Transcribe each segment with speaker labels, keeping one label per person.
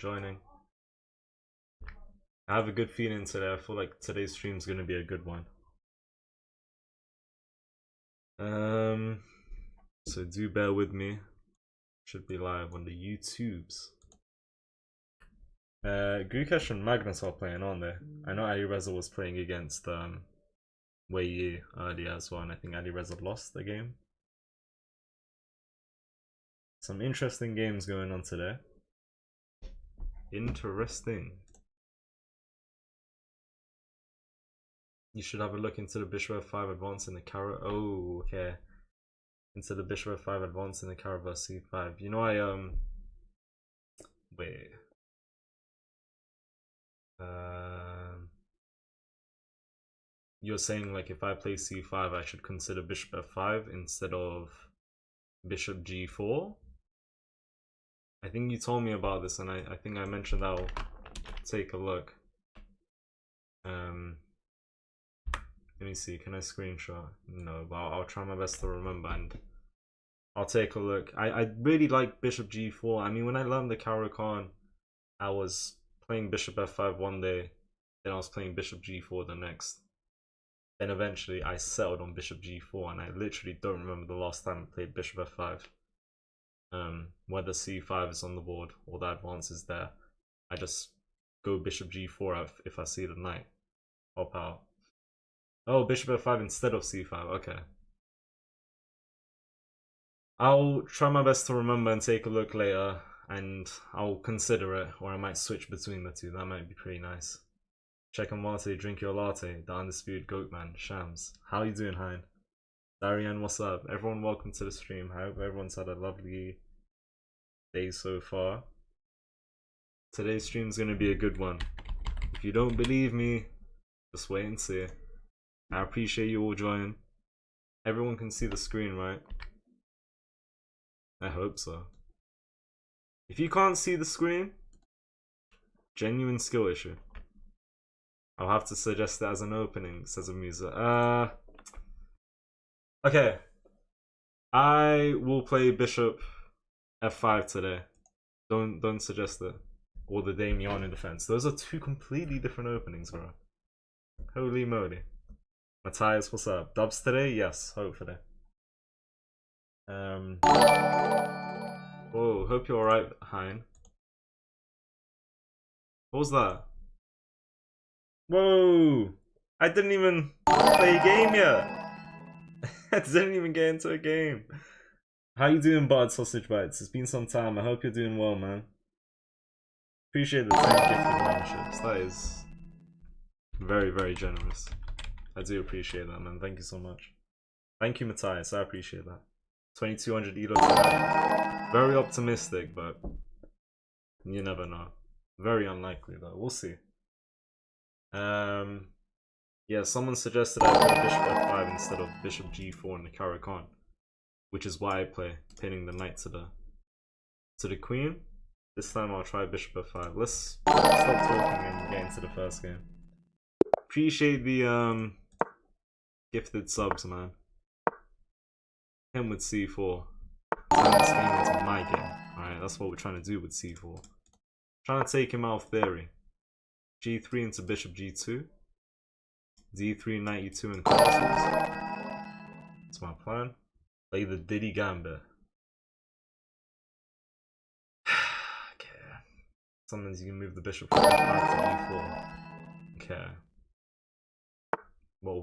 Speaker 1: joining. I have a good feeling today. I feel like today's stream is going to be a good one. So do bear with me. Should be live on the YouTubes. Gukesh and Magnus are playing, aren't they? I know Ali Reza was playing against Wei Yi earlier as well, and I think Ali Reza lost the game. Some interesting games going on today. Interesting. You should have a look into the Bishop F5 advance in the Cara. Oh, okay. Into the Bishop F5 advance in the Cara vs C5. You know, wait. You're saying like if I play C5, I should consider Bishop F5 instead of Bishop G4? I think you told me about this, and I think I mentioned I'll take a look. Let me see, can I screenshot? No, but I'll try my best to remember, and I'll take a look. I really like Bishop G4. I mean, when I learned the Caro-Kann, I was playing Bishop F5 one day, then I was playing Bishop G4 the next. Then eventually I settled on Bishop G4, and I literally don't remember the last time I played Bishop F5. Whether C5 is on the board or the advance is there, I just go Bishop G4 if I see the knight pop out. Oh, Bishop F5 instead of C5, okay. I'll try my best to remember and take a look later, and I'll consider it, or I might switch between the two. That might be pretty nice. Check on latte, drink your latte. The undisputed goat man, Shams. How you doing, Hein? Darian, what's up? Everyone, welcome to the stream. I hope everyone's had a lovely day so far. Today's stream's gonna be a good one. If you don't believe me, just wait and see. I appreciate you all joining. Everyone can see the screen, right? I hope so. If you can't see the screen, genuine skill issue. I'll have to suggest that as an opening, says Amusa. Okay. I will play Bishop F5 today. Don't suggest it. Or the Damian in defense. Those are two completely different openings, bro. Holy moly. Matthias, what's up? Dubs today? Yes, hopefully. Oh, hope you're alright, Hein. What was that? Whoa! I didn't even play a game yet! I didn't even get into a game. How you doing, Bud Sausage Bites? It's been some time. I hope you're doing well, man. Appreciate the 10 gifted memberships. That is very, very generous. I do appreciate that, man. Thank you so much. Thank you, Matthias. I appreciate that. 2200 elo today. Very optimistic, but you never know. Very unlikely, though. We'll see. Yeah, someone suggested I play Bishop F5 instead of Bishop G4 in the Caro-Kann, which is why I play, pinning the knight to the queen. This time I'll try Bishop F5. Let's stop talking and get into the first game. Appreciate the gifted subs, man. Him with C4. Turn this game into my game. Alright, that's what we're trying to do with C4. Trying to take him out of theory. G3 into Bishop G2. D3, Knight E2 and castles. That's my plan. Play the Diddy Gambit. Okay. Sometimes you can move the bishop from E5 to E4. Okay. What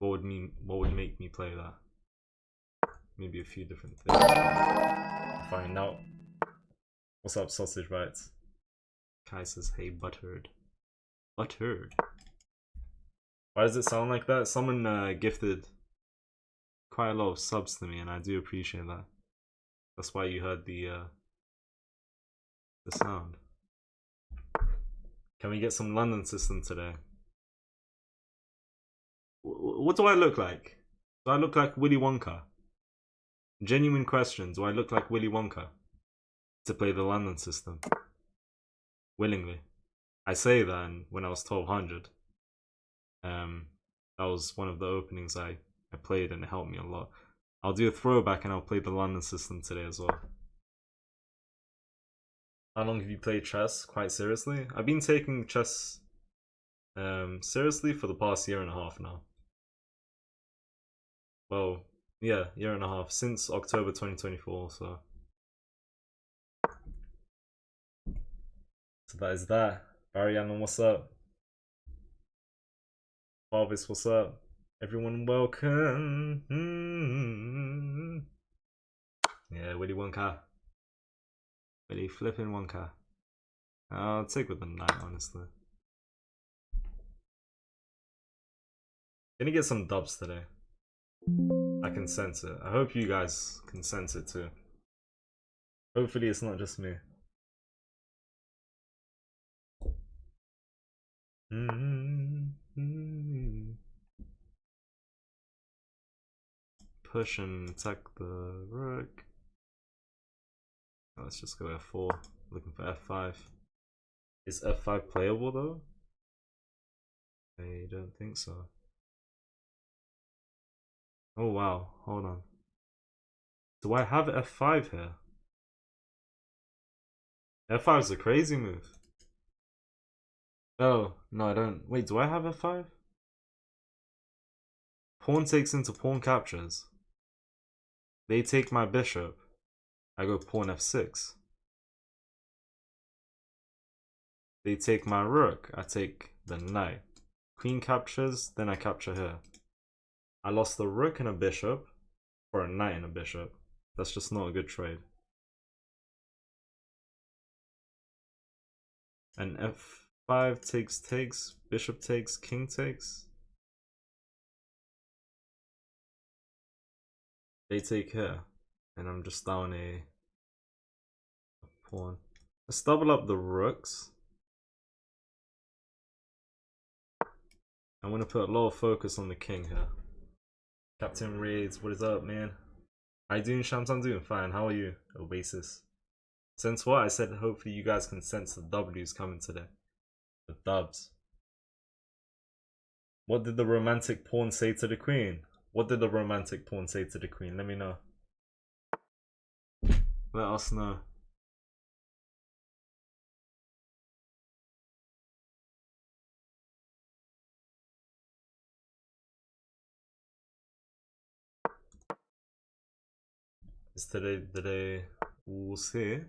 Speaker 1: would make me play that? Maybe a few different things. I'll find out. What's up, Sausage Bites? Kai says, hey, buttherd. Buttherd. Why does it sound like that? Someone gifted quite a lot of subs to me, and I do appreciate that. That's why you heard the sound. Can we get some London system today? What do I look like? Do I look like Willy Wonka? Genuine question. Do I look like Willy Wonka to play the London system? Willingly. I say that, and when I was 1200, that was one of the openings I played, and it helped me a lot. I'll do a throwback and I'll play the London system today as well. How long have you played chess quite seriously? I've been taking chess seriously for the past year and a half now. Well, yeah, year and a half since October 2024. So that is that. Barry Allen, what's up? Harvest, what's up? Everyone, welcome. Yeah, Willy Wonka. Willy flipping Wonka. I'll take with the knight, honestly. Gonna get some dubs today. I can sense it. I hope you guys can sense it too. Hopefully it's not just me. Push and attack the rook. Let's just go f4. Looking for f5. Is f5 playable though? I don't think so. Oh wow, hold on. Do I have f5 here? f5 is a crazy move. Oh, no I don't. Wait, do I have f5? Pawn takes into pawn captures. They take my bishop. I go pawn f6. They take my rook. I take the knight. Queen captures, then I capture here. I lost the rook and a bishop for a knight and a bishop. That's just not a good trade. And f5 takes, bishop takes, king takes. They take here. And I'm just down a pawn. Let's double up the rooks. I'm gonna put a lot of focus on the king here. Captain Raids, what is up, man? How you doing, Shams? I'm doing fine. How are you, Oasis? Since what? I said hopefully you guys can sense the W's coming today. The dubs. What did the romantic pawn say to the queen? What did the romantic pawn say to the queen? Let me know. Let us know. Is today the day? We'll see.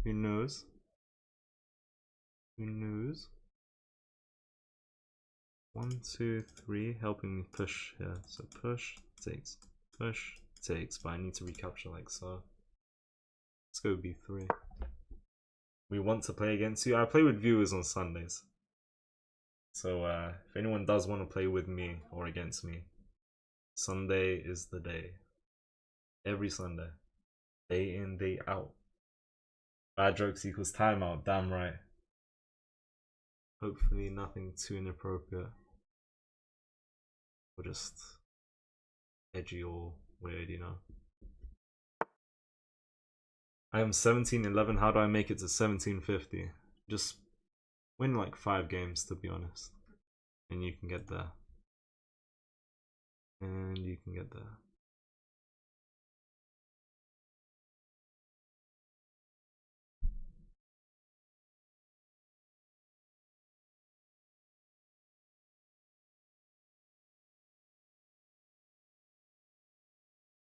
Speaker 1: Who knows? Who knows? 1, 2, 3, helping me push here. So push, takes, but I need to recapture like so. Let's go b3. We want to play against you. I play with viewers on Sundays. So if anyone does want to play with me or against me, Sunday is the day. Every Sunday. Day in, day out. Bad jokes equals timeout, damn right. Hopefully nothing too inappropriate. Or just edgy or weird, you know. I am 17-11. How do I make it to 1750? Just win like 5 games, to be honest. And you can get there. And you can get there.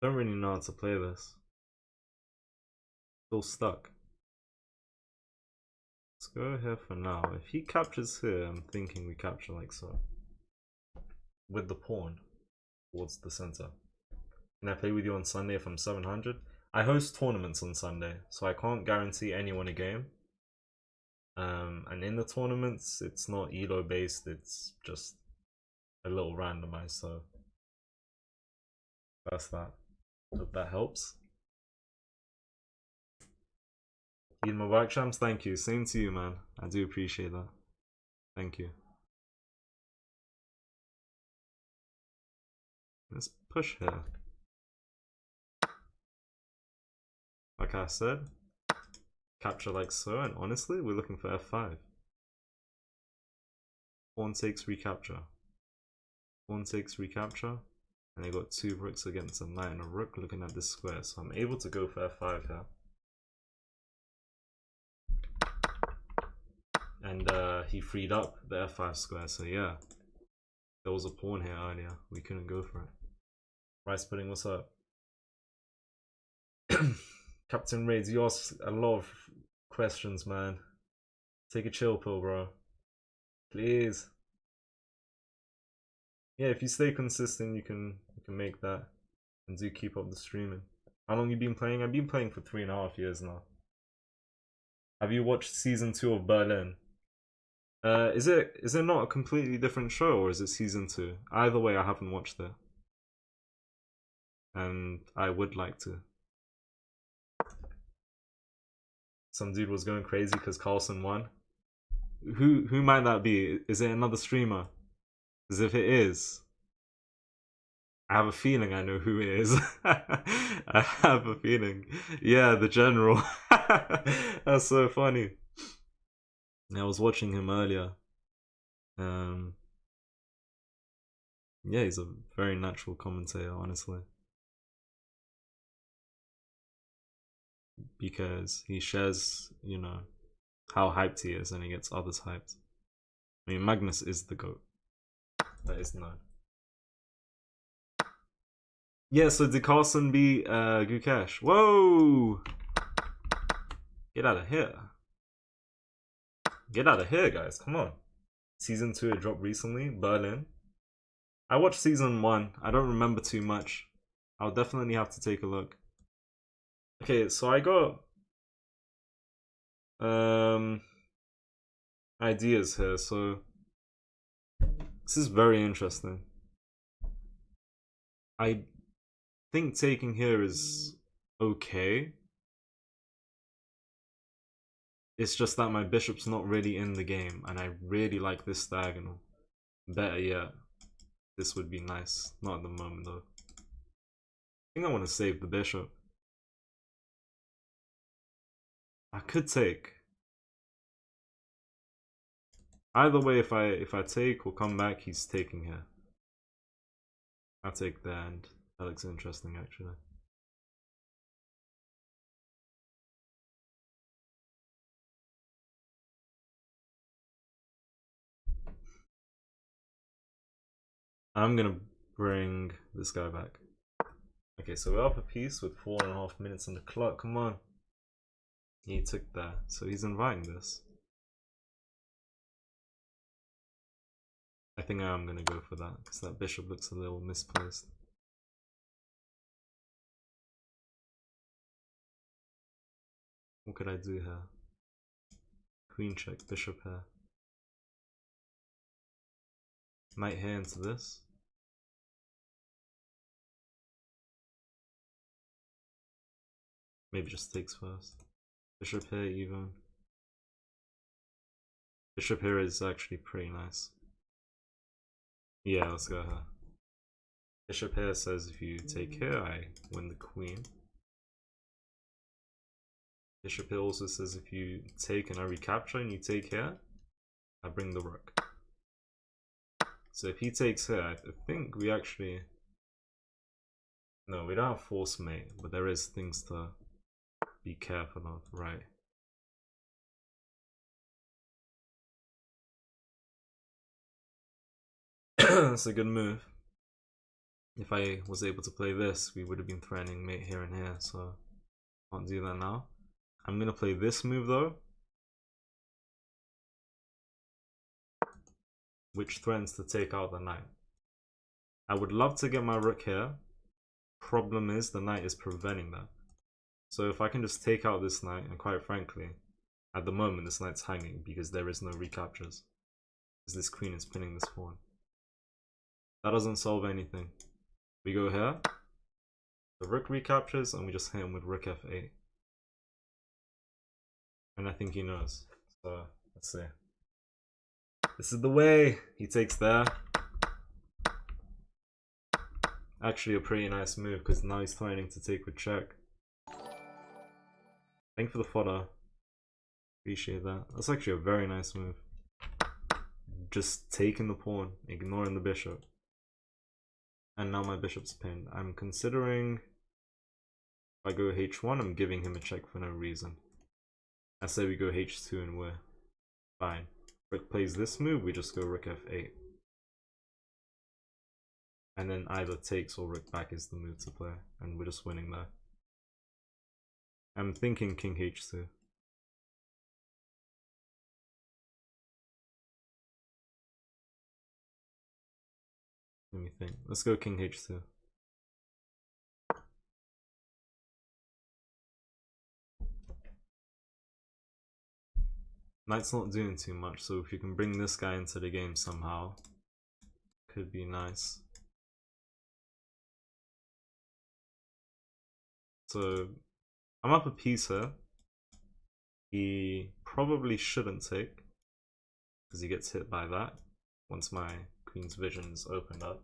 Speaker 1: Don't really know how to play this. Still stuck. Let's go here for now. If he captures here, I'm thinking we capture like so. With the pawn towards the center. Can I play with you on Sunday if I'm 700? I host tournaments on Sunday, so I can't guarantee anyone a game. And in the tournaments, it's not ELO based, it's just a little randomized, so that's that. Hope that helps. Eid Mubarak, Shams, thank you. Same to you, man. I do appreciate that. Thank you. Let's push here. Like I said, capture like so, and honestly, we're looking for f5. Pawn takes recapture. Pawn takes recapture. And they got 2 rooks against a knight and a rook looking at this square. So I'm able to go for f5 here. And he freed up the f5 square, so yeah. There was a pawn here earlier, we couldn't go for it. Rice pudding, what's up? Captain Raids, you asked a lot of questions, man. Take a chill pill, bro. Please. Yeah, if you stay consistent, you can make that, and do keep up the streaming. How long you been playing? I've been playing for 3.5 years now. Have you watched season 2 of Berlin? Is it not a completely different show, or is it season 2? Either way, I haven't watched it, and I would like to. Some dude was going crazy because Carlson won. Who might that be? Is it another streamer? Because if it is, I have a feeling I know who it is. I have a feeling. Yeah, the general. That's so funny. I was watching him earlier. Yeah, he's a very natural commentator, honestly. Because he shares, you know, how hyped he is, and he gets others hyped. I mean, Magnus is the GOAT. That is known. Yeah, so did Carlson beat Gukesh? Whoa! Get out of here. Get out of here, guys. Come on. Season 2, it dropped recently. Berlin. I watched season 1. I don't remember too much. I'll definitely have to take a look. Okay, so I got ideas here. So this is very interesting. I think taking here is okay. It's just that my bishop's not really in the game, and I really like this diagonal. Better yet, this would be nice. Not at the moment though. I think I want to save the bishop. I could take. Either way, if I take or come back, he's taking here. I'll take that, and that looks interesting actually. I'm gonna bring this guy back. Okay, so we're up a piece with 4.5 minutes on the clock. Come on. He took that, so he's inviting this. I think I am gonna go for that, because that bishop looks a little misplaced. What could I do here? Queen check, bishop here. Knight here into this. Maybe just takes first. Bishop here even. Bishop here is actually pretty nice. Yeah, let's go here. Bishop here says if you take here, I win the queen. Bishop here also says if you take and I recapture and you take here, I bring the rook. So if he takes here, I think we actually... No, we don't have force mate, but there is things to be careful of, right? That's a good move. If I was able to play this, we would have been threatening mate here and here, so can't do that now. I'm gonna play this move though, which threatens to take out the knight. I would love to get my rook here. Problem is the knight is preventing that. So if I can just take out this knight, and quite frankly, at the moment this knight's hanging because there is no recaptures. Because this queen is pinning this pawn. That doesn't solve anything. We go here. The rook recaptures and we just hit him with rook f8. And I think he knows. So let's see. This is the way. He takes there. Actually a pretty nice move because now he's threatening to take with check. Thank you for the fodder. Appreciate that. That's actually a very nice move. Just taking the pawn, ignoring the bishop. And now my bishop's pinned. I'm considering if I go h1, I'm giving him a check for no reason. I say we go h2 and we're Fine. Rook plays this move, we just go rook f8. And then either takes or rook back is the move to play, and we're just winning there. I'm thinking king h2. Let me think. Let's go king h2. Knight's not doing too much, so if you can bring this guy into the game somehow, could be nice. So I'm up a piece here. He probably shouldn't take, because he gets hit by that once my queen's vision's opened up.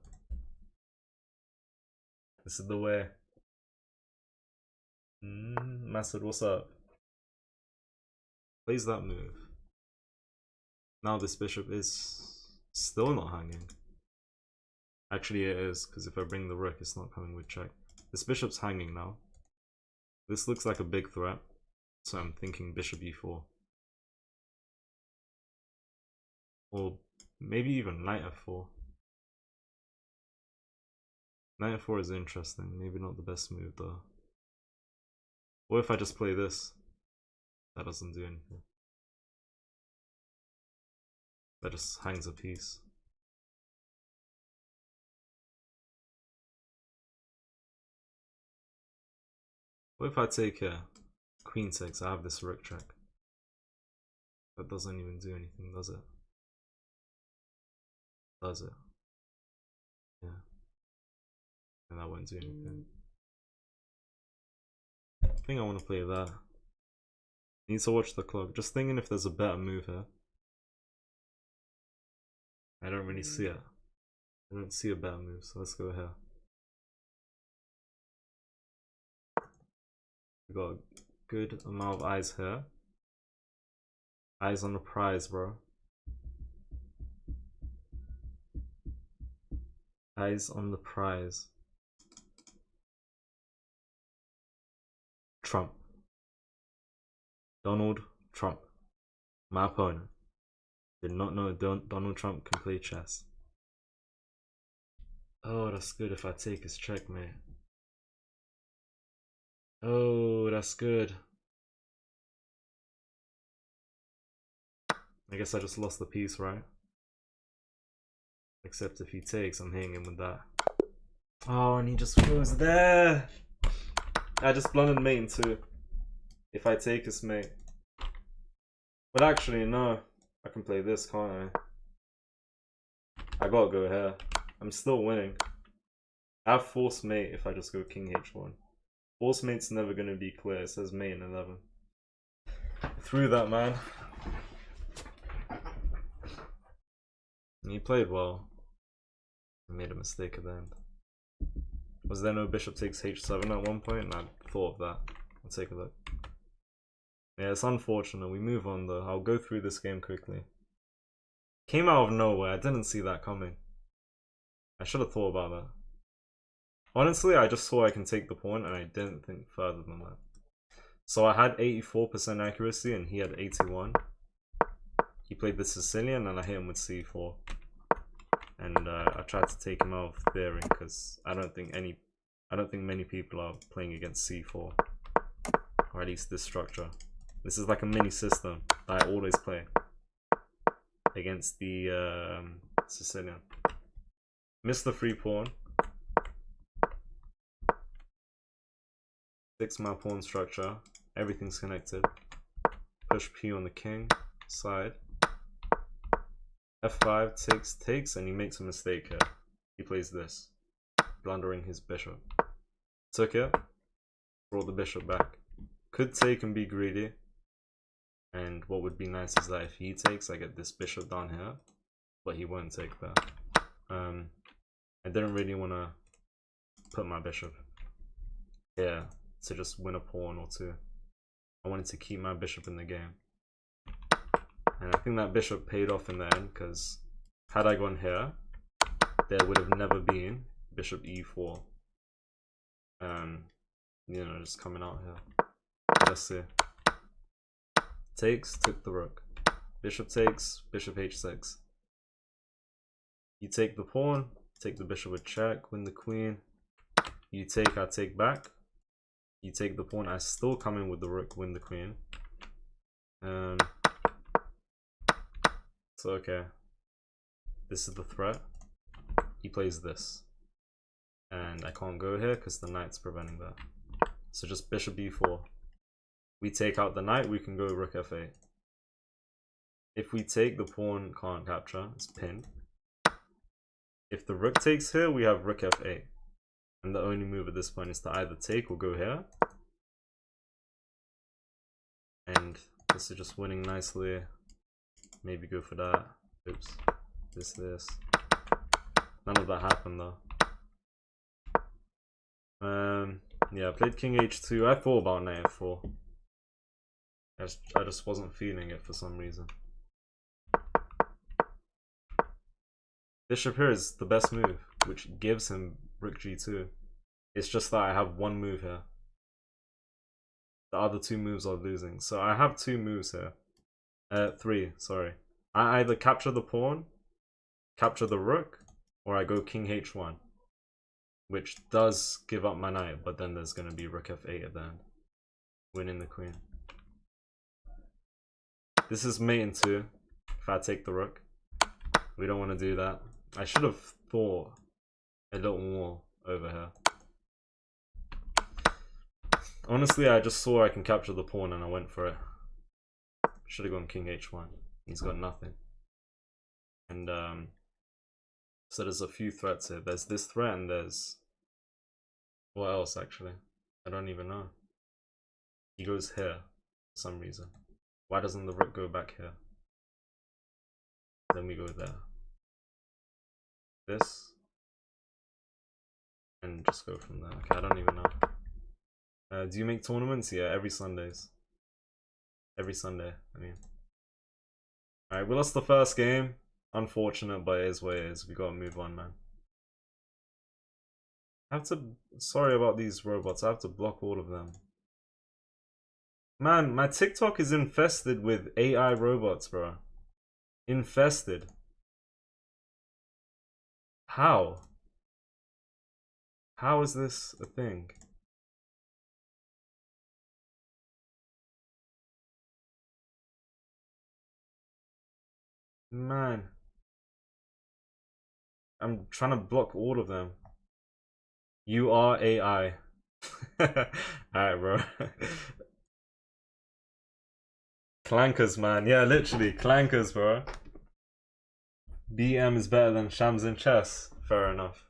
Speaker 1: This is the way. Masood, what's up? Plays that move. Now this bishop is still not hanging. Actually it is, because if I bring the rook it's not coming with check. This bishop's hanging now. This looks like a big threat, so I'm thinking bishop e4. Or maybe even knight f4. Knight f4 is interesting, maybe not the best move though. What if I just play this? That doesn't do anything. That just hangs a piece. What if I take here? Queen takes, I have this rook check. That doesn't even do anything, does it? Does it? Yeah. And that won't do anything. I think I want to play that. Need to watch the clock. Just thinking if there's a better move here. I don't really see it. I don't see a better move, so let's go here. We got a good amount of eyes here. Eyes on the prize, bro. Eyes on the prize. Trump. Donald Trump. My opponent. Did not know Donald Trump can play chess. Oh, that's good if I take his checkmate. Oh, that's good. I guess I just lost the piece, right? Except if he takes, I'm hitting him with that. Oh, and he just goes there. I just blundered mate in two. If I take his mate. But actually, no. I can play this, can't I? I gotta go here. I'm still winning. I have force mate if I just go king h1. Force mate's never gonna be clear. It says mate in 11. Through that, man. He played well. I made a mistake at the end. Was there no bishop takes h7 at one point? And I thought of that. I'll take a look. Yeah, it's unfortunate. We move on though. I'll go through this game quickly. Came out of nowhere. I didn't see that coming. I should have thought about that. Honestly, I just saw I can take the pawn and I didn't think further than that. So I had 84% accuracy and he had 81. He played the Sicilian and I hit him with c4. And I tried to take him out of theory because I don't think many people are playing against c4. Or at least this structure. This is like a mini system that I always play against the Sicilian. Missed the free pawn. Fix my pawn structure. Everything's connected. Push P on the king side. F5 takes, and he makes a mistake here. He plays this, blundering his bishop. Took it, brought the bishop back. Could take and be greedy. And what would be nice is that if he takes, I get this bishop down here, but he won't take that. I didn't really want to put my bishop here to just win a pawn or two. I wanted to keep my bishop in the game. And I think that bishop paid off in the end, because had I gone here, there would have never been bishop e4. You know, just coming out here. Let's see. Takes, took the rook. Bishop takes, bishop h6. You take the pawn, take the bishop with check, win the queen. You take, I take back. You take the pawn, I still come in with the rook, win the queen. So okay, this is the threat. He plays this, and I can't go here because the knight's preventing that. So just bishop b4. We take out the knight, we can go rook f8. If we take, the pawn can't capture, it's pinned. If the rook takes here, we have rook f8. And the only move at this point is to either take or go here. And this is just winning nicely. Maybe go for that. Oops. This. None of that happened though. Yeah, I played king h2. I thought about knight f4. I just wasn't feeling it for some reason. Bishop here is the best move, which gives him rook g2. It's just that I have one move here. The other two moves are losing. So I have two moves here. Three, sorry. I either capture the pawn, capture the rook, or I go king h1. Which does give up my knight, but then there's going to be rook f8 at the end. Winning the queen. This is mate in 2, if I take the rook. We don't want to do that. I should have thought a little more over here. Honestly, I just saw I can capture the pawn and I went for it. Should have gone king h1. He's got nothing. And so there's a few threats here. There's this threat and there's... what else actually? I don't even know. He goes here for some reason. Why doesn't the rook go back here? Then we go there. This. And just go from there. Okay, I don't even know. Do you make tournaments? Yeah, every Sundays. Every Sunday, I mean. Alright, we lost the first game. Unfortunate, but it is what it is. We gotta move on, man. I have to... sorry about these robots. I have to block all of them. Man, my TikTok is infested with AI robots, bro. Infested. How? How is this a thing? Man. I'm trying to block all of them. You are AI. Alright, bro. Clankers, man. Yeah, literally. Clankers, bro. BM is better than Shams in chess. Fair enough.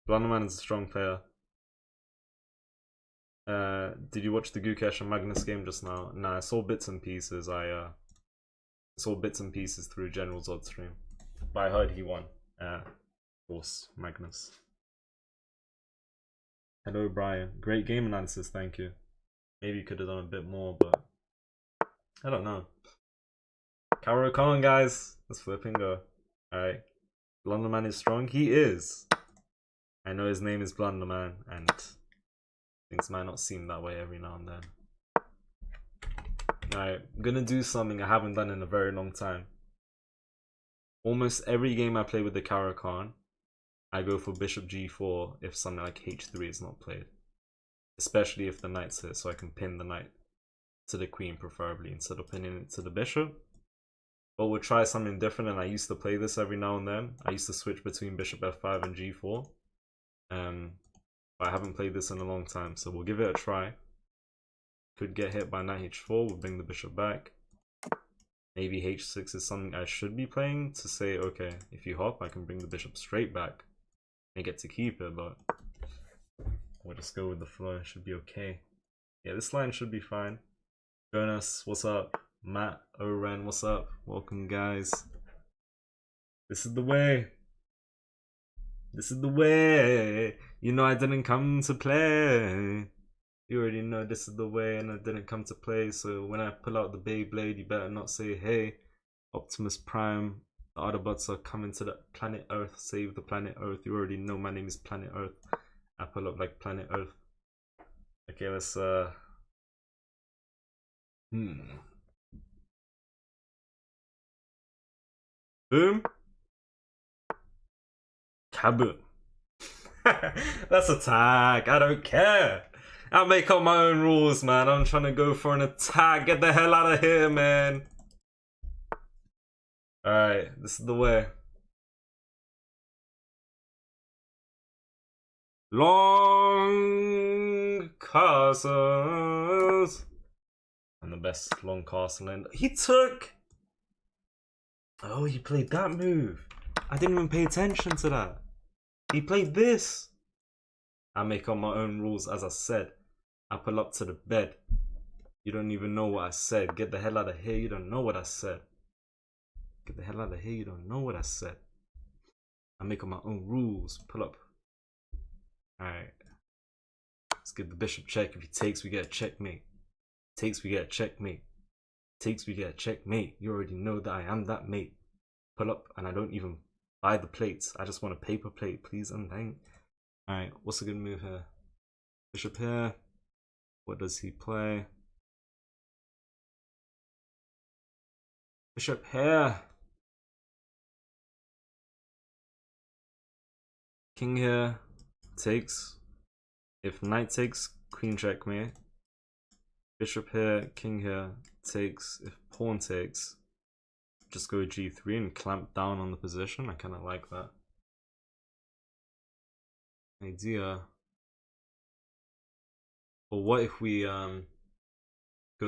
Speaker 1: Blunderman is a strong player. Did you watch the Gukesh and Magnus game just now? Nah, I saw bits and pieces. I saw bits and pieces through General's odd stream. But I heard he won. Of course, Magnus. Hello, Brian. Great game analysis, thank you. Maybe you could have done a bit more, but I don't know. Caro Khan, guys. Let's flip and go. Alright. Blunderman is strong. He is. I know his name is Blunderman, and things might not seem that way every now and then. Alright, I'm gonna do something I haven't done in a very long time. Almost every game I play with the Caro Khan, I go for bishop g4 if something like h3 is not played. Especially if the knight's here, so I can pin the knight to the queen preferably instead of pinning it to the bishop. But we'll try something different, and I used to play this every now and then. I used to switch between bishop f5 and g4. But I haven't played this in a long time, so we'll give it a try. Could get hit by knight h4, we'll bring the bishop back. Maybe h6 is something I should be playing to say, okay, if you hop, I can bring the bishop straight back and get to keep it, but we'll just go with the flow, it should be okay. Yeah, this line should be fine. Jonas, what's up? Matt, Oren, what's up? Welcome, guys. This is the way. This is the way. You know I didn't come to play. You already know this is the way, and I didn't come to play. So when I pull out the Beyblade, you better not say, hey, Optimus Prime, the Autobots are coming to the planet Earth, save the planet Earth. You already know my name is Planet Earth. I pull up like Planet Earth. Okay, let's Boom. Kaboom. That's a tag. I don't care. I make up my own rules, man. I'm trying to go for an attack. Get the hell out of here, man. Alright, this is the way. Long castles. And the best long castle in. He took. Oh, he played that move. I didn't even pay attention to that. He played this. I make up my own rules, as I said. I pull up to the bed. You don't even know what I said. Get the hell out of here. You don't know what I said. Get the hell out of here. You don't know what I said. I make up my own rules. Pull up. Alright. Let's give the bishop check. If he takes, we get a checkmate. Takes, we get a checkmate. Takes, we get a checkmate. You already know that I am that mate. Pull up, and I don't even buy the plates. I just want a paper plate, please and thank. Alright, what's a good move here? Bishop here. What does he play? Bishop here. King here. Takes. If knight takes, queen checkmate. Bishop here, king here. Takes. If pawn takes, just go g3 and clamp down on the position. I kind of like that idea. But what if we go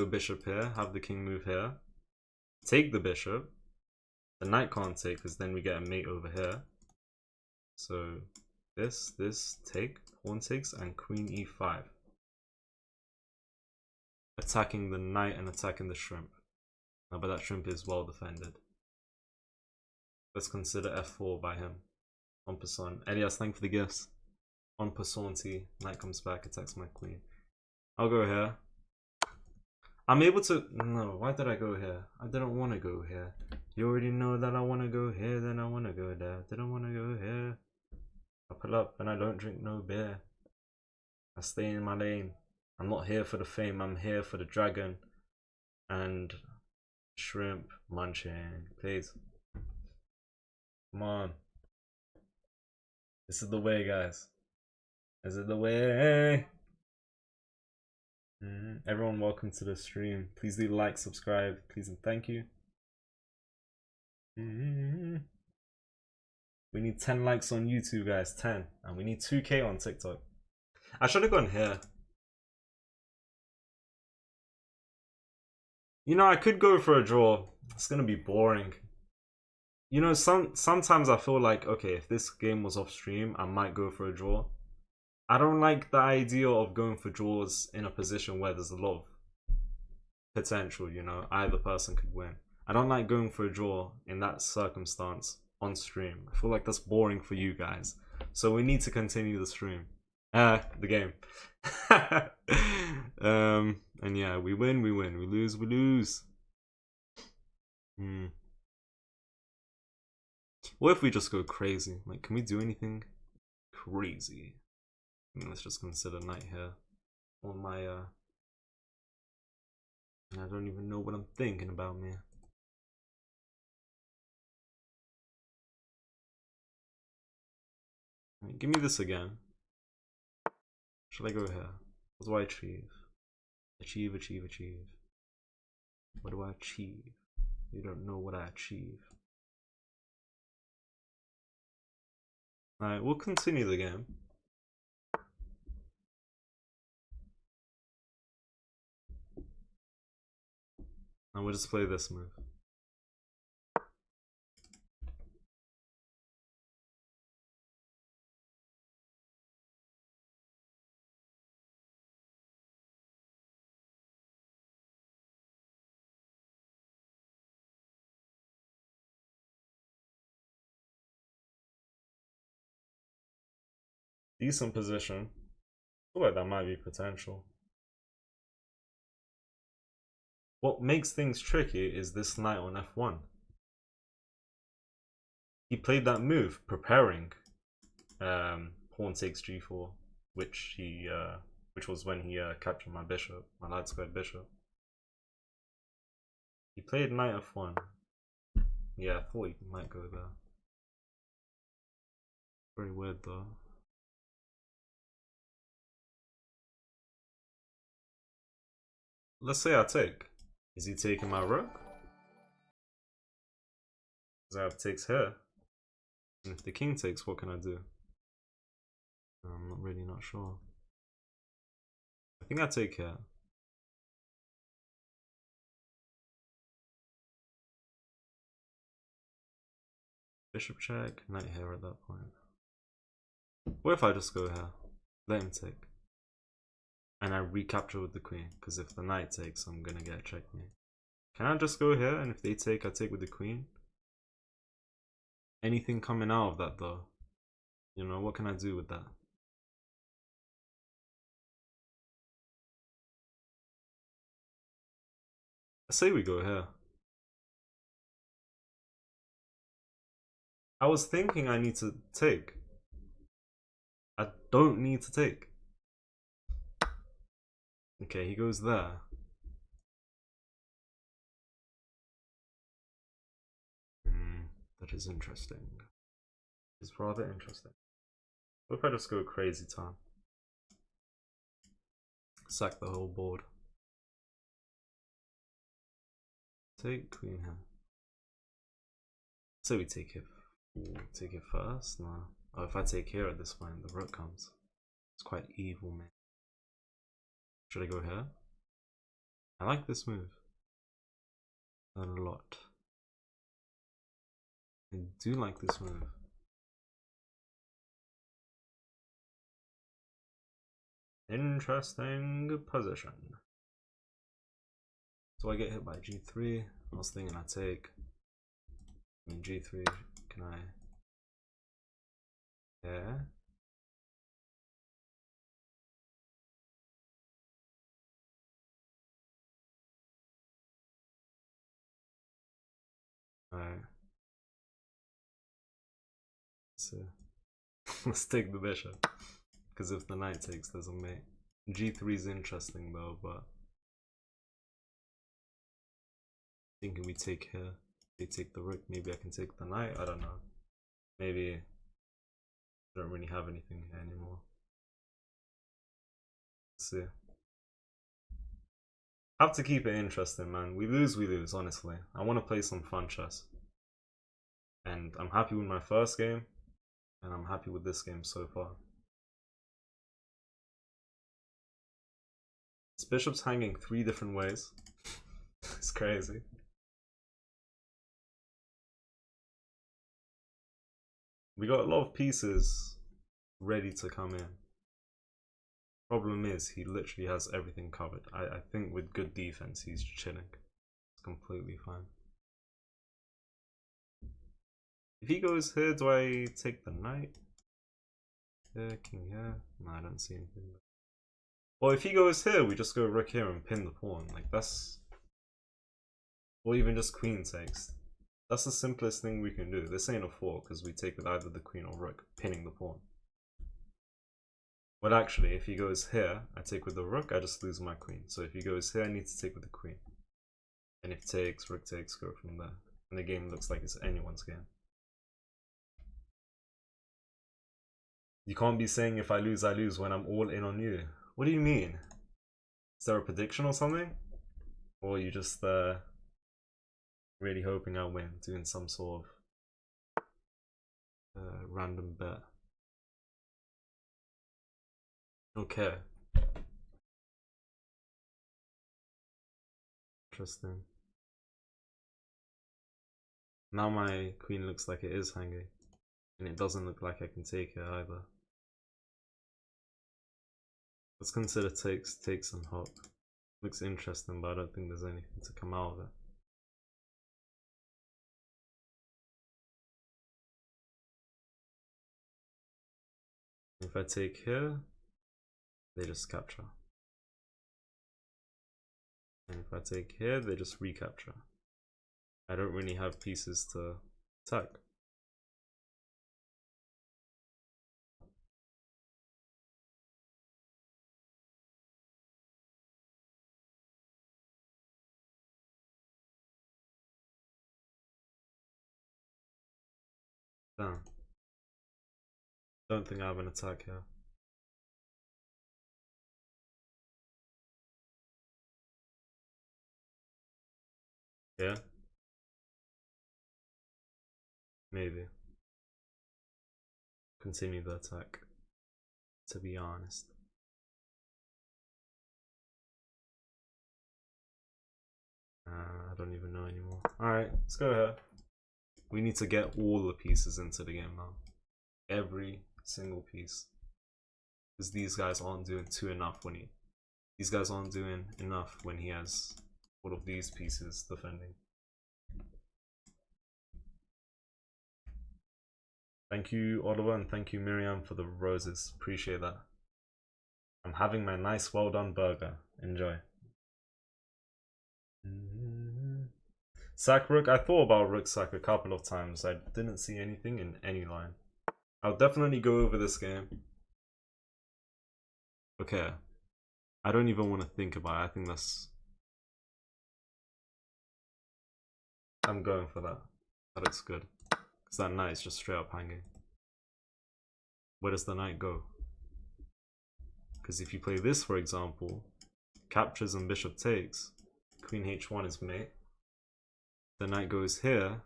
Speaker 1: bishop here, have the king move here, take the bishop, the knight can't take because then we get a mate over here. So this take, pawn takes, and queen e5. Attacking the knight and attacking the shrimp. No, but that shrimp is well defended. Let's consider f4 by him. En passant. Elias, thank you for the gifts. En passant, knight comes back, attacks my queen. I'll go here. I'm able to... No, why did I go here? I didn't want to go here. You already know that I want to go here, then I want to go there. Didn't want to go here. I pull up and I don't drink no beer. I stay in my lane. I'm not here for the fame, I'm here for the dragon. And shrimp munching. Please. Come on. This is the way, guys. This is the way. Everyone, welcome to the stream. Please do like, subscribe, please and thank you. We need 10 likes on YouTube, guys. 10. And we need 2K on TikTok. I should have gone here. You know, I could go for a draw. It's gonna be boring. You know, sometimes I feel like, okay, if this game was off stream, I might go for a draw. I don't like the idea of going for draws in a position where there's a lot of potential, you know, either person could win. I don't like going for a draw in that circumstance on stream. I feel like that's boring for you guys. So we need to continue the stream. The game. And yeah, we win, we win. We lose, we lose. What if we just go crazy? Like, can we do anything crazy? Let's just consider knight here on my I don't even know what I'm thinking about, man. Right, give me this again. Should I go here? What do I achieve? Achieve, achieve, achieve. What do I achieve? You don't know what I achieve. Alright, we'll continue the game. And we'll just play this move. Decent position. I feel like that might be potential. What makes things tricky is this knight on f1. He played that move, preparing pawn takes g4, which was when he captured my bishop, my light squared bishop. He played knight f1. Yeah, I thought he might go there. Very weird though. Let's say I take. Is he taking my rook? Because I have takes here. And if the king takes, what can I do? I'm not sure. I think I take here. Bishop check, knight here at that point. What if I just go here? Let him take. And I recapture with the queen, because if the knight takes, I'm gonna get a checkmate. Can I just go here, and if they take, I take with the queen? Anything coming out of that though? You know, what can I do with that? I say we go here. I was thinking I need to take. I don't need to take. Okay, he goes there. That is interesting. It's rather interesting. What if I just go crazy time? Sack the whole board. Take queen here. So we take it. Take it first? No. Oh, if I take here at this point, the rook comes. It's quite evil, man. Should I go here? I like this move a lot. I do like this move. Interesting position. So I get hit by g3. I was thinking I take. I mean g3. Can I? Yeah. Alright. So let's take the bishop. Because if the knight takes, there's a mate. G3 is interesting though, but thinking we take here. They take the rook. Maybe I can take the knight. I don't know. Maybe I don't really have anything here anymore. Let's see. Have to keep it interesting, man. We lose, honestly. I want to play some fun chess. And I'm happy with my first game. And I'm happy with this game so far. This bishop's hanging 3 different ways. It's crazy. We got a lot of pieces ready to come in. Problem is, he literally has everything covered. I think with good defense, he's chilling. It's completely fine. If he goes here, do I take the knight? Here, king here? No, I don't see anything. Well, if he goes here, we just go rook here and pin the pawn. Like, that's... Or even just queen takes. That's the simplest thing we can do. This ain't a fork, because we take with either the queen or rook, pinning the pawn. But actually, if he goes here, I take with the rook, I just lose my queen. So if he goes here, I need to take with the queen. And if takes, rook takes, go from there. And the game looks like it's anyone's game. You can't be saying if I lose when I'm all in on you. What do you mean? Is there a prediction or something? Or are you just really hoping I win, doing some sort of random bet? Okay. Interesting. Now my queen looks like it is hanging. And it doesn't look like I can take it either. Let's consider takes and hop. Looks interesting, but I don't think there's anything to come out of it. If I take here, they just capture. And if I take here, they just recapture. I don't really have pieces to attack. Damn. Don't think I have an attack here. Yeah? Maybe. Continue the attack, to be honest. I don't even know anymore. Alright, let's go ahead. We need to get all the pieces into the game now. Every single piece. Because these guys aren't doing these guys aren't doing enough when he has all of these pieces defending. Thank you, Oliver, and thank you, Miriam, for the roses. Appreciate that. I'm having my nice, well done burger. Enjoy. Sack rook. I thought about rook sack a couple of times. I didn't see anything in any line. I'll definitely go over this game. Okay. I don't even want to think about it. I think that's... I'm going for that. That looks good. Because that knight is just straight up hanging. Where does the knight go? Because if you play this, for example, captures and bishop takes, queen h1 is mate. The knight goes here,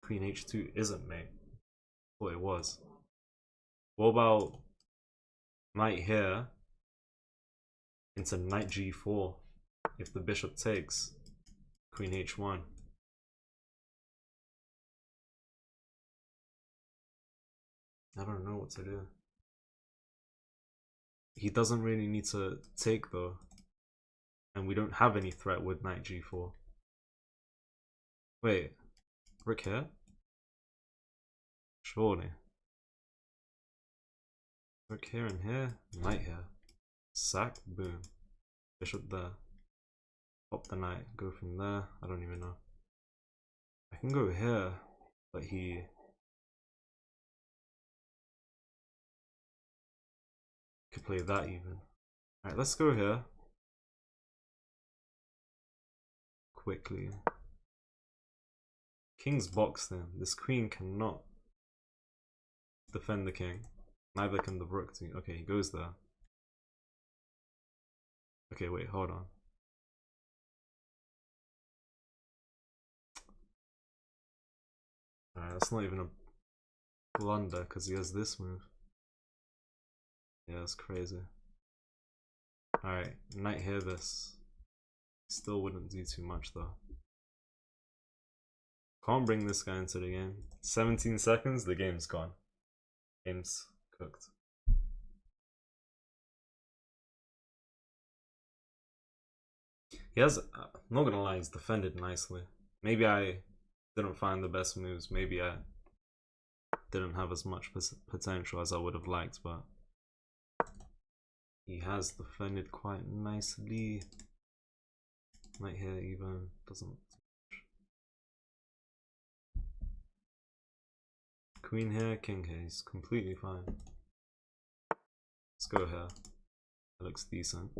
Speaker 1: queen h2 isn't mate. Thought it was. What about knight here into knight g4 if the bishop takes queen h1? I don't know what to do. He doesn't really need to take though, and we don't have any threat with knight g4. Wait, rook here? Surely. Rook here and here, knight here. Sack, boom. Bishop there. Pop the knight, go from there. I don't even know. I can go here, but he... could play that even. Alright, let's go here. Quickly. King's boxed in. This queen cannot defend the king. Neither can the rook. Okay, he goes there. Okay, wait, hold on. Alright, that's not even a blunder because he has this move. Yeah, that's crazy. Alright, knight here this. Still wouldn't do too much though. Can't bring this guy into the game. 17 seconds, the game's gone. Game's cooked. He has, not gonna lie, he's defended nicely. Maybe I didn't find the best moves. Maybe I didn't have as much potential as I would have liked, but he has defended quite nicely. Knight here even doesn't. Queen here, king here, he's completely fine. Let's go here. That looks decent.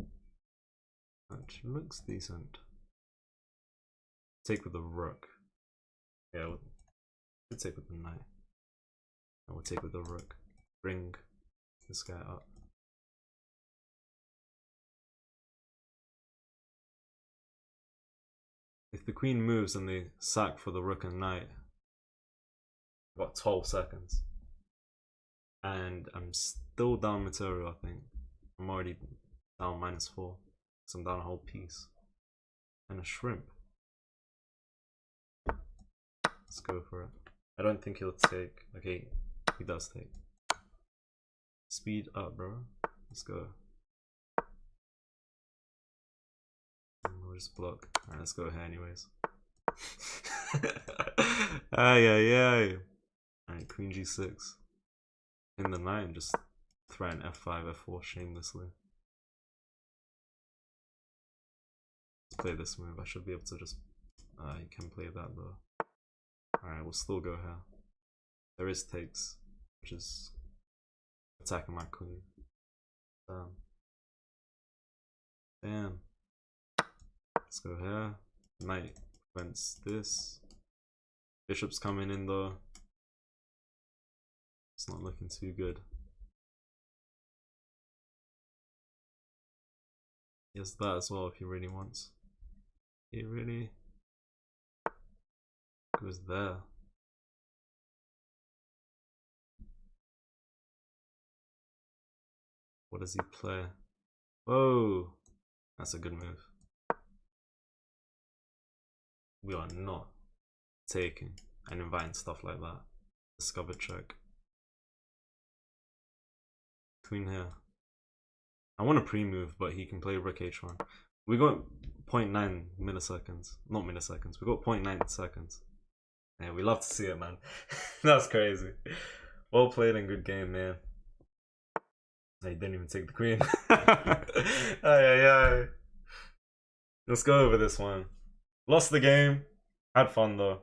Speaker 1: That looks decent. Take with the rook. Yeah, we'll take with the knight. And we'll take with the rook. Bring this guy up. If the queen moves and they sack for the rook and knight, I've got 12 seconds. And I'm still down material, I think. I'm already down -4. So I'm down a whole piece. And a shrimp. Let's go for it. I don't think he'll take. Okay, he does take. Speed up, bro. Let's go. We'll just block. Alright, let's go here anyways. Ay. Alright, queen g6. In the knight and just threaten f5, f4 shamelessly. Let's play this move. I should be able to just... you can play that though. Alright, we'll still go here. There is takes, which is attacking my queen. Damn. Let's go here. Knight prevents this. Bishop's coming in though. It's not looking too good. He has that as well if he really wants. He really goes there. What does he play? Oh, that's a good move. We are not taking and inviting stuff like that. Discover check. Queen here. I want a pre-move, but he can play rook h1. We got 0.9 milliseconds. Not milliseconds. We got 0.9 seconds. Yeah, we love to see it, man. That's crazy. Well played and good game, man. He didn't even take the queen. Aye. Let's go over this one. Lost the game. Had fun though.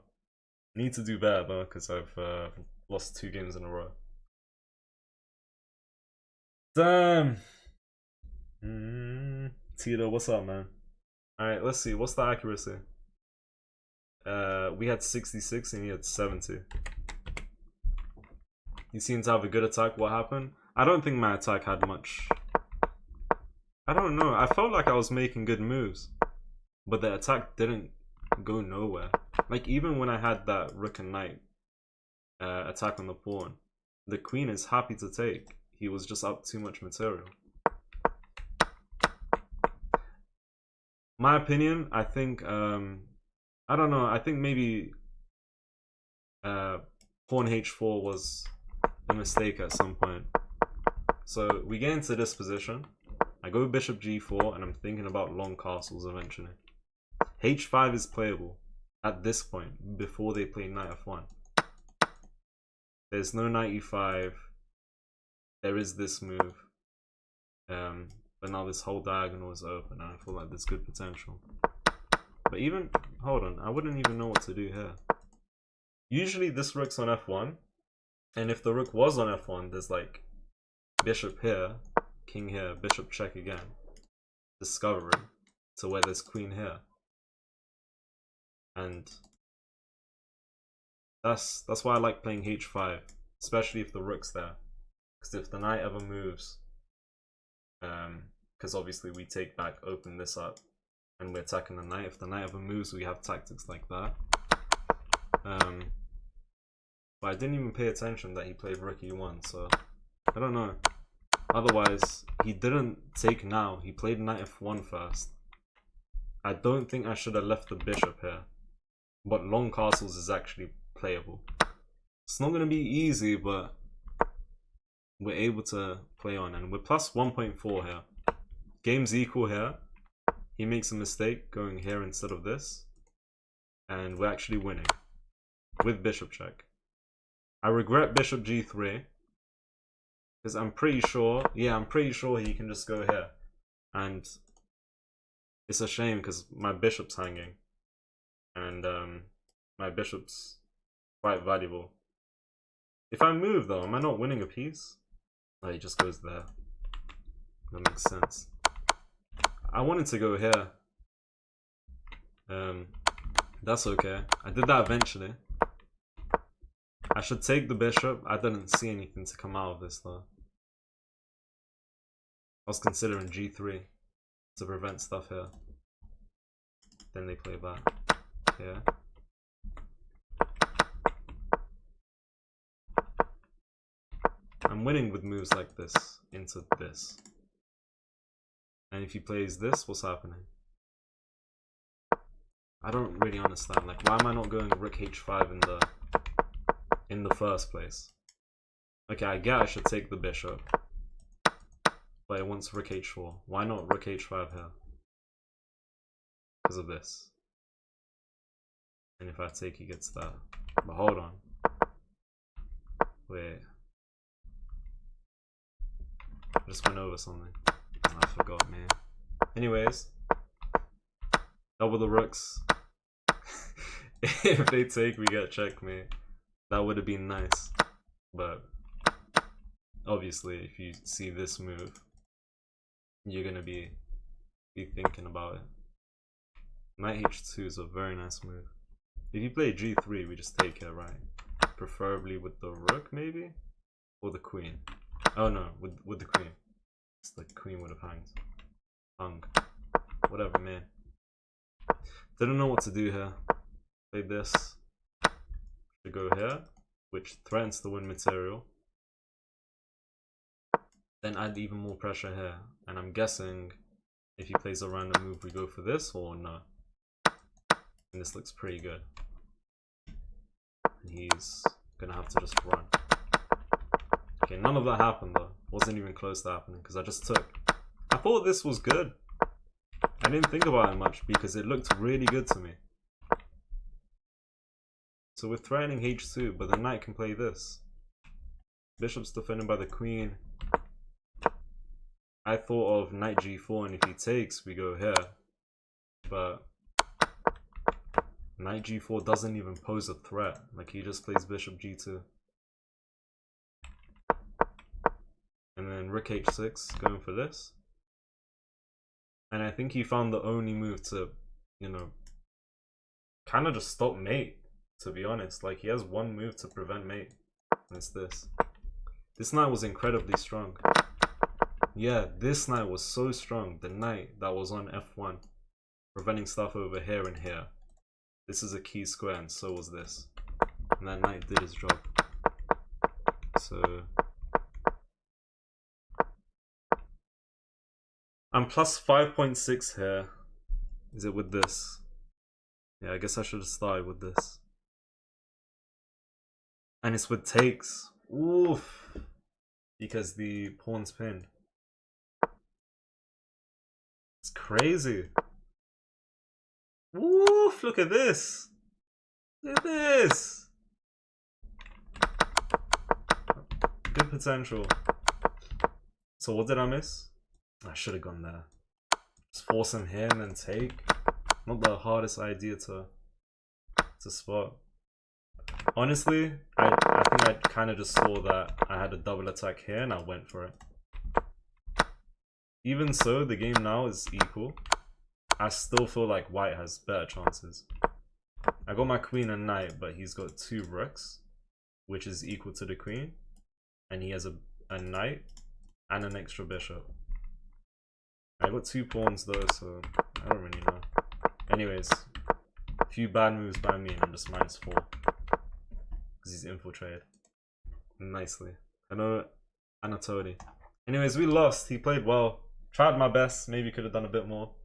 Speaker 1: Need to do better though, because I've lost 2 games in a row. Damn. Tito, what's up, man? Alright, let's see. What's the accuracy? We had 66 and he had 70. He seemed to have a good attack. What happened? I don't think my attack had much. I don't know. I felt like I was making good moves, but the attack didn't go nowhere. Like, even when I had that rook and knight attack on the pawn, the queen is happy to take. He was just up too much material. My opinion, I think, I don't know, I think maybe pawn h4 was a mistake at some point. So we get into this position, I go bishop g4, and I'm thinking about long castles eventually. h5 is playable at this point, before they play knight f1. There's no knight e5, there is this move, but now this whole diagonal is open and I feel like there's good potential. But even, hold on, I wouldn't even know what to do here. Usually this rook's on f1, and if the rook was on f1, there's like bishop here, king here, bishop check again, discovery to where there's queen here. And that's why I like playing h5, especially if the rook's there. Because if the knight ever moves, because obviously we take back, open this up, and we're attacking the knight. If the knight ever moves, we have tactics like that. But I didn't even pay attention that he played rook e1, so I don't know. Otherwise, he didn't take now. He played knight f1 first. I don't think I should have left the bishop here. But long castles is actually playable. It's not going to be easy, but we're able to play on. And we're plus 1.4 here. Game's equal here. He makes a mistake going here instead of this. And we're actually winning. With bishop check. I regret bishop g3. Because I'm pretty sure, yeah, I'm pretty sure he can just go here. And it's a shame because my bishop's hanging. And my bishop's quite valuable. If I move though, am I not winning a piece? Oh, he just goes there. That makes sense. I wanted to go here. That's okay. I did that eventually. I should take the bishop. I didn't see anything to come out of this though. I was considering g3 to prevent stuff here. Then they play back here. I'm winning with moves like this into this. And if he plays this, what's happening? I don't really understand. Like, why am I not going rook h5 in the first place? Okay, I get I should take the bishop. But it wants rook h4. Why not rook h5 here? Because of this. And if I take, he gets that. But hold on. Wait. I just went over something. And I forgot, man. Anyways. Double the rooks. If they take, we get checkmate. That would have been nice. But obviously, if you see this move, you're gonna be thinking about it. Knight h2 is a very nice move. If you play g3, we just take it, right? Preferably with the rook, maybe? or the queen. Oh no, with the queen. It's the queen would have hung. Whatever, man. Didn't know what to do here. Played this to go here, which threatens to win material. Then add even more pressure here, and I'm guessing if he plays a random move, we go for this or no. And this looks pretty good. And he's gonna have to just run. Okay, none of that happened though. Wasn't even close to happening because I just took. I thought this was good. I didn't think about it much because it looked really good to me. So we're threatening h2, but the knight can play this. Bishop's defended by the queen. I thought of knight g4, and if he takes, we go here. But knight g4 doesn't even pose a threat. Like, he just plays bishop g2. And then rook h6, going for this. And I think he found the only move to, you know, kind of just stop mate, to be honest. Like, he has one move to prevent mate. And it's this. This knight was incredibly strong. Yeah, this knight was so strong. The knight that was on f1, preventing stuff over here and here. This is a key square, and so was this. And that knight did his job. So I'm plus 5.6 here. Is it with this? Yeah, I guess I should have started with this. And it's with takes. Oof. Because the pawn's pinned. It's crazy. Woof, look at this. Look at this. Good potential. So what did I miss? I should have gone there. Just force him here and then take. Not the hardest idea to spot. Honestly, I think I kind of just saw that I had a double attack here and I went for it. Even so, the game now is equal. I still feel like white has better chances. I got my queen and knight, but he's got 2 rooks, which is equal to the queen. And he has a knight and an extra bishop. I got 2 pawns though, so I don't really know. Anyways, a few bad moves by me and I'm just -4. Because he's infiltrated. Nicely. I know Anatoly. Anyways, we lost. He played well. Tried my best. Maybe could have done a bit more.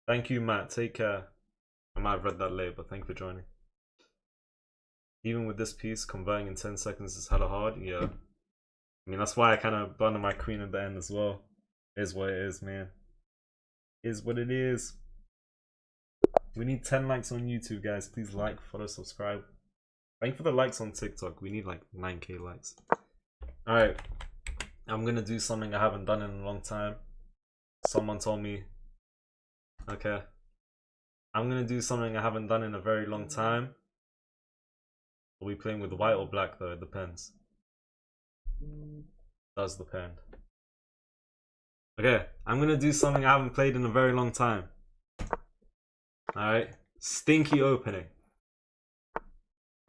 Speaker 1: Thank you, Matt. Take care. I might have read that late, but thank you for joining. Even with this piece, converting in 10 seconds is hella hard. Yeah. I mean, that's why I kind of blundered my queen at the end as well. It is what it is, man. It is what it is. We need 10 likes on YouTube, guys. Please like, follow, subscribe. Thank you for the likes on TikTok. We need like 9k likes. Alright. I'm gonna do something I haven't done in a long time. Someone told me. Okay. I'm gonna do something I haven't done in a very long time. Are we playing with white or black though? It depends. Does depend. Okay, I'm gonna do something I haven't played in a very long time. Alright, stinky opening.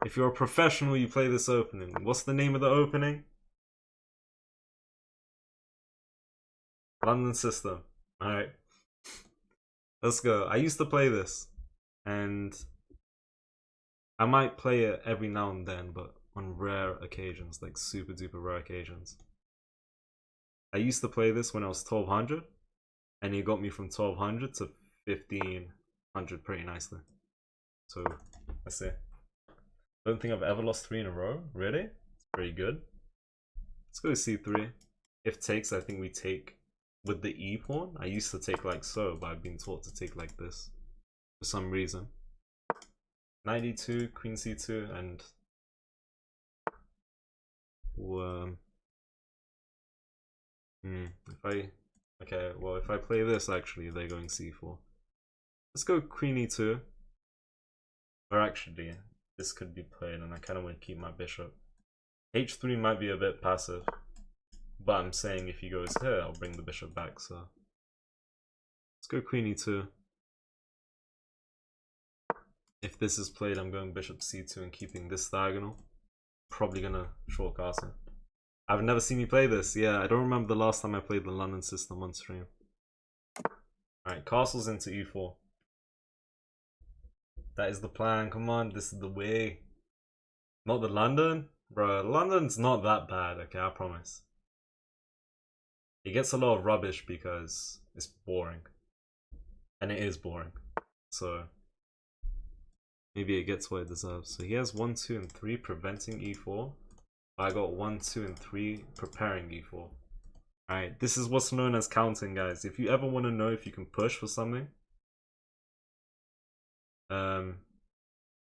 Speaker 1: If you're a professional, you play this opening. What's the name of the opening? London System. Alright. Let's go. I used to play this. And I might play it every now and then, but on rare occasions, like super duper rare occasions. I used to play this when I was 1200, and it got me from 1200 to 1500 pretty nicely. So let's see. Don't think I've ever lost 3 in a row. Really? It's pretty good. Let's go c3. If takes, I think we take with the e pawn. I used to take like so, but I've been taught to take like this for some reason. Knight e2, queen c2, and if I play this, actually they're going c4. Let's go queen e2. Or actually, this could be played, and I kind of want to keep my bishop. h3 might be a bit passive, but I'm saying if he goes here, I'll bring the bishop back. So let's go queen e2. If this is played, I'm going bishop c2 and keeping this diagonal. probably gonna short castle. I've never seen you play this. Yeah, I don't remember the last time I played the London system on stream. Alright, castles into e4. That is the plan. Come on, this is the way. Not the London? Bro, London's not that bad, okay, I promise. It gets a lot of rubbish because it's boring. And it is boring. So maybe it gets what it deserves. So he has 1, 2, and 3 preventing e4. I got 1, 2, and 3 preparing e4. Alright, this is what's known as counting, guys. If you ever want to know if you can push for something,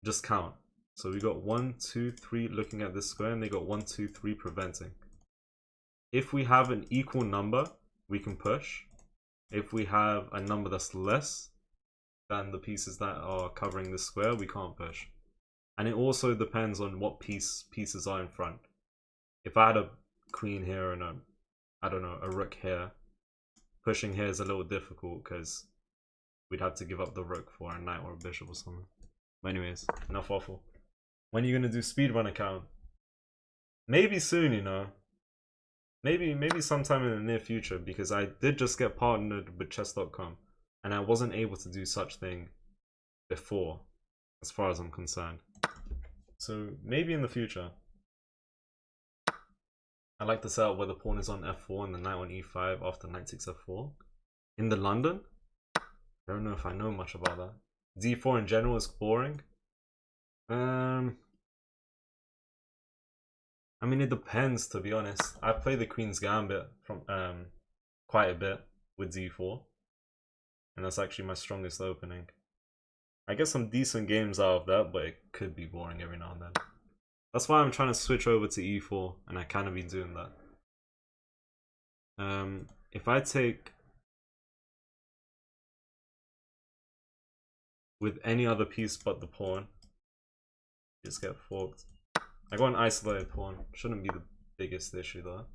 Speaker 1: just count. So we got 1, 2, 3 looking at this square, and they got 1, 2, 3 preventing. If we have an equal number, we can push. If we have a number that's less than the pieces that are covering this square, we can't push. And it also depends on what pieces are in front. If I had a queen here and a rook here, pushing here is a little difficult because we'd have to give up the rook for a knight or a bishop or something. But anyways, enough waffle. When are you gonna do speedrun account? Maybe soon, you know. Maybe sometime in the near future, because I did just get partnered with chess.com and I wasn't able to do such thing before, as far as I'm concerned. So maybe in the future. I like the setup where the pawn is on f4 and the knight on e5 after knight takes f4. In the London? I don't know if I know much about that. d4 in general is boring. I mean, it depends, to be honest. I play the Queen's Gambit from quite a bit with d4, and that's actually my strongest opening. I get some decent games out of that, but it could be boring every now and then. That's why I'm trying to switch over to e4, and I kind of be doing that. If I take with any other piece but the pawn, just get forked. I got an isolated pawn. Shouldn't be the biggest issue though.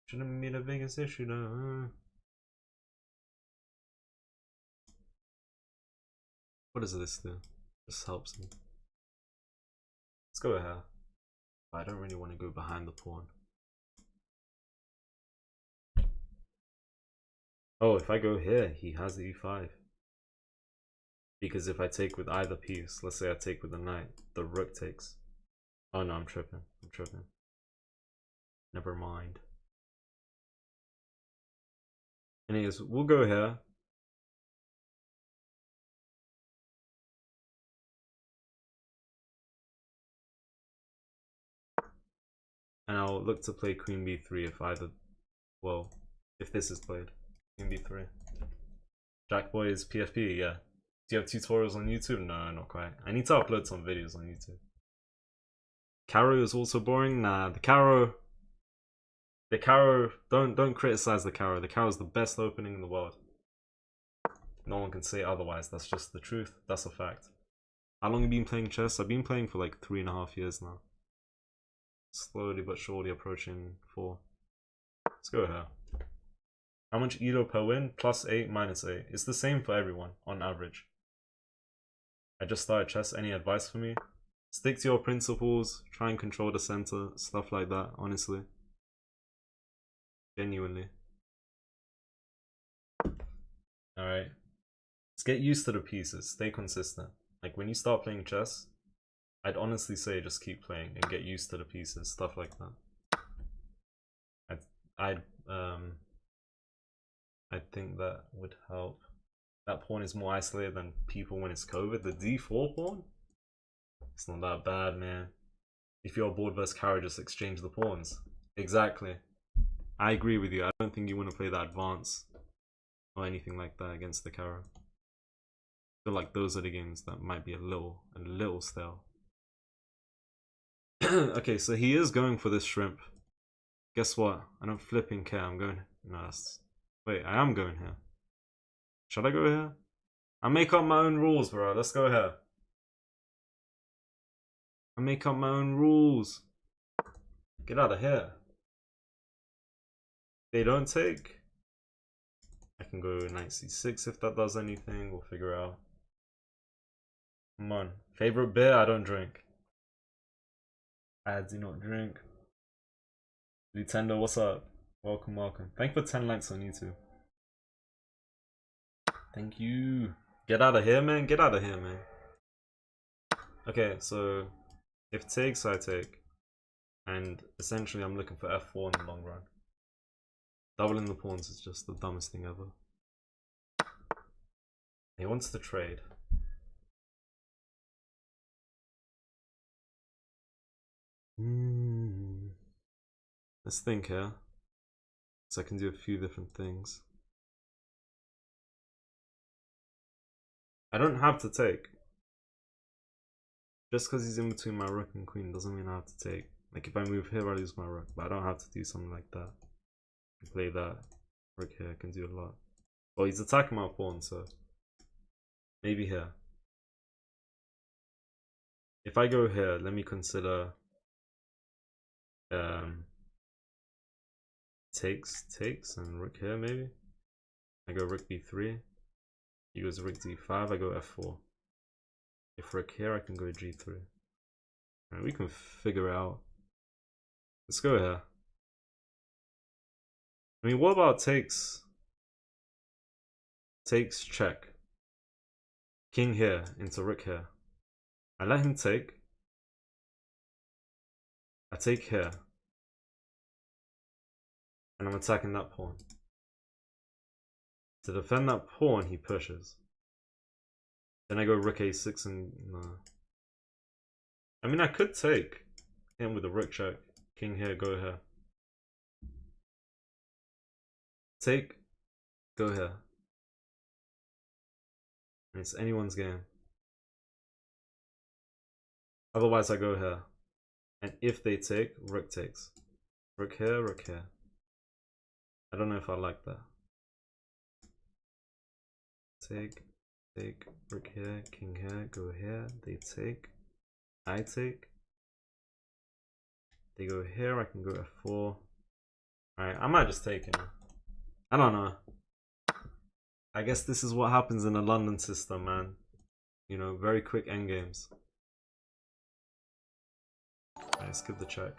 Speaker 1: Shouldn't be the biggest issue though. What does this do? This helps me. Let's go here. I don't really want to go behind the pawn. Oh, if I go here, he has the e5. Because if I take with either piece, let's say I take with the knight, the rook takes. Oh no, I'm tripping. I'm tripping. Never mind. Anyways, we'll go here. And I'll look to play queen b3 if either, well, if this is played. Queen b3. Jackboy is PFP, yeah. Do you have tutorials on YouTube? No, not quite. I need to upload some videos on YouTube. Caro is also boring? Nah, the Caro, don't criticize the Caro. The Caro is the best opening in the world. No one can say otherwise. That's just the truth. That's a fact. How long have you been playing chess? I've been playing for like 3.5 years now. Slowly but surely approaching 4. Let's go here. How much Elo per win? +8, -8. It's the same for everyone, on average. I just started chess. Any advice for me? Stick to your principles. Try and control the center. Stuff like that, honestly. Genuinely. Alright. Let's get used to the pieces. Stay consistent. Like, when you start playing chess, I'd honestly say just keep playing and get used to the pieces. Stuff like that. I think that would help. That pawn is more isolated than people when it's COVID. The d4 pawn? It's not that bad, man. If you're bored versus Caro, just exchange the pawns. Exactly. I agree with you. I don't think you want to play that advance or anything like that against the Caro. I feel like those are the games that might be a little stale. Okay, so he is going for this shrimp. Guess what? I don't flipping care. I'm going. No, that's... Wait, I am going here. Should I go here? I make up my own rules, bro. Let's go here. I make up my own rules. Get out of here. They don't take. I can go knight c6 if that does anything. We'll figure out. Come on. Favorite beer? I don't drink. I do not drink. Nintendo, what's up? Welcome, welcome. Thank you for 10 likes on YouTube. Thank you. Get out of here, man. Get out of here, man. Okay, so if takes, I take. And essentially, I'm looking for f4 in the long run. Doubling the pawns is just the dumbest thing ever. He wants to trade. Let's think here. So I can do a few different things. I don't have to take. Just because he's in between my rook and queen doesn't mean I have to take. Like if I move here, I lose my rook, but I don't have to do something like that. I can play that. Rook here, I can do a lot. Well, he's attacking my pawn, so maybe here. If I go here, let me consider takes and rook here maybe. I go rook b3. He goes rook d5, I go f4. If rook here, I can go g3. And we can figure it out. Let's go here. I mean, what about takes? Takes, check. King here into rook here. I let him take. I take here. And I'm attacking that pawn. To defend that pawn, he pushes. Then I go rook a6 and no. I mean, I could take him with a rook check. King here, go here. Take, go here. And it's anyone's game. Otherwise, I go here. And if they take, rook takes. Rook here, rook here. I don't know if I like that. Take, rook here, king here, go here. They take. I take. They go here, I can go f4. Alright, I might just take him. I don't know. I guess this is what happens in a London system, man. You know, very quick endgames. Alright, skip the check.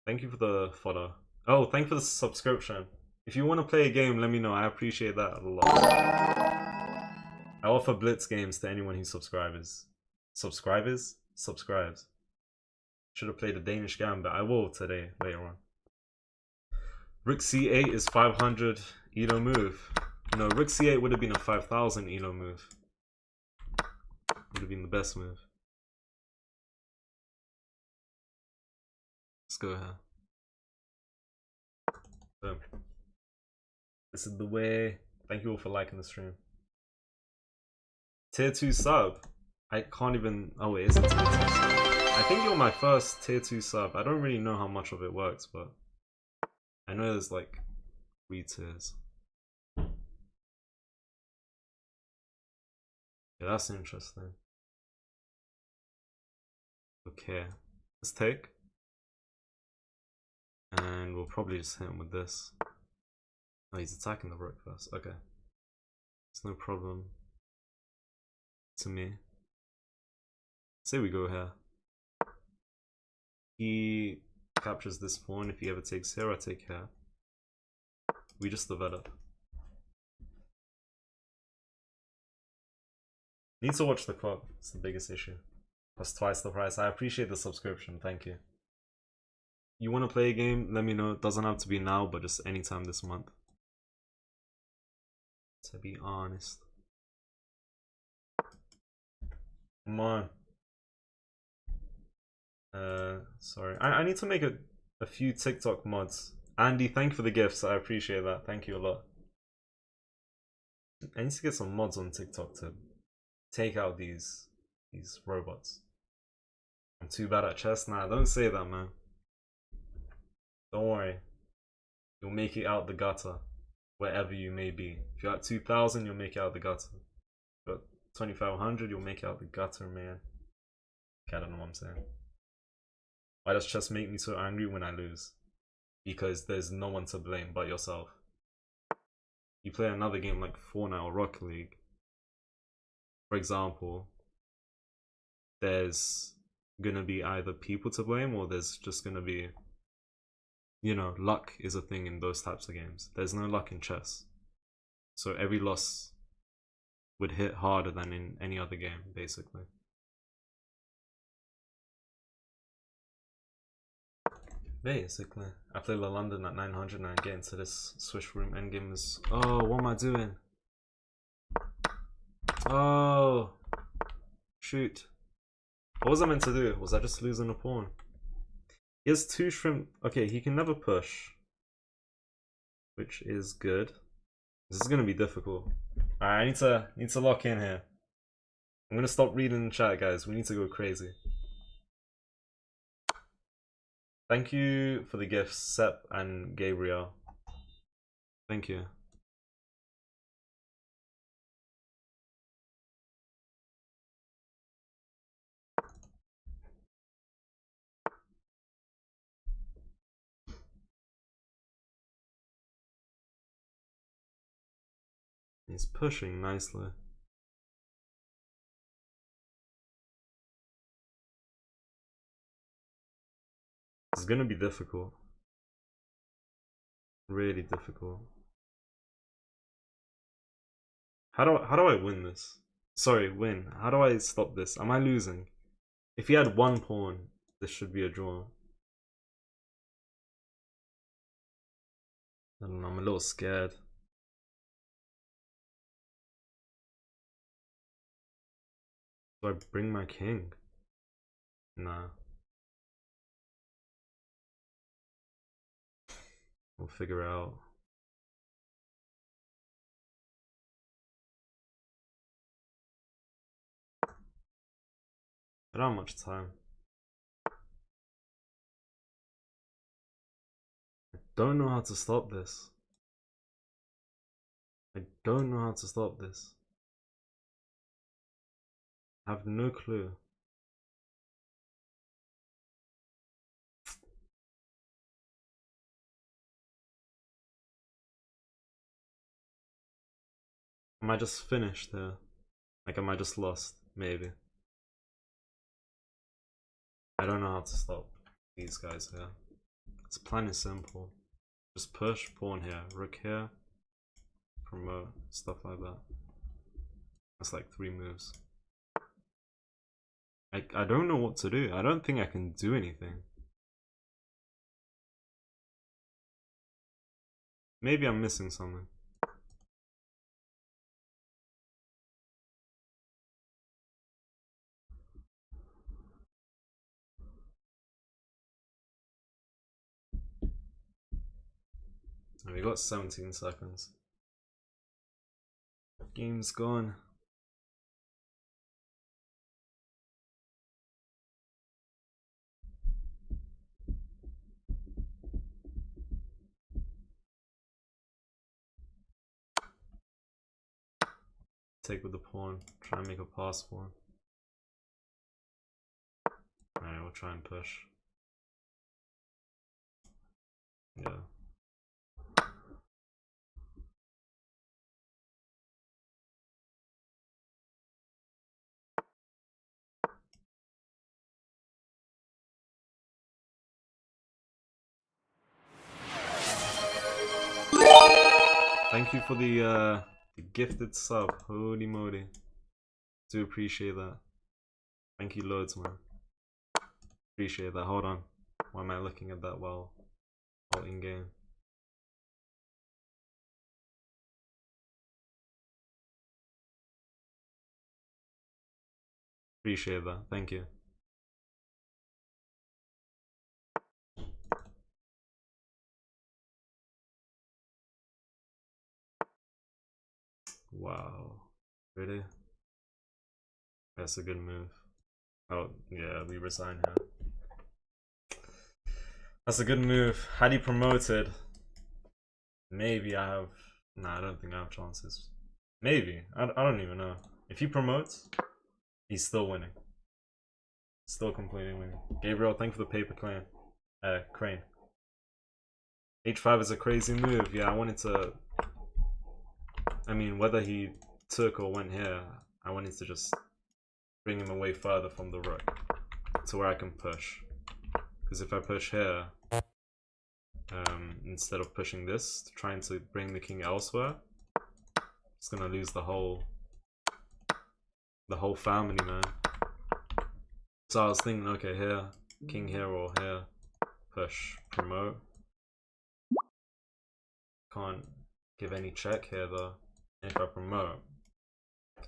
Speaker 1: Thank you for the fodder. Oh, thank you for the subscription. If you want to play a game, let me know. I appreciate that a lot. I offer blitz games to anyone who subscribes. Subscribes? Subscribes. Should have played a Danish gambit. I will today, later on. Rook c8 is 500 elo move. No, rook c8 would have been a 5000 elo move. Would have been the best move. Let's go here. Boom. This is the way. Thank you all for liking the stream. Tier 2 sub. I can't even. Oh, it is a tier 2 sub. I think you're my first tier 2 sub. I don't really know how much of it works, but I know there's like 3 tiers. Yeah, that's interesting. Okay, let's take. And we'll probably just hit him with this. Oh, he's attacking the rook first. Okay. It's no problem to me. Say we go here. He captures this pawn. If he ever takes here, I take here. We just develop. Need to watch the clock. It's the biggest issue. That's twice the price. I appreciate the subscription. Thank you. You want to play a game? Let me know. It doesn't have to be now, but just anytime this month. To be honest. Come on. Sorry. I need to make a few TikTok mods. Andy, thank you for the gifts. I appreciate that. Thank you a lot. I need to get some mods on TikTok to take out these robots. I'm too bad at chess. Nah, don't say that, man. Don't worry. You'll make it out the gutter. Wherever you may be. If you're at 2000, you'll make it out the gutter. If you're at 2500, you'll make it out the gutter, man. Okay, I don't know what I'm saying. Why does chess make me so angry when I lose? Because there's no one to blame but yourself. You play another game like Fortnite or Rocket League, for example, there's gonna be either people to blame or there's just gonna be, you know, luck is a thing in those types of games. There's no luck in chess. So every loss would hit harder than in any other game, basically. Basically, I play La London at 900 and I get into this Swish Room endgame is... Oh, what am I doing? Oh, shoot. What was I meant to do? Was I just losing a pawn? He has 2 shrimp. Okay, he can never push, which is good. This is gonna be difficult. Alright, I need to lock in here. I'm gonna stop reading the chat, guys. We need to go crazy. Thank you for the gifts, Sep and Gabriel. Thank you. He's pushing nicely. It's gonna be difficult. Really difficult. How do I win this? Sorry, win. How do I stop this? Am I losing? If he had 1 pawn, this should be a draw. I don't know, I'm a little scared. Do I bring my king? Nah. We'll figure it out. I don't have much time. I don't know how to stop this. I don't know how to stop this. I have no clue. Am I just finished here? Like, am I just lost? Maybe. I don't know how to stop these guys here. This plan is simple. Just push, pawn here, rook here, promote, stuff like that. That's like 3 moves. I don't know what to do. I don't think I can do anything. Maybe I'm missing something. We got 17 seconds. Game's gone. Take with the pawn. Try and make a pass for him. Alright, we'll try and push. Yeah. Thank you for the gifted sub. Holy moly. Do appreciate that. Thank you loads, man. Appreciate that. Hold on. Why am I looking at that while in game? Appreciate that. Thank you. Wow. Really? That's a good move. Oh, yeah, we resign here. That's a good move. Had he promoted, maybe I have... Nah, I don't think I have chances. Maybe. I don't even know. If he promotes, he's still winning. Still completely winning. Gabriel, thank you for the paper crane. H5 is a crazy move. Yeah, I wanted to... I mean, whether he took or went here, I wanted to just bring him away further from the rook to where I can push. Because if I push here, instead of pushing this, trying to bring the king elsewhere, it's gonna lose the whole family, man. So I was thinking, okay, here, king here or here, push, promote. Can't give any check here though. And if I promote,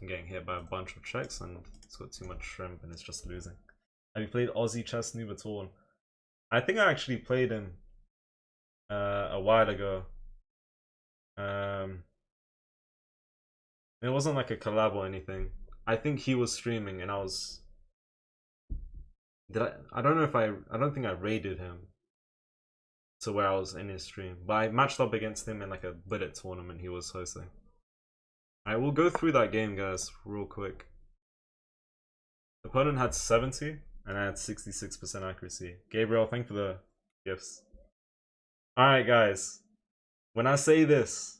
Speaker 1: I'm getting hit by a bunch of checks and it's got too much shrimp and it's just losing. Have you played Aussie Chess Noob at all? I think I actually played him a while ago. It wasn't like a collab or anything. I think he was streaming and I was... I don't know if I don't think I raided him to where I was in his stream. But I matched up against him in like a bullet tournament he was hosting. I will go through that game, guys, real quick. The opponent had 70 and I had 66% accuracy. Gabriel, thank you for the gifts. Alright, guys. When I say this,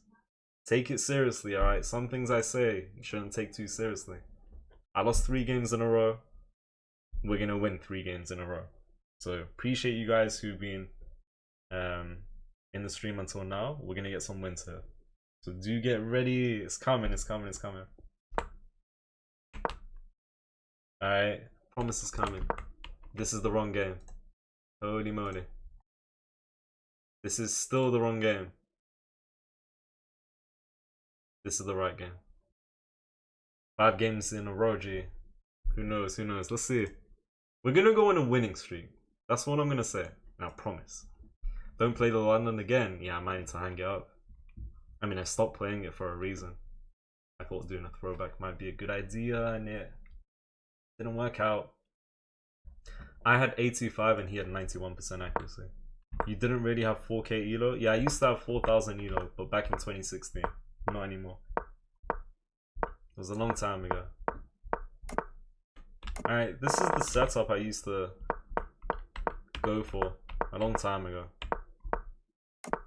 Speaker 1: take it seriously, alright? Some things I say you shouldn't take too seriously. I lost 3 games in a row. We're gonna win 3 games in a row. So appreciate you guys who've been in the stream until now. We're gonna get some wins here. So do get ready. It's coming, it's coming, it's coming. Alright, promise is coming. This is the wrong game. Holy moly. This is still the wrong game. This is the right game. 5 games in a row, G. Who knows, who knows? Let's see. We're gonna go on a winning streak. That's what I'm gonna say. And I promise. Don't play the London again. Yeah, I might need to hang it up. I mean, I stopped playing it for a reason. I thought doing a throwback might be a good idea, and it didn't work out. I had 85 and he had 91% accuracy. You didn't really have 4K elo? Yeah, I used to have 4,000 elo, but back in 2016. Not anymore. It was a long time ago. Alright, this is the setup I used to go for a long time ago.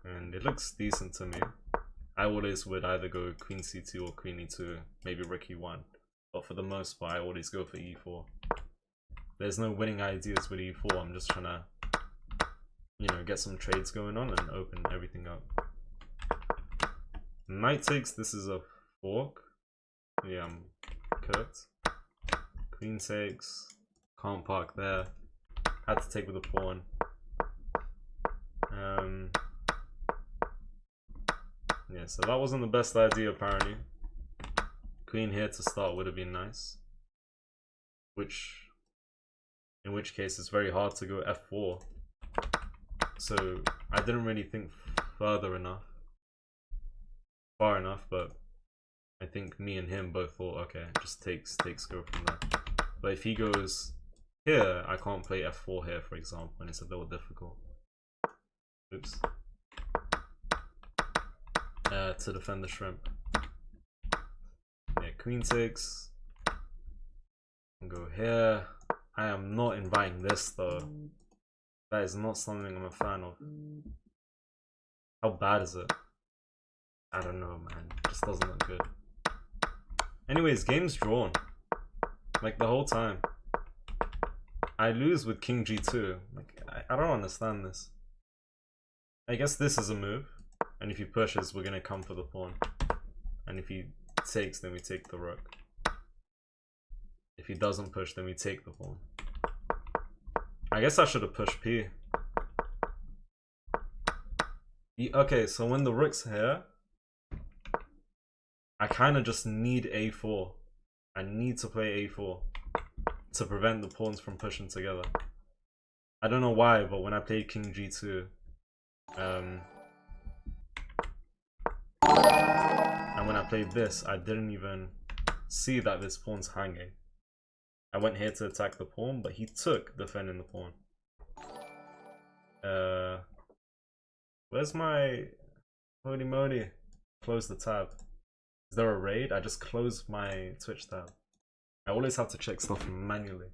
Speaker 1: And it looks decent to me. I always would either go queen c2 or queen e2, maybe rook e1. But for the most part, I always go for e4. There's no winning ideas with e4, I'm just trying to, you know, get some trades going on and open everything up. Knight takes, this is a fork. Yeah, I'm cooked. Queen takes, can't park there. Had to take with a pawn. Yeah, so that wasn't the best idea apparently. Queen here to start would have been nice. In which case it's very hard to go f4. So I didn't really think far enough, but I think me and him both thought, okay, just takes go from there. But if he goes here, I can't play f4 here, for example, and it's a little difficult. Oops. To defend the shrimp. Yeah, queen takes. Go here. I am not inviting this though. That is not something I'm a fan of. How bad is it? I don't know, man. It just doesn't look good. Anyways, game's drawn. Like the whole time. I lose with king g2. Like I don't understand this. I guess this is a move. And if he pushes, we're gonna come for the pawn. And if he takes, then we take the rook. If he doesn't push, then we take the pawn. I guess I should have pushed p. Okay, so when the rook's here, I kind of just need a4. I need to play a4 to prevent the pawns from pushing together. I don't know why, but when I played king g2, and when I played this, I didn't even see that this pawn's hanging. I went here to attack the pawn, but he took defending the pawn. Where's my... Holy moly. Close the tab. Is there a raid? I just closed my Twitch tab. I always have to check stuff manually.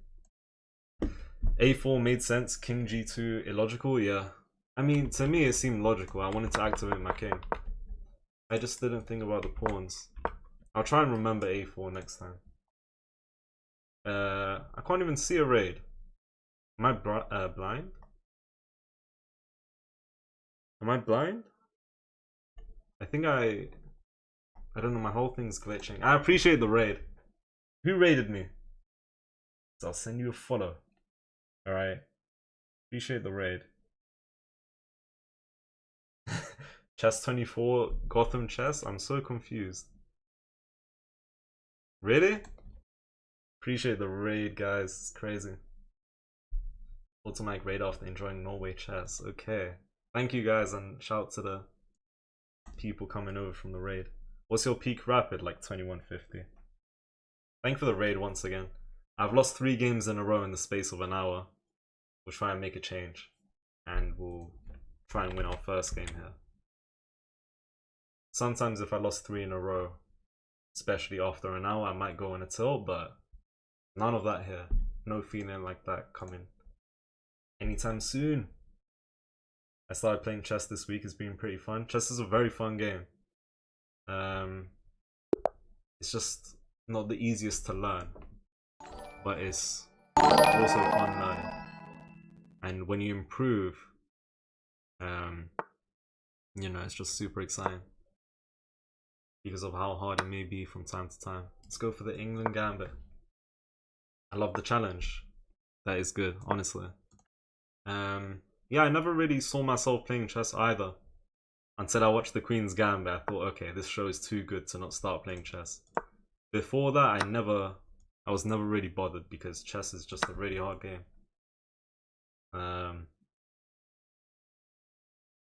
Speaker 1: A4 made sense. King G2 illogical? Yeah. I mean, to me it seemed logical. I wanted to activate my king. I just didn't think about the pawns. I'll try and remember A4 next time. I can't even see a raid. Am I blind? Am I blind? I think I don't know, my whole thing's glitching. I appreciate the raid. Who raided me? So I'll send you a follow. Alright. Appreciate the raid. Chess 24, Gotham Chess? I'm so confused. Really? Appreciate the raid, guys. It's crazy. Automatic raid after enjoying Norway chess. Okay. Thank you guys, and shout out to the people coming over from the raid. What's your peak rapid? Like 2150. Thank you for the raid once again. I've lost 3 games in a row in the space of an hour. We'll try and make a change. And we'll try and win our first game here. Sometimes if I lost 3 in a row, especially after an hour, I might go on a tilt, but none of that here. No feeling like that coming anytime soon. I started playing chess this week. It's been pretty fun. Chess is a very fun game. It's just not the easiest to learn, but it's also fun learning. And when you improve, you know, it's just super exciting because of how hard it may be from time to time. Let's go for the England Gambit. I love the challenge. That is good, honestly. Yeah, I never really saw myself playing chess either until I watched the Queen's Gambit. I thought, okay, this show is too good to not start playing chess. Before that, I was never really bothered because chess is just a really hard game.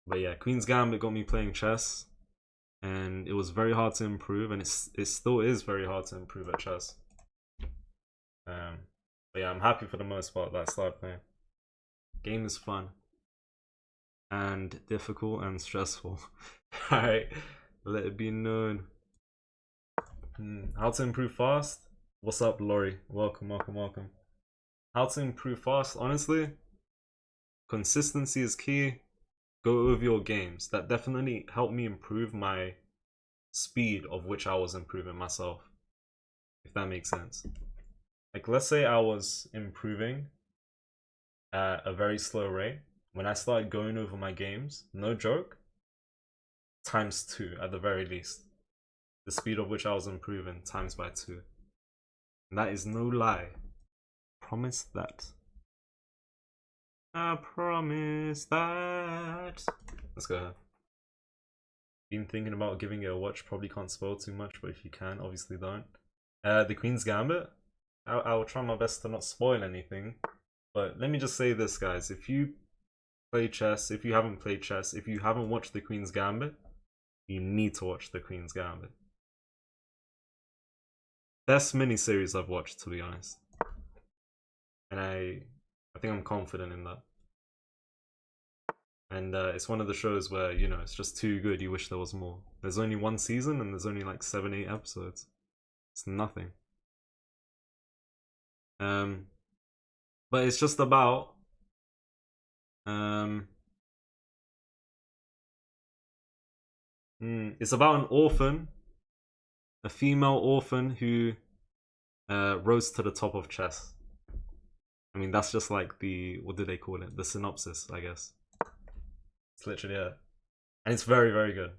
Speaker 1: But yeah, Queen's Gambit got me playing chess, and it was very hard to improve, and it still is very hard to improve at chess. But yeah, I'm happy for the most part that I started playing. Game is fun and difficult and stressful. Alright, let it be known. How to improve fast? What's up, Laurie? Welcome, welcome, welcome. How to improve fast? Honestly, consistency is key. Go over your games. That definitely helped me improve my speed of which I was improving myself, if that makes sense. Like, let's say I was improving at a very slow rate. When I started going over my games, no joke, ×2 at the very least. The speed of which I was improving times by 2. And that is no lie. Promise that. I promise that. Let's go ahead. Been thinking about giving it a watch. Probably can't spoil too much, but if you can, obviously don't. The Queen's Gambit. I will try my best to not spoil anything. But let me just say this, guys. If you play chess, if you haven't played chess, if you haven't watched the Queen's Gambit, you need to watch the Queen's Gambit. Best miniseries I've watched, to be honest. And I think I'm confident in that. And it's one of the shows where, you know, it's just too good, you wish there was more. There's only 1 season and there's only like 7-8 episodes. It's nothing. But it's just about it's about an orphan, a female orphan who rose to the top of chess. I mean, that's just like the, what do they call it? The synopsis, I guess. It's literally it. And it's very, very good.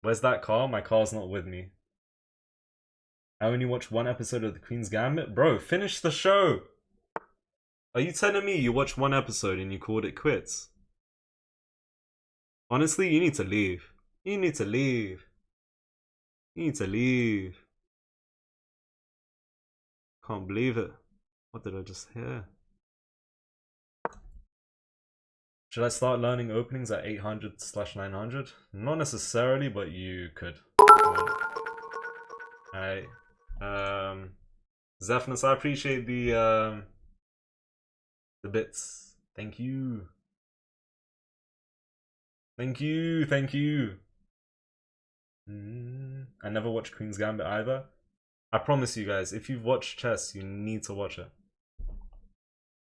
Speaker 1: Where's that car? My car's not with me. I only watched 1 episode of the Queen's Gambit. Bro, finish the show! Are you telling me you watched 1 episode and you called it quits? Honestly, you need to leave. You need to leave. You need to leave. Can't believe it. What did I just hear? Should I start learning openings at 800/900? Not necessarily, but you could. Alright. Zephyrus, I appreciate the bits. Thank you. Thank you, thank you. I never watched Queen's Gambit either. I promise you guys, if you've watched chess, you need to watch it.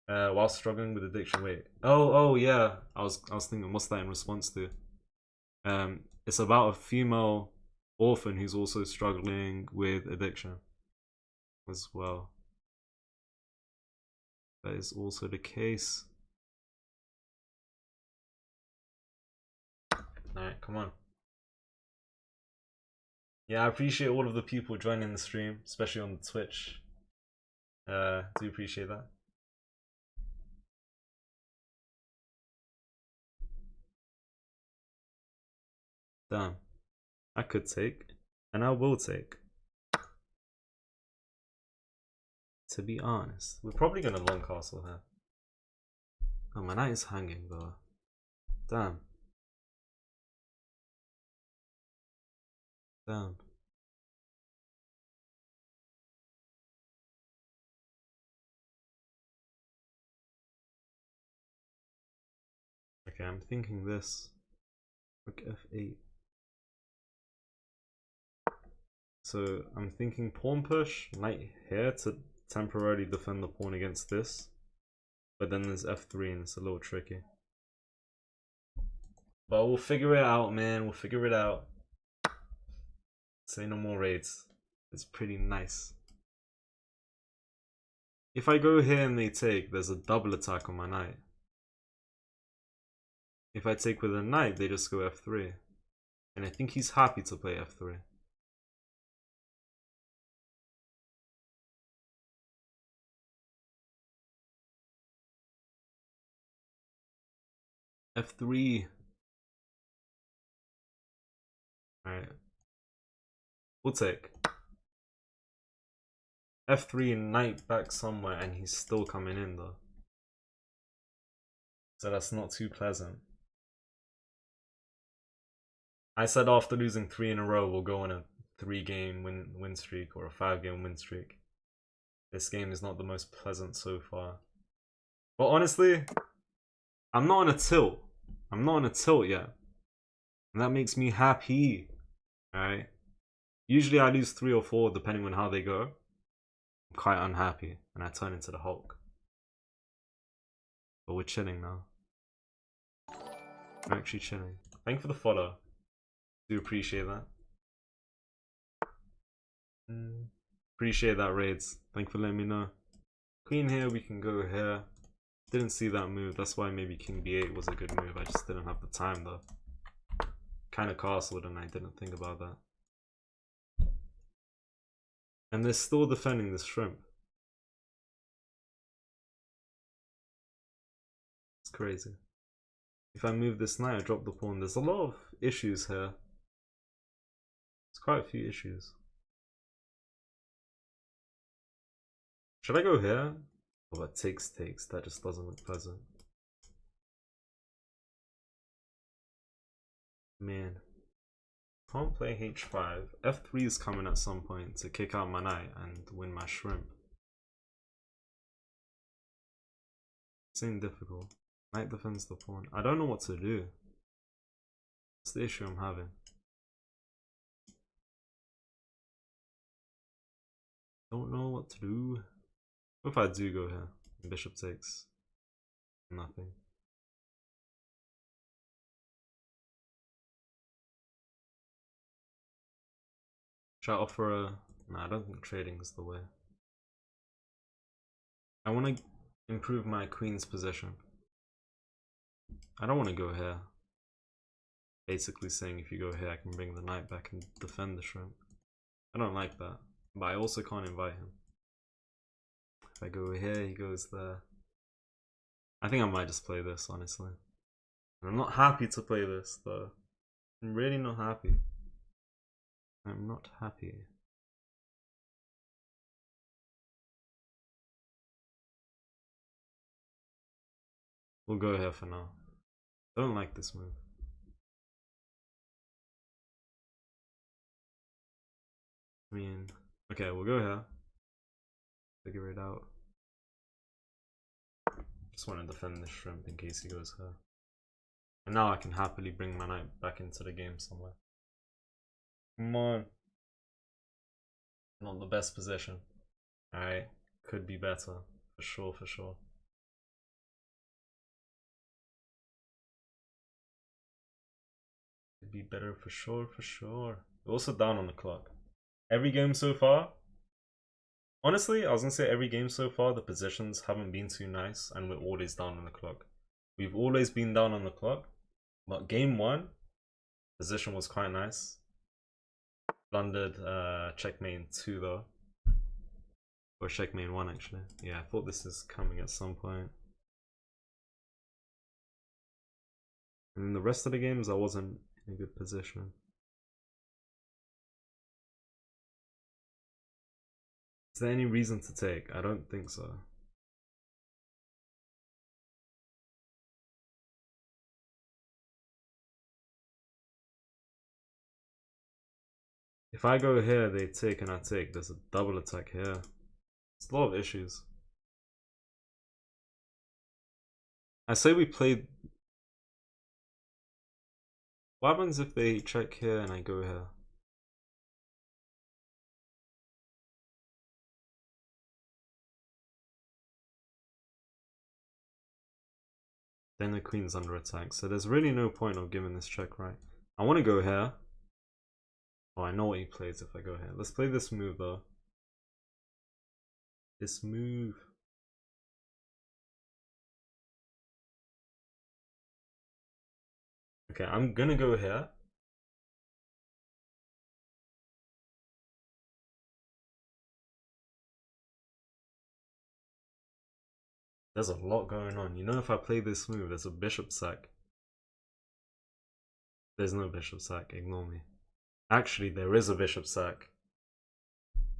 Speaker 1: While struggling with addiction. Wait. Oh yeah. I was thinking, what's that in response to? It's about a female orphan who's also struggling with addiction as well. That is also the case. Alright, come on. Yeah, I appreciate all of the people joining the stream, especially on the Twitch. Do appreciate that. Damn. I could take, and I will take. To be honest, we're probably gonna long castle here. Oh, my knight is hanging though. Damn. Damn. Okay, I'm thinking this. Rook f8. So I'm thinking pawn push, knight here to temporarily defend the pawn against this. But then there's f3 and it's a little tricky. But we'll figure it out, man. We'll figure it out. Say no more raids. It's pretty nice. If I go here and they take, there's a double attack on my knight. If I take with a knight, they just go f3. And I think he's happy to play f3. f3. Alright. We'll take. f3 and knight back somewhere, and he's still coming in though. So that's not too pleasant. I said after losing 3 in a row, we'll go on a 3-game win streak or a 5-game win streak. This game is not the most pleasant so far. But honestly, I'm not on a tilt. I'm not on a tilt yet. And that makes me happy. Alright? Usually I lose 3 or 4 depending on how they go. I'm quite unhappy and I turn into the Hulk. But we're chilling now. We're actually chilling. Thank you for the follow. Do appreciate that. Appreciate that, raids. Thank you for letting me know. Queen here, we can go here. Didn't see that move. That's why maybe King B8 was a good move. I just didn't have the time though. Kind of castled and I didn't think about that. And they're still defending this shrimp. It's crazy. If I move this knight, I drop the pawn. There's a lot of issues here. There's quite a few issues. Should I go here? Oh, that takes. That just doesn't look pleasant. Man. Can't play h5. f3 is coming at some point to kick out my knight and win my shrimp. It's ain't difficult. Knight defends the pawn. I don't know what to do. That's the issue I'm having. Don't know what to do. What if I do go here? Bishop takes. Nothing. Should I offer a... Nah, I don't think trading is the way. I want to improve my queen's position. I don't want to go here. Basically saying if you go here I can bring the knight back and defend the shrimp. I don't like that. But I also can't invite him. If I go here, he goes there. I think I might just play this, honestly. And I'm not happy to play this, though. I'm really not happy. I'm not happy. We'll go here for now. Don't like this move. I mean, okay, we'll go here. Figure it out. Just want to defend this shrimp in case he goes here. And now I can happily bring my knight back into the game somewhere. Come on. Not the best position. Alright, could be better. For sure, for sure. Could be better for sure, for sure. We're also down on the clock. Every game so far, Honestly, I was gonna say every game so far, the positions haven't been too nice, and we're always down on the clock. We've always been down on the clock, but game one, position was quite nice. Blundered checkmate 2 though. Or checkmate 1 actually. Yeah, I thought this is coming at some point. And in the rest of the games, I wasn't in a good position. Is there any reason to take? I don't think so. If I go here, they take and I take. There's a double attack here. It's a lot of issues. I say we played. What happens if they check here and I go here? Then the queen's under attack. So there's really no point of giving this check, right? I want to go here. Oh, I know what he plays if I go here. Let's play this move though. This move. Okay, I'm gonna go here. There's a lot going on. You know, if I play this move, there's a bishop sack. There's no bishop sack, ignore me. Actually, there is a bishop sack.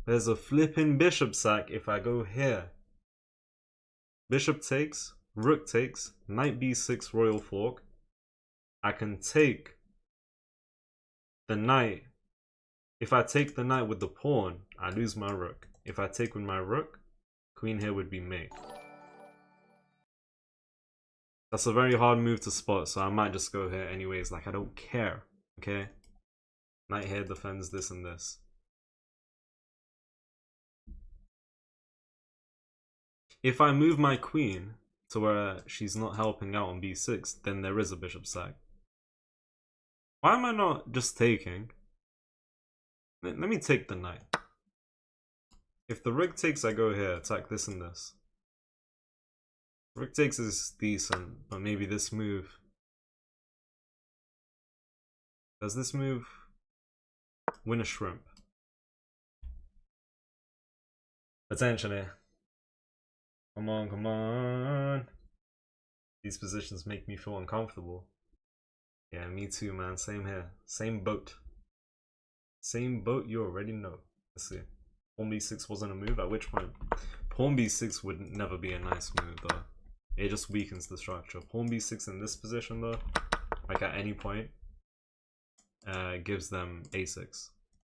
Speaker 1: There's a flipping bishop sack if I go here. Bishop takes, rook takes, knight b6 royal fork. I can take the knight. If I take the knight with the pawn, I lose my rook. If I take with my rook, queen here would be mate. That's a very hard move to spot, so I might just go here anyways. Like, I don't care, okay? Knight here defends this and this. If I move my queen to where she's not helping out on b6, then there is a bishop sack. Why am I not just taking? Let me take the knight. If the rook takes, I go here, attack this and this. Rook takes is decent, but maybe this move. Does this move win a shrimp? Potentially. Come on, come on. These positions make me feel uncomfortable. Yeah, me too, man. Same here. Same boat. Same boat, you already know. Let's see. Pawn b6 wasn't a move, at which point? Pawn b6 would never be a nice move, though. It just weakens the structure. Pawn b6 in this position, though, like at any point, gives them a6.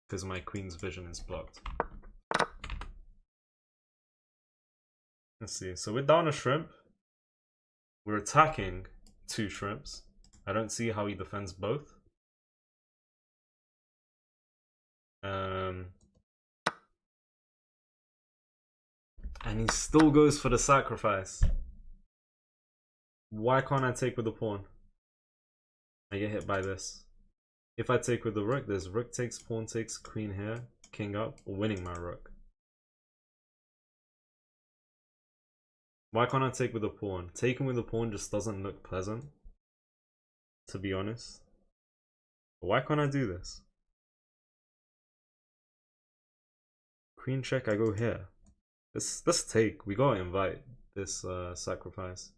Speaker 1: Because my queen's vision is blocked. Let's see. So we're down a shrimp. We're attacking 2 shrimps. I don't see how he defends both. And he still goes for the sacrifice. Why can't I take with the pawn? I get hit by this. If I take with the rook, there's rook takes, pawn takes, queen here, king up, winning my rook. Why can't I take with the pawn? Taking with the pawn just doesn't look pleasant, to be honest. But why can't I do this? Queen check, I go here. Let's take. We gotta invite this sacrifice.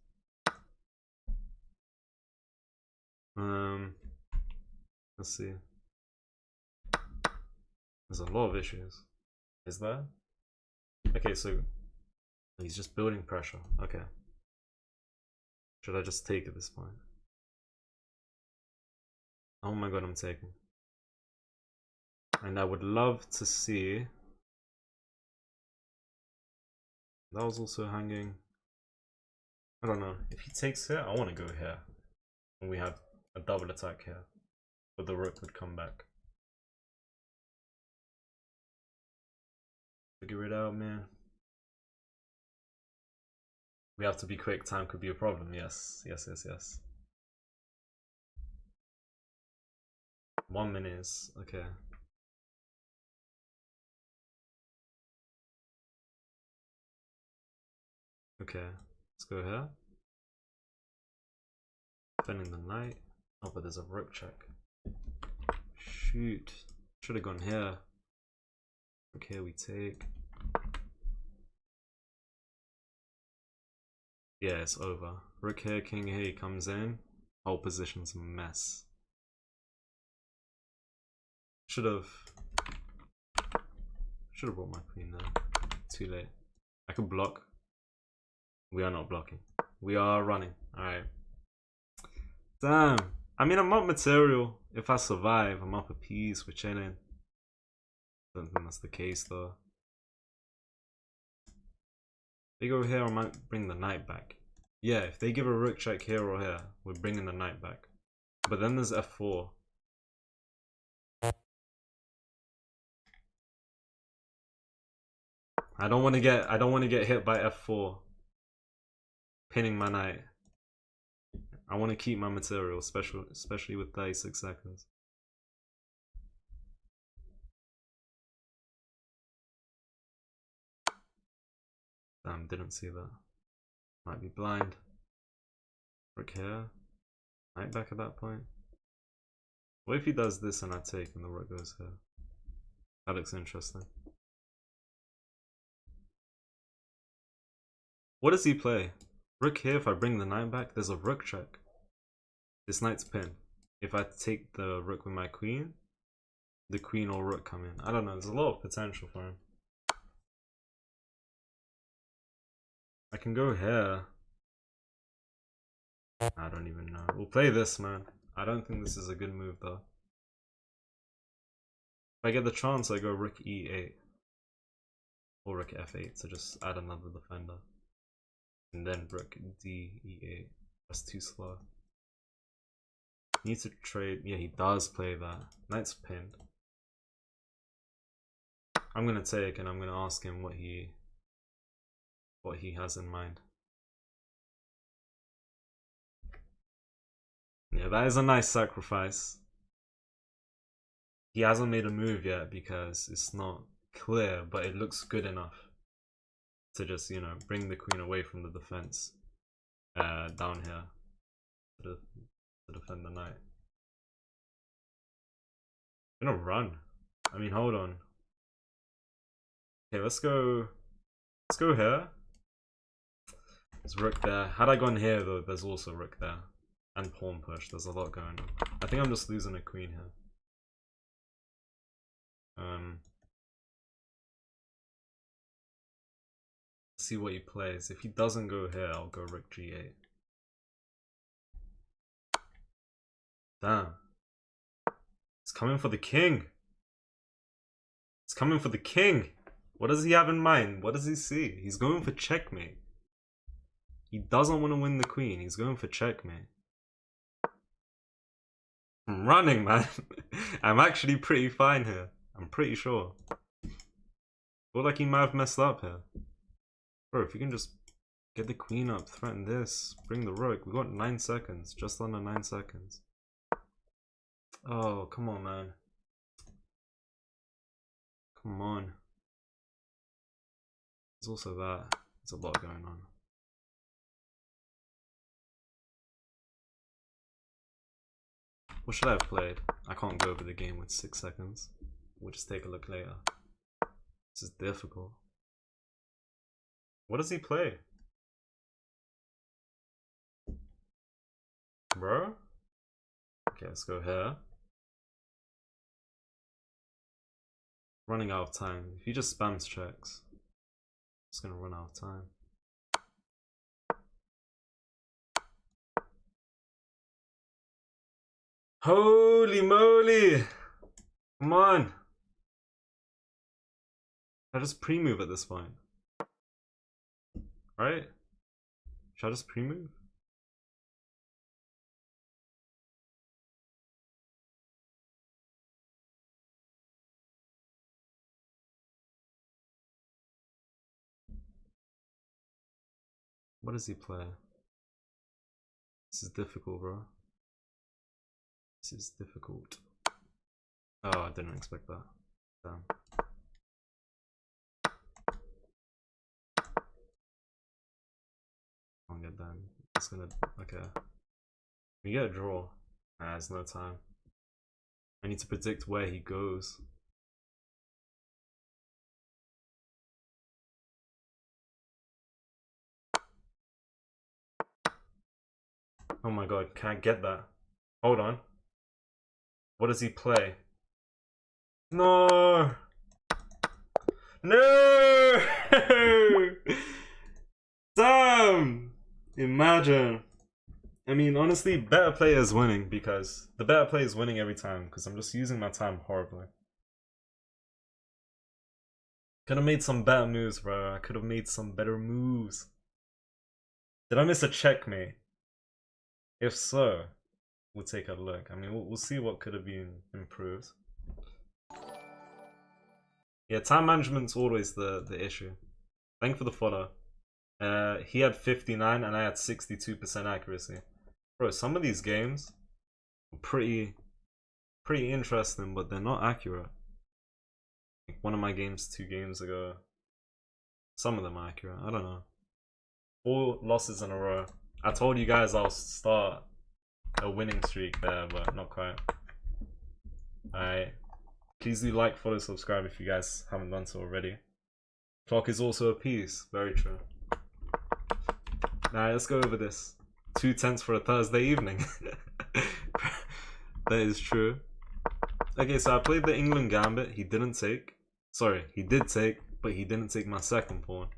Speaker 1: Let's see. There's a lot of issues. Is there? Okay, so he's just building pressure. Okay. Should I just take at this point? Oh my god, I'm taking. And I would love to see. That was also hanging. I don't know. If he takes here, I want to go here. And we have a double attack here. But the rook would come back. Figure it out, man. We have to be quick. Time could be a problem. Yes. Yes, yes, yes. 1 minute is okay. Okay, let's go here. Defending the knight. Oh, but there's a rook check. Shoot. Should have gone here. Okay, we take. Yeah, it's over. Rook here, king here, he comes in. Whole position's a mess. Should have brought my queen there. Too late. I could block. We are not blocking. We are running. Alright. Damn. I mean, I'm up material. If I survive, I'm up a piece. We're chilling. Don't think that's the case though. They go here, I might bring the knight back. Yeah, if they give a rook check here or here, we're bringing the knight back. But then there's f4. I don't want to get hit by f4. Pinning my knight. I want to keep my material, especially with 36 seconds. Damn, didn't see that. Might be blind. Rook here. Knight back at that point. What if he does this and I take and the rook goes here? That looks interesting. What does he play? Rook here, if I bring the knight back, there's a rook check. This knight's pinned. If I take the rook with my queen, the queen or rook come in. I don't know, there's a lot of potential for him. I can go here. I don't even know. We'll play this, man. I don't think this is a good move though. If I get the chance, I go rook e8. Or rook f8 to just add another defender. And then rook d e8. That's too slow. Need to trade. Yeah, he does play that. Knight's pinned. I'm gonna take and I'm gonna ask him what he has in mind. Yeah, that is a nice sacrifice. He hasn't made a move yet because it's not clear, but it looks good enough to just, you know, bring the queen away from the defense down here to defend the knight. I'm gonna run. I mean, hold on. Okay, let's go here. There's rook there. Had I gone here though, there's also rook there. And pawn push, there's a lot going on. I think I'm just losing a queen here. See what he plays. If he doesn't go here, I'll go rook g8. Damn. He's coming for the king. He's coming for the king. What does he have in mind? What does he see? He's going for checkmate. He doesn't want to win the queen. He's going for checkmate. I'm running, man. I'm actually pretty fine here. I'm pretty sure. Feel like he might have messed up here. Bro, if you can just get the queen up, threaten this, bring the rook. We got 9 seconds. Just under 9 seconds. Oh, come on, man. Come on. There's also that. There's a lot going on. What should I have played? I can't go over the game with 6 seconds. We'll just take a look later. This is difficult. What does he play? Bro? Okay, let's go here. Running out of time. If he just spams checks, it's gonna run out of time. Holy moly! Come on! I just pre-move at this point. Right? Should I just pre-move? What does he play? This is difficult, bro. This is difficult. Oh, I didn't expect that. Damn. it then. It's gonna, okay. We get a draw. There's no time. I need to predict where he goes. Oh my god, can't get that. Hold on. What does he play? No! No! Damn! Imagine. I mean, honestly, better player is winning because the better player is winning every time because I'm just using my time horribly. Could have made some better moves, bro. I could have made some better moves. Did I miss a checkmate? If so, we'll take a look. I mean, we'll see what could have been improved. Yeah, time management's always the issue. Thank you for the follow. He had 59 and I had 62% accuracy. Bro, some of these games are pretty interesting, but they're not accurate. Like one of my games 2 games ago, some of them are accurate. I don't know. 4 losses in a row. I told you guys I'll start a winning streak there, but not quite. Alright. Please do like, follow, subscribe if you guys haven't done so already. Clock is also a piece. Very true. Alright, let's go over this. 2/10 for a Thursday evening. That is true. Okay, so I played the England Gambit. He didn't take. Sorry, he did take, but he didn't take my second pawn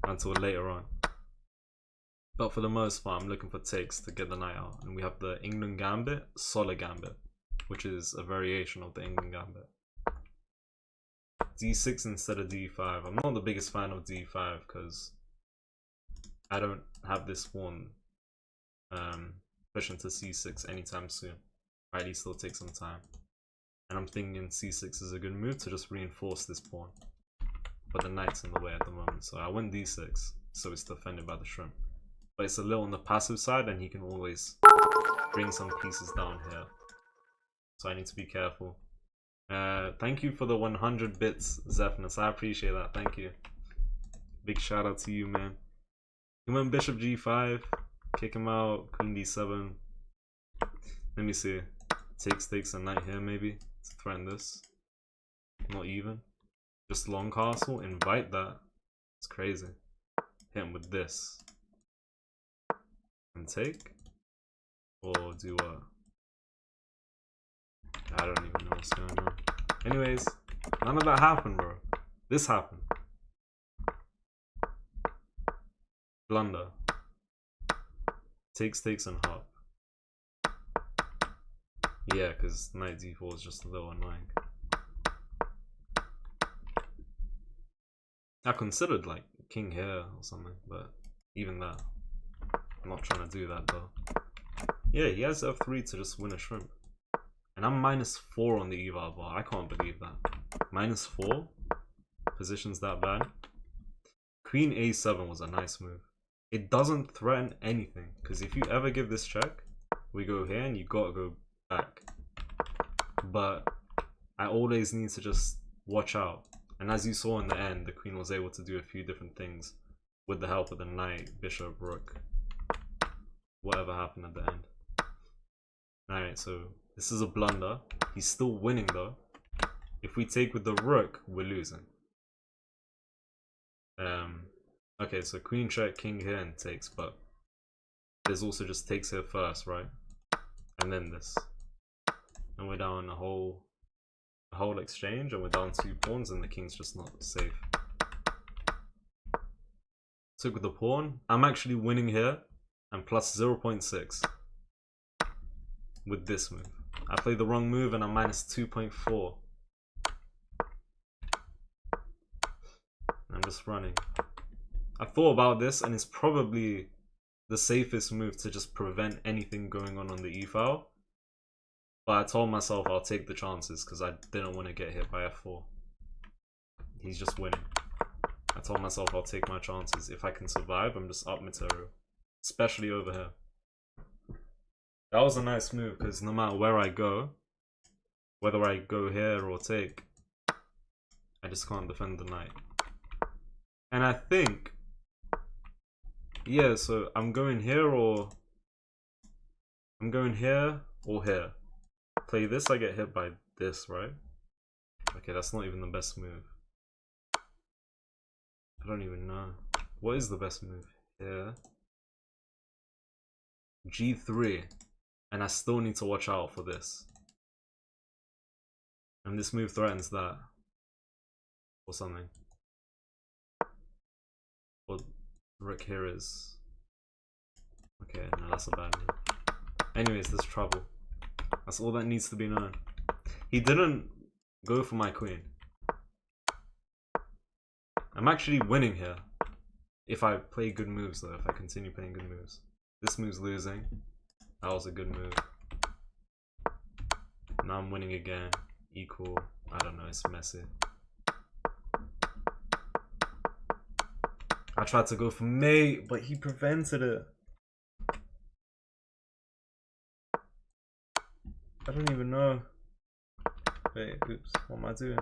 Speaker 1: until later on. But for the most part, I'm looking for takes to get the knight out. And we have the England Gambit, Solid Gambit, which is a variation of the England Gambit. D6 instead of D5. I'm not the biggest fan of D5 because I don't have this pawn pushing to C6 anytime soon. Or at least it'll take some time. And I'm thinking C6 is a good move to just reinforce this pawn. But the knight's in the way at the moment. So I went D6, so it's defended by the shrimp. But it's a little on the passive side and he can always bring some pieces down here. So I need to be careful. Thank you for the 100 bits, Zephyrus. I appreciate that. Thank you. Big shout out to you, man. He went bishop g5, kick him out, queen d7. Let me see. Takes a knight here maybe to threaten this. Not even. Just long castle, invite that. It's crazy. Hit him with this. And take? Or do what? I don't even know what's going on. Anyways, none of that happened, bro. This happened. Blunder. Takes and hop. Yeah, because knight d4 is just a little annoying. I considered like king here or something, but even that. I'm not trying to do that though. Yeah, he has f3 to just win a shrimp. And I'm -4 on the eval bar. I can't believe that. -4? Position's that bad? Queen a7 was a nice move. It doesn't threaten anything. Because if you ever give this check, we go here and you gotta go back. But I always need to just watch out. And as you saw in the end, the queen was able to do a few different things with the help of the knight, bishop, rook. Whatever happened at the end. Alright, so this is a blunder. He's still winning though. If we take with the rook, we're losing. Okay, so queen check, king here and takes, but there's also just takes here first, right? And then this. And we're down a whole exchange and we're down 2 pawns and the king's just not safe. Took with the pawn. I'm actually winning here and plus 0.6 with this move. I played the wrong move and I'm -2.4. I'm just running. I thought about this and it's probably the safest move to just prevent anything going on the e-file. But I told myself I'll take the chances because I didn't want to get hit by f4. He's just winning. I told myself I'll take my chances. If I can survive, I'm just up material. Especially over here. That was a nice move because no matter where I go, whether I go here or take, I just can't defend the knight. And I think Yeah, so I'm going here or here. Play this, I get hit by this, right? Okay, that's not even the best move. I don't even know. What is the best move? Here. G3. And I still need to watch out for this. And this move threatens that. Or something. What rook here is. Okay, no, that's a bad move. Anyways, there's trouble. That's all that needs to be known. He didn't go for my queen. I'm actually winning here. If I play good moves though, if I continue playing good moves. This move's losing. That was a good move. Now I'm winning again. Equal. I don't know, it's messy. I tried to go for mate, but he prevented it. I don't even know. Wait, oops, what am I doing?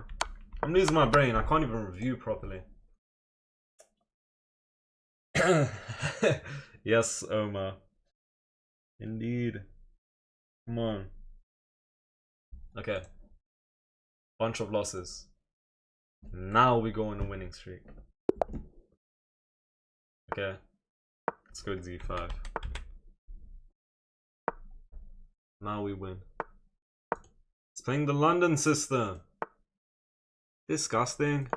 Speaker 1: I'm losing my brain, I can't even review properly. Yes, Omar. Indeed. Come on. Okay. Bunch of losses. Now we go on a winning streak. Okay. Let's go D5. Now we win. It's playing the London system. Disgusting.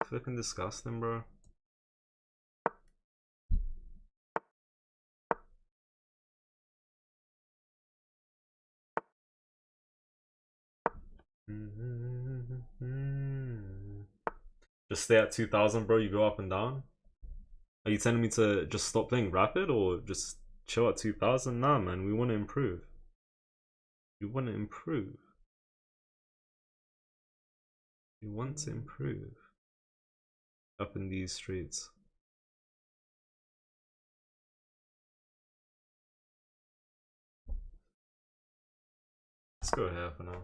Speaker 1: Flipping disgusting, bro. Just stay at 2000, bro. You go up and down. Are you telling me to just stop playing rapid or just chill at 2000? Nah, man. We want to improve. We want to improve. We want to improve. Up in these streets. Let's go here for now.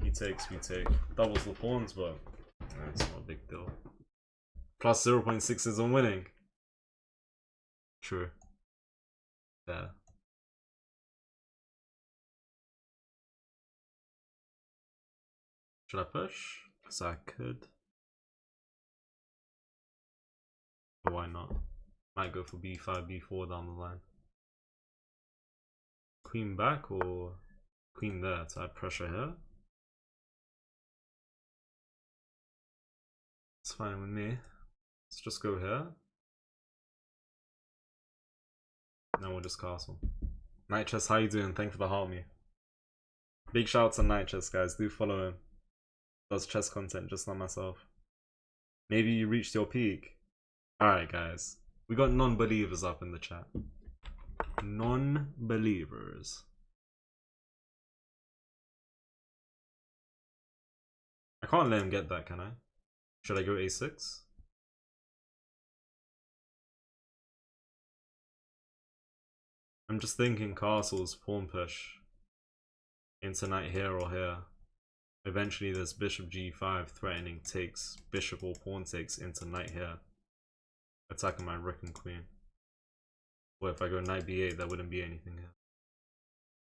Speaker 1: He takes, we take. Doubles the pawns, but it's not a big deal. Plus 0.6 isn't winning. True. Yeah. Should I push? Because I could. Or why not? Might go for b5, b4 down the line. Queen back or queen there to add pressure here? It's fine with me. Let's just go here. Now we'll just castle. Night Chess, how you doing? Thank you for the heart me. Big shout out to Night Chess, guys. Do follow him. Does chess content just like myself. Maybe you reached your peak. Alright, guys. We got non-believers up in the chat. Non-believers. I can't let him get that, can I? Should I go a6? I'm just thinking castles, pawn push. Into knight here or here. Eventually there's bishop g5 threatening takes, bishop or pawn takes into knight here. Attacking my rook and queen. Or if I go knight b8, there wouldn't be anything here.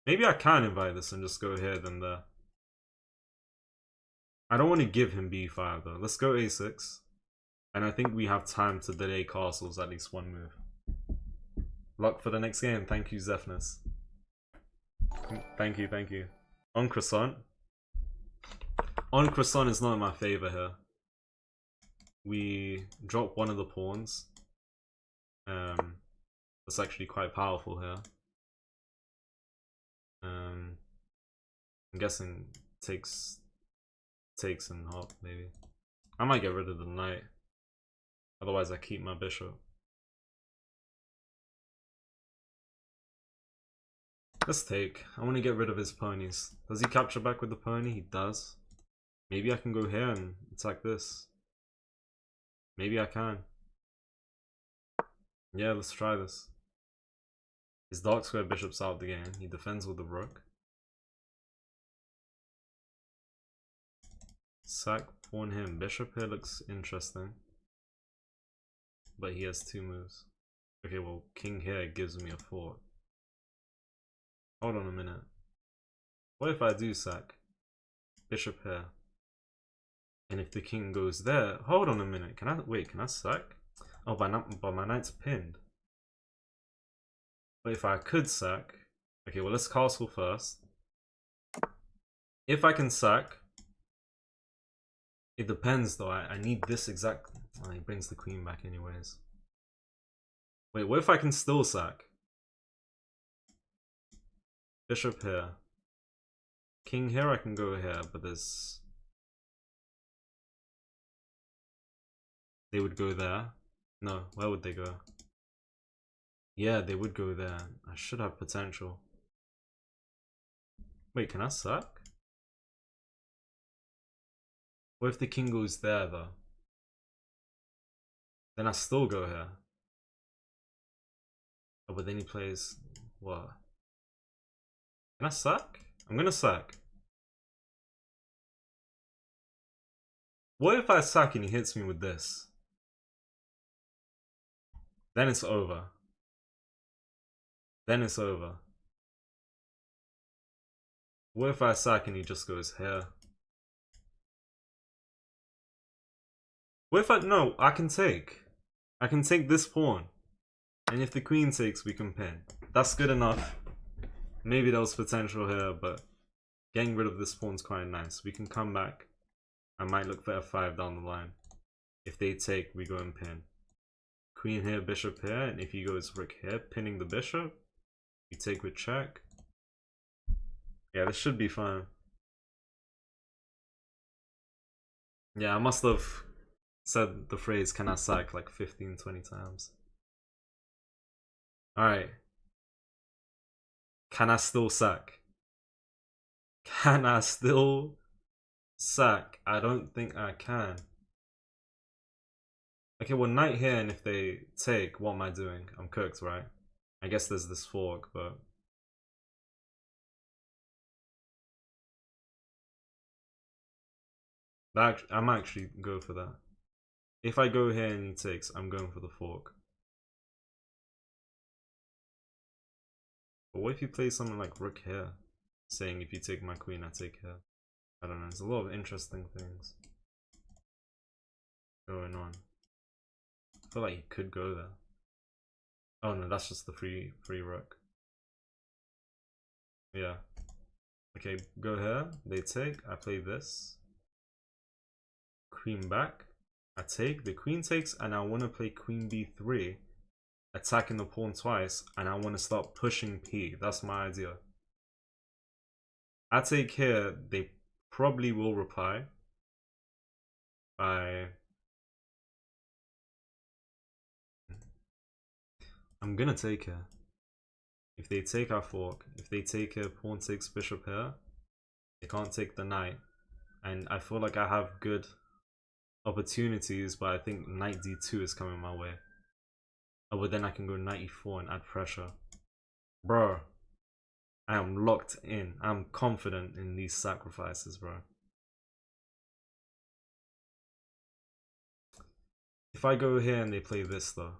Speaker 1: Maybe I can invite this and just go here then there. I don't want to give him b5 though. Let's go a6. And I think we have time to delay castles at least one move. Luck for the next game. Thank you, Zephyrus. Thank you, thank you. On croissant. On croissant is not in my favor here. We drop one of the pawns. That's actually quite powerful here. I'm guessing takes and hop maybe. I might get rid of the knight. Otherwise I keep my bishop. Let's take. I want to get rid of his ponies. Does he capture back with the pony? He does. Maybe I can go here and attack this. Maybe I can. Yeah, let's try this. His dark square bishop's out of the game. He defends with the rook. Sack, pawn him. Bishop here looks interesting. but he has 2 moves. Okay, well, king here gives me a fork. Hold on a minute. What if I do sack? Bishop here. And if the king goes there, hold on a minute. Can I sack? Oh, but my knight's pinned. But if I could sack, okay, well, let's castle first. If I can sack, it depends though. I need this exact. Oh, he brings the queen back anyways. Wait, what if I can still sack? Bishop here. King here, I can go here, but there's... They would go there. No, where would they go? Yeah, they would go there. I should have potential. Wait, can I sack? What if the king goes there though? Then I still go here. Oh, but then he plays... What? Can I sack? I'm gonna sack. What if I sack and he hits me with this? Then it's over. Then it's over. What if I sack and he just goes here? What if I... No, I can take. I can take this pawn. And if the queen takes, we can pin. That's good enough. Maybe there was potential here, but getting rid of this pawn's quite nice. We can come back. I might look for f5 down the line. If they take, we go and pin. Queen here, bishop here, and if he goes rook here, pinning the bishop, we take with check. Yeah, this should be fine. Yeah, I must have said the phrase, can I sack, like 15, 20 times. Alright. Can I still sack? Can I still sack? I don't think I can. Okay, well, knight here, and if they take, what am I doing? I'm cooked, right? I guess there's this fork, but... I might actually go for that. If I go here and he takes, I'm going for the fork. But what if you play something like rook here? Saying if you take my queen, I take here. I don't know, there's a lot of interesting things going on. I feel like he could go there. Oh no, that's just the free rook. Yeah. Okay, go here, they take, I play this. Queen back, I take, the queen takes, and I want to play queen b3, attacking the pawn twice, and I want to start pushing p. That's my idea. I take here, they probably will reply by... I'm gonna take here. If they take, I fork. If they take here, pawn takes bishop here, they can't take the knight. And I feel like I have good opportunities, but I think knight d2 is coming my way. Oh, but then I can go knight e4 and add pressure. Bro, I am locked in. I'm confident in these sacrifices, bro. If I go here and they play this though,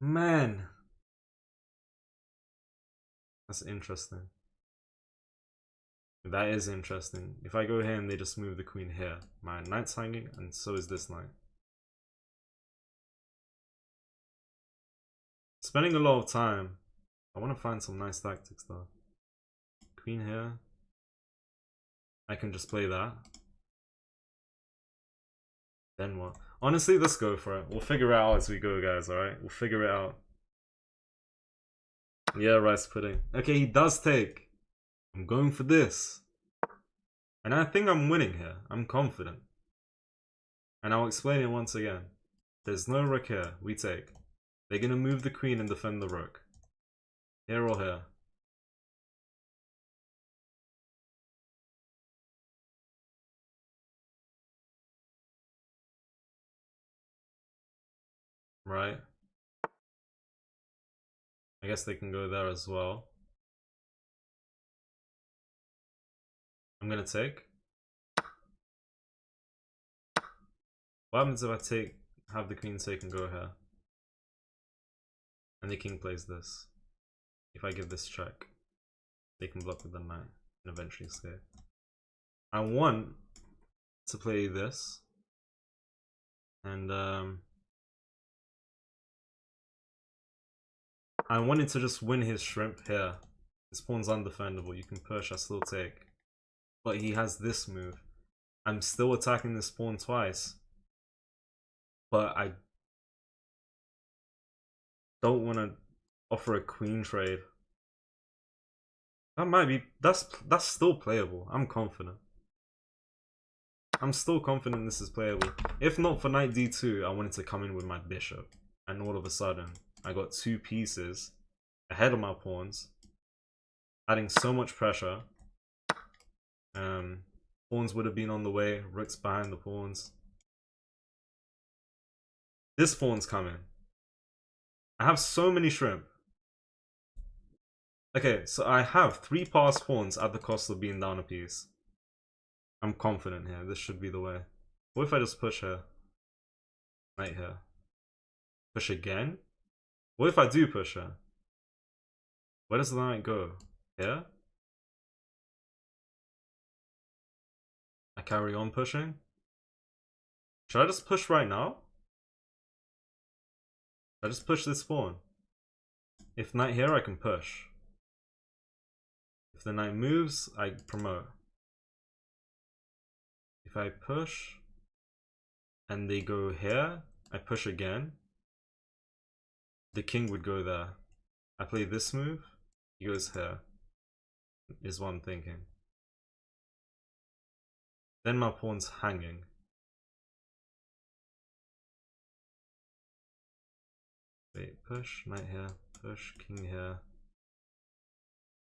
Speaker 1: man, that's interesting. That is interesting. If I go here and they just move the queen here, my knight's hanging, and so is this knight. Spending a lot of time. I want to find some nice tactics though. Queen here. I can just play that. Then what? Honestly, let's go for it. We'll figure it out as we go, guys, alright? We'll figure it out. Yeah, rice pudding. Okay, he does take. I'm going for this. And I think I'm winning here. I'm confident. And I'll explain it once again. There's no rook here. We take. They're going to move the queen and defend the rook. Here or here. Right? I guess they can go there as well. I'm going to take. What happens if I take have the queen take and go here. And the king plays this. If I give this check, they can block with the knight and eventually escape. I want to play this. And I wanted to just win his shrimp here. His pawn's undefendable. You can push, I still take. But he has this move. I'm still attacking this pawn twice. But I don't want to offer a queen trade. That might be... That's still playable. I'm confident. I'm still confident this is playable. If not for knight d2, I wanted to come in with my bishop. And all of a sudden, I got 2 pieces ahead of my pawns. Adding so much pressure. Pawns would have been on the way. Rook's behind the pawns. This pawn's coming. I have so many shrimp. Okay, so I have 3 passed pawns at the cost of being down a piece. I'm confident here. This should be the way. What if I just push here? Knight here. Push again? What if I do push here? Where does the knight go? Here? I carry on pushing? Should I just push right now? I just push this pawn. If knight here, I can push. If the knight moves, I promote. If I push and they go here, I push again. The king would go there. I play this move, he goes here, is what I'm thinking. Then my pawn's hanging. Wait, push, knight here, push, king here,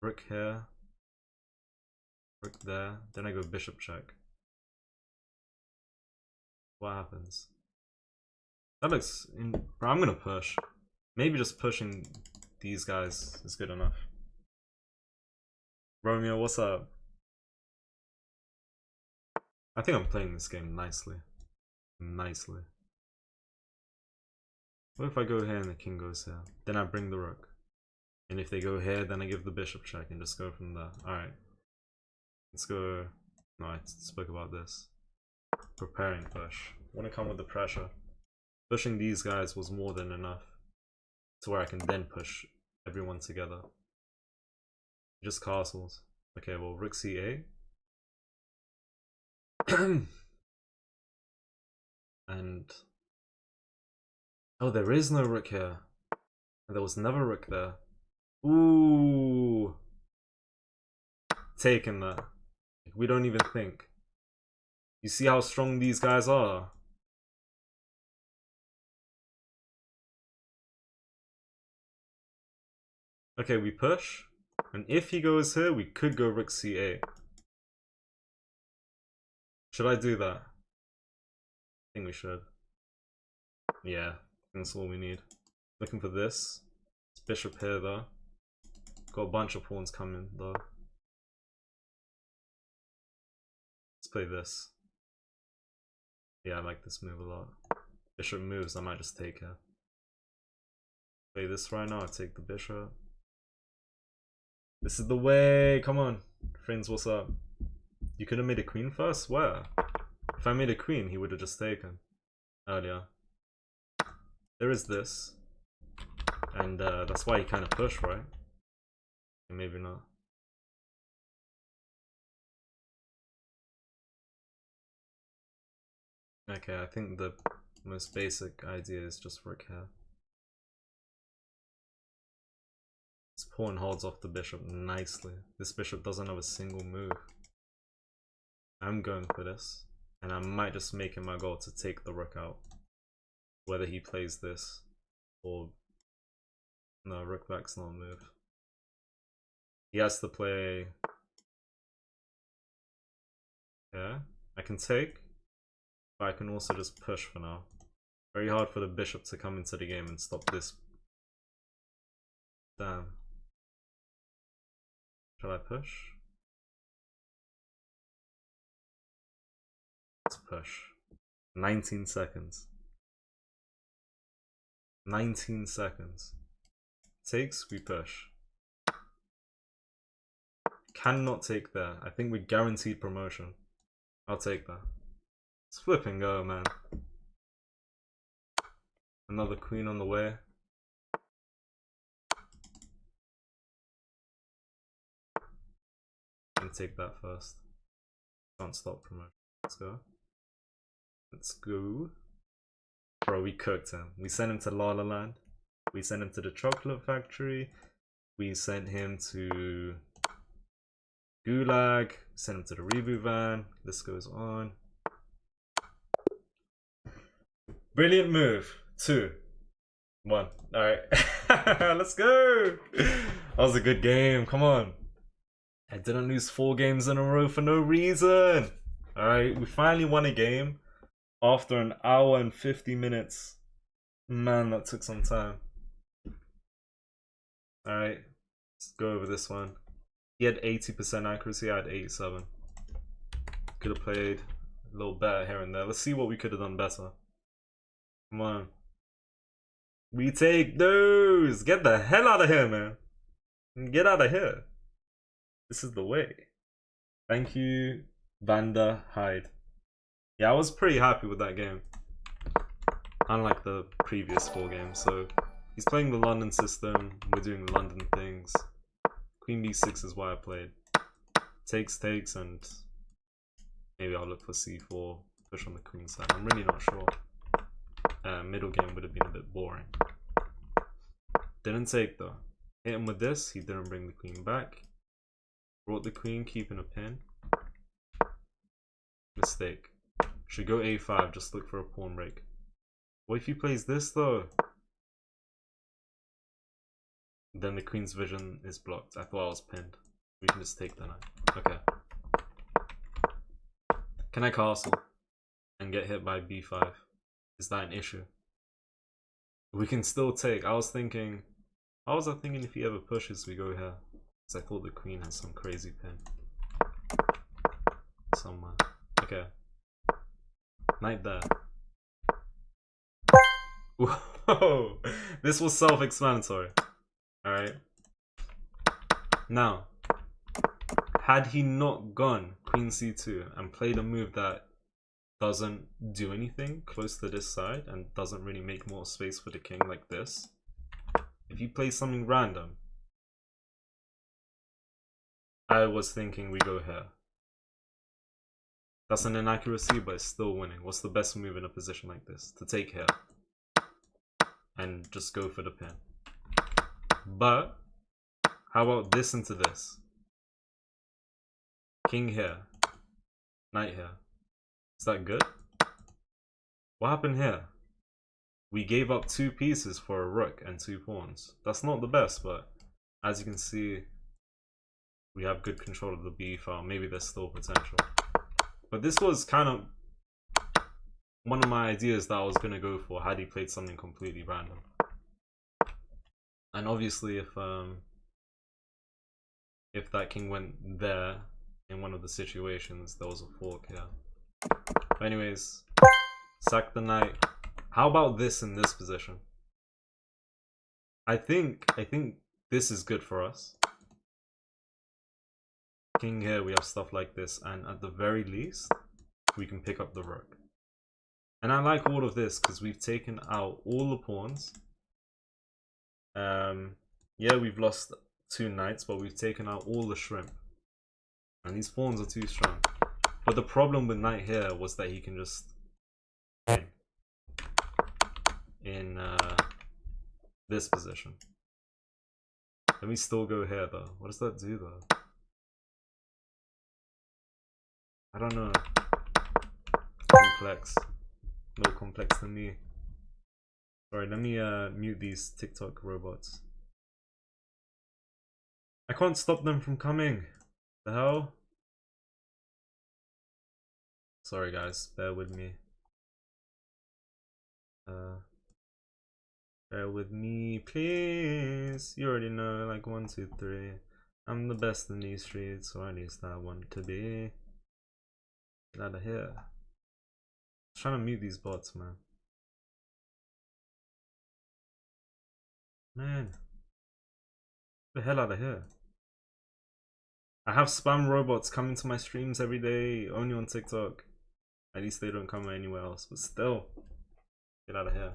Speaker 1: rook here, rook there, then I go bishop check. What happens? That looks... I'm gonna push. Maybe just pushing these guys is good enough. Romeo, what's up? I think I'm playing this game nicely. Nicely. What if I go here and the king goes here? Then I bring the rook. And if they go here, then I give the bishop check and just go from there. Alright. Let's go... No, I spoke about this. Preparing push. Want to come with the pressure. Pushing these guys was more than enough to where I can then push everyone together. Just castles. Okay, well, rook c8. And... oh, there is no rook here. There was never rook there. Ooh. Taking that. We don't even think. You see how strong these guys are? Okay, we push. And if he goes here, we could go rook c8. Should I do that? I think we should. Yeah, that's all we need. Looking for this. It's bishop here though. Got a bunch of pawns coming though. Let's play this. Yeah, I like this move a lot. Bishop moves, I might just take her. Play this right now, I take the bishop. This is the way, come on. Friends, what's up? You could have made a queen first? Where? If I made a queen, he would have just taken earlier. There is this. And that's why he kind of pushed, right? Maybe not. Okay, I think the most basic idea is just rook here. This pawn holds off the bishop nicely. This bishop doesn't have a single move. I'm going for this. And I might just make it my goal to take the rook out. Whether he plays this or... no, rook back's not a move. He has to play... yeah, I can take. But I can also just push for now. Very hard for the bishop to come into the game and stop this. Damn. Shall I push? Let's push. 19 seconds. 19 seconds. Takes, we push. Cannot take there. I think we're guaranteed promotion. I'll take that. Let's flip and go, man. Another queen on the way. I'm gonna take that first. Can't stop promotion. Let's go. Let's go. Bro, we cooked him. We sent him to La La Land. We sent him to the chocolate factory. We sent him to Gulag. Sent him to the reboot van. This goes on. Brilliant move. 2, 1. Alright. Let's go. That was a good game. Come on. I didn't lose 4 games in a row for no reason. Alright, we finally won a game after an hour and 50 minutes. Man, that took some time. Alright, let's go over this one. He had 80% accuracy, I had 87. Could have played a little better here and there. Let's see what we could have done better. Come on. We take those! Get the hell out of here, man. Get out of here. This is the way. Thank you, Vanda Hyde. Yeah, I was pretty happy with that game. Unlike the previous 4 games. So, he's playing the London system. We're doing London things. Queen b6 is why I played. Takes, and maybe I'll look for c4. Push on the queen side. I'm really not sure. Middle game would have been a bit boring. Didn't take though. Hit him with this. He didn't bring the queen back. Brought the queen, keeping a pin. Mistake. Should go a5, just look for a pawn break. What if he plays this though? Then the queen's vision is blocked. I thought I was pinned. We can just take the knight. Okay. Can I castle and get hit by b5? Is that an issue? We can still take. I was thinking if he ever pushes, we go here. Because I thought the queen has some crazy pin. Somewhere. Okay. Knight there. Whoa! This was self-explanatory. Alright. Now, had he not gone queen c2 and played a move that doesn't do anything close to this side and doesn't really make more space for the king like this, if he plays something random, I was thinking we go here. That's an inaccuracy, but it's still winning. What's the best move in a position like this? To take here and just go for the pin. But how about this into this? King here, knight here. Is that good? What happened here? We gave up 2 pieces for a rook and 2 pawns. That's not the best, but as you can see, we have good control of the b file. Maybe there's still potential. But this was kind of one of my ideas that I was going to go for had he played something completely random. And obviously if that king went there in one of the situations, there was a fork here. But anyways, sack the knight. How about this in this position? I think this is good for us. King here, we have stuff like this, and at the very least, we can pick up the rook. And I like all of this because we've taken out all the pawns. Yeah, we've lost 2 knights, but we've taken out all the shrimp. And these pawns are too strong. But the problem with knight here was that he can just win in this position. Let me still go here though. What does that do though? I don't know. Complex. More complex than me. Sorry, let me mute these TikTok robots. I can't stop them from coming. The hell? Sorry guys, bear with me. Bear with me, please. You already know, like 1, 2, 3. I'm the best in these streets, or at least I want to be. Get out of here. I'm trying to mute these bots, man. Man. Get the hell out of here. I have spam robots coming to my streams every day, only on TikTok. At least they don't come anywhere else, but still. Get out of here.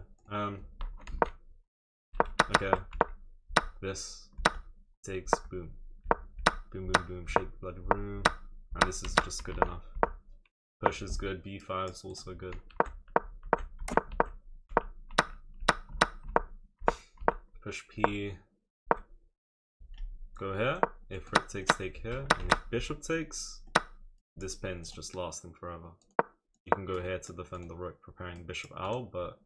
Speaker 1: Okay. This takes boom. Boom, boom, boom. Shake the bloody room. And this is just good enough. Push is good. B5 is also good. Push P. Go here. If rook takes, take here. And if bishop takes, this pin's just lasting forever. You can go here to defend the rook, preparing bishop out, but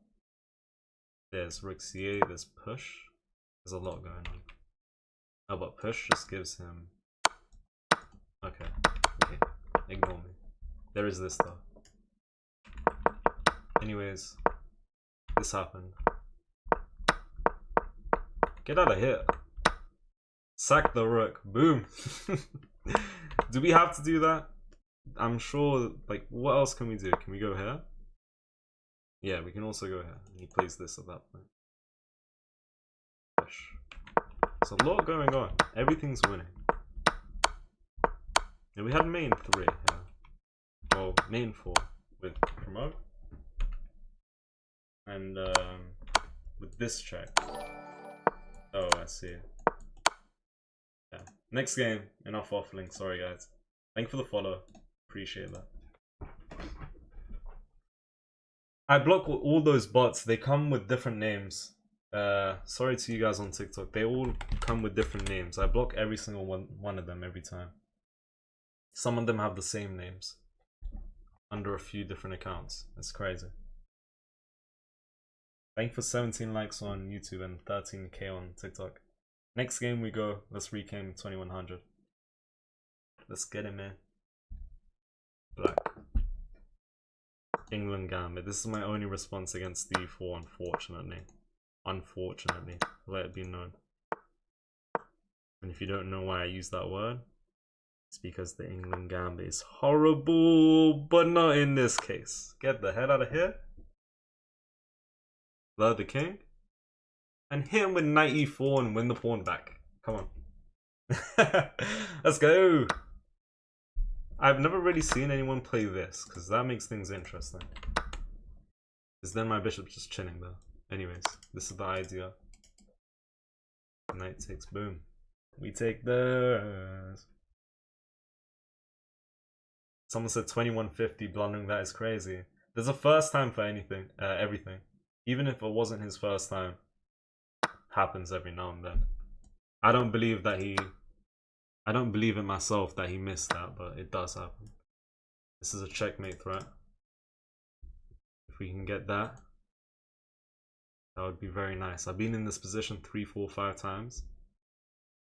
Speaker 1: there's rook c8, there's push. There's a lot going on. Oh, but push just gives him... Okay. Ignore me. There is this though. Anyways, this happened. Get out of here. Sack the rook. Boom. Do we have to do that? I'm sure, like, what else can we do? Can we go here? Yeah, we can also go here. He plays this at that point. Push. There's a lot going on. Everything's winning. And we had main 3 here. Well, main 4 with promote. And with this check. Oh, I see. Yeah. Next game, enough waffling. Sorry guys. Thank you for the follow. Appreciate that. I block all those bots. They come with different names. Sorry to you guys on TikTok. They all come with different names. I block every single one of them every time. Some of them have the same names under a few different accounts. It's crazy. Thank you for 17 likes on YouTube and 13k on TikTok. Next game we go. Let's reclaim 2100. Let's get it, man. Black. England Gambit. This is my only response against d4, unfortunately. Unfortunately. Let it be known. And if you don't know why I use that word, it's because the England Gambit is horrible, but not in this case. Get the hell out of here. Load the king. And hit him with knight e4 and win the pawn back. Come on. Let's go. I've never really seen anyone play this, because that makes things interesting. Because then my bishop's just chilling there. Anyways, this is the idea. Knight takes, boom. We take this. Someone said 2150, blundering that is crazy. There's a first time for anything, everything. Even if it wasn't his first time. Happens every now and then. I don't believe in myself that he missed that, but it does happen. This is a checkmate threat. If we can get that, that would be very nice. I've been in this position 3, 4, 5 times.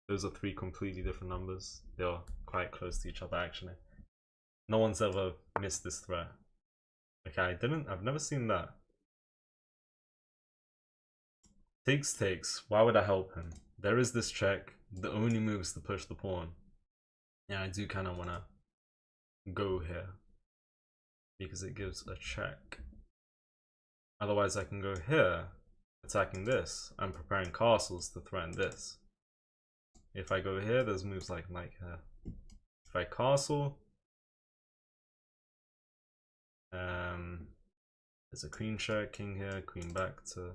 Speaker 1: Those are 3 completely different numbers. They are quite close to each other actually. No one's ever missed this threat. Okay, I've never seen that. Takes. Why would I help him? There is this check. The only move is to push the pawn. Yeah, I do kind of want to go here. Because it gives a check. Otherwise I can go here. Attacking this. I'm preparing castles to threaten this. If I go here, there's moves like knight here. If I castle... there's a queen check, king here, queen back to...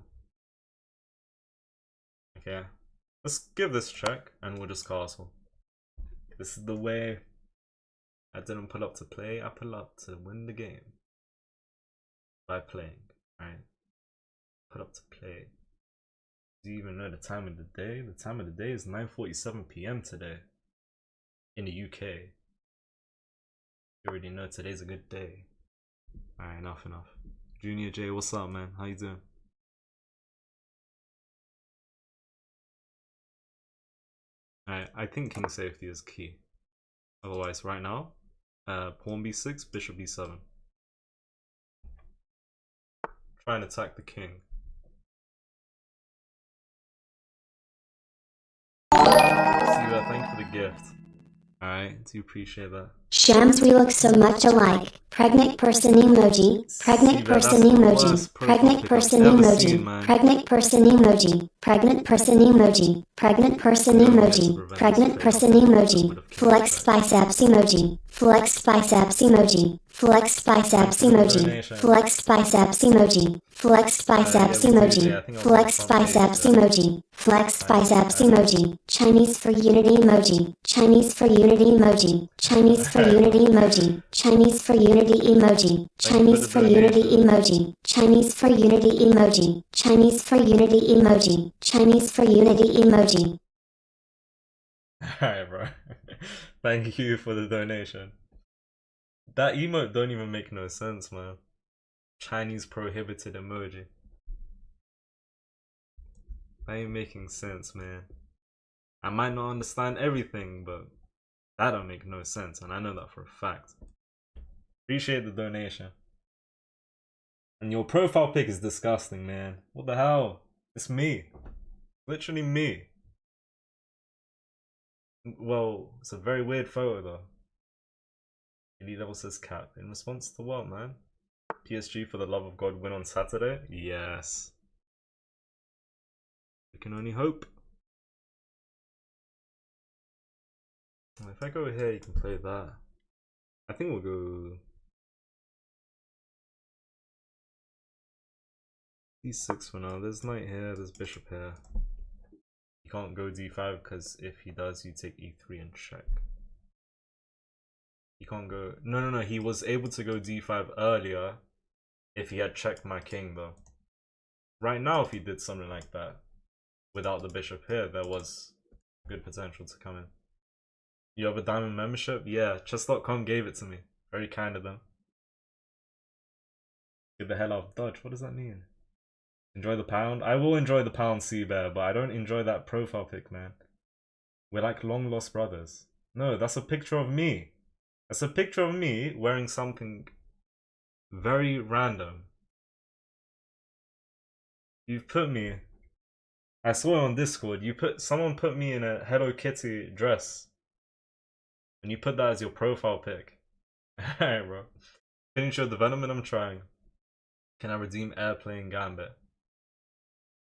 Speaker 1: Okay, let's give this check and we'll just castle. This is the way. I didn't pull up to play, I pull up to win the game. By playing, right? Put up to play. Do you even know the time of the day? The time of the day is 9:47 PM today. In the UK. You already know today's a good day. Alright, enough. Junior J, what's up, man? How you doing? I think king safety is key. Otherwise, right now, pawn b6, bishop b7. Try and attack the king. Siva, thank you for the gift. Alright, do appreciate that.
Speaker 2: Shams, we look so much alike. Pregnant person emoji. Pregnant person emoji. Pregnant person emoji. Pregnant person emoji. Pregnant person emoji. Pregnant person emoji. Pregnant person emoji. Flex biceps emoji. Flex biceps emoji. Flex biceps emoji. Flex biceps emoji. Flex biceps emoji. Flex biceps emoji. Flex biceps emoji. Chinese for unity emoji. Chinese for unity emoji. Chinese for unity emoji. Chinese for unity emoji. Chinese for unity emoji. Chinese for unity emoji. Chinese for unity emoji. Chinese for unity emoji.
Speaker 1: Alright, bro. Thank you for the donation. That emote don't even make no sense, man. Chinese prohibited emoji. That ain't making sense, man. I might not understand everything, but that don't make no sense, and I know that for a fact. Appreciate the donation. And your profile pic is disgusting, man. What the hell? It's me. Literally me. Well, it's a very weird photo though. Elite level says cap. In response to what, man? PSG for the love of God win on Saturday? Yes. We can only hope. If I go here, you can play that. I think we'll go d6 for now. There's knight here, there's bishop here. You can't go d5 because if he does, you take e3 and check. You can't go. No. He was able to go d5 earlier if he had checked my king, though. Right now, if he did something like that without the bishop here, there was good potential to come in. You have a diamond membership? Yeah, chess.com gave it to me. Very kind of them. Get the hell out of Dodge. What does that mean? Enjoy the pound? I will enjoy the pound, Sea Bear, but I don't enjoy that profile pic, man. We're like long lost brothers. No, that's a picture of me. That's a picture of me wearing something very random. You've put me. I saw it on Discord. Someone put me in a Hello Kitty dress. And you put that as your profile pic. Alright, bro. Finish your development, I'm trying. Can I redeem airplane gambit?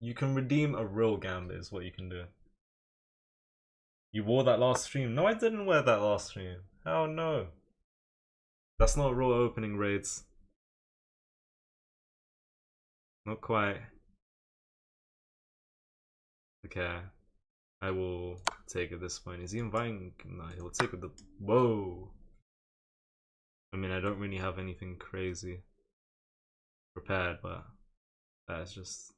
Speaker 1: You can redeem a real gambit is what you can do. You wore that last stream. No, I didn't wear that last stream. Hell no. That's not real opening raids. Not quite. Okay. I will take at this point. Is he inviting? No, he'll take the. Whoa. I mean, I don't really have anything crazy prepared, but that's just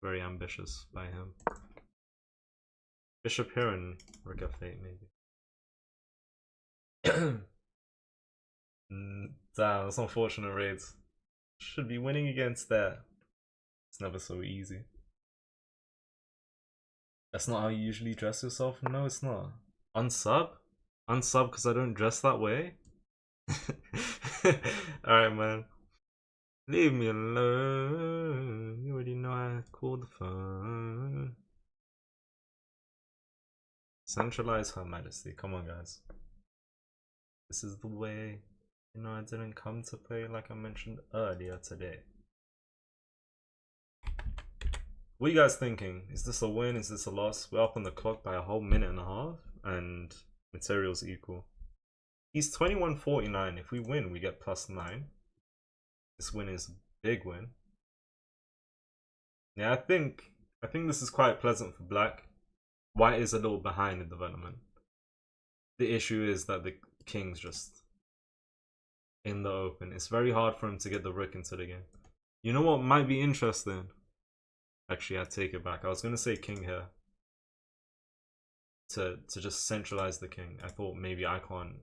Speaker 1: very ambitious by him. Bishop here and Rook F8 maybe. Damn, that's unfortunate raids. Should be winning against that. It's never so easy. That's not how you usually dress yourself? No, it's not. Unsub? Unsub because I don't dress that way? Alright, man. Leave me alone. You already know I called the phone. Centralize Her Majesty. Come on, guys. This is the way. You know, I didn't come to play like I mentioned earlier today. What are you guys thinking? Is this a win? Is this a loss? We're up on the clock by a whole minute and a half, and materials equal. He's 21.49. If we win, we get +9. This win is a big win. Yeah, I think this is quite pleasant for black. White is a little behind in development. The issue is that the king's just in the open. It's very hard for him to get the rook into the game. You know what might be interesting? Actually, I take it back. I was gonna say king here to just centralize the king. I thought maybe I can't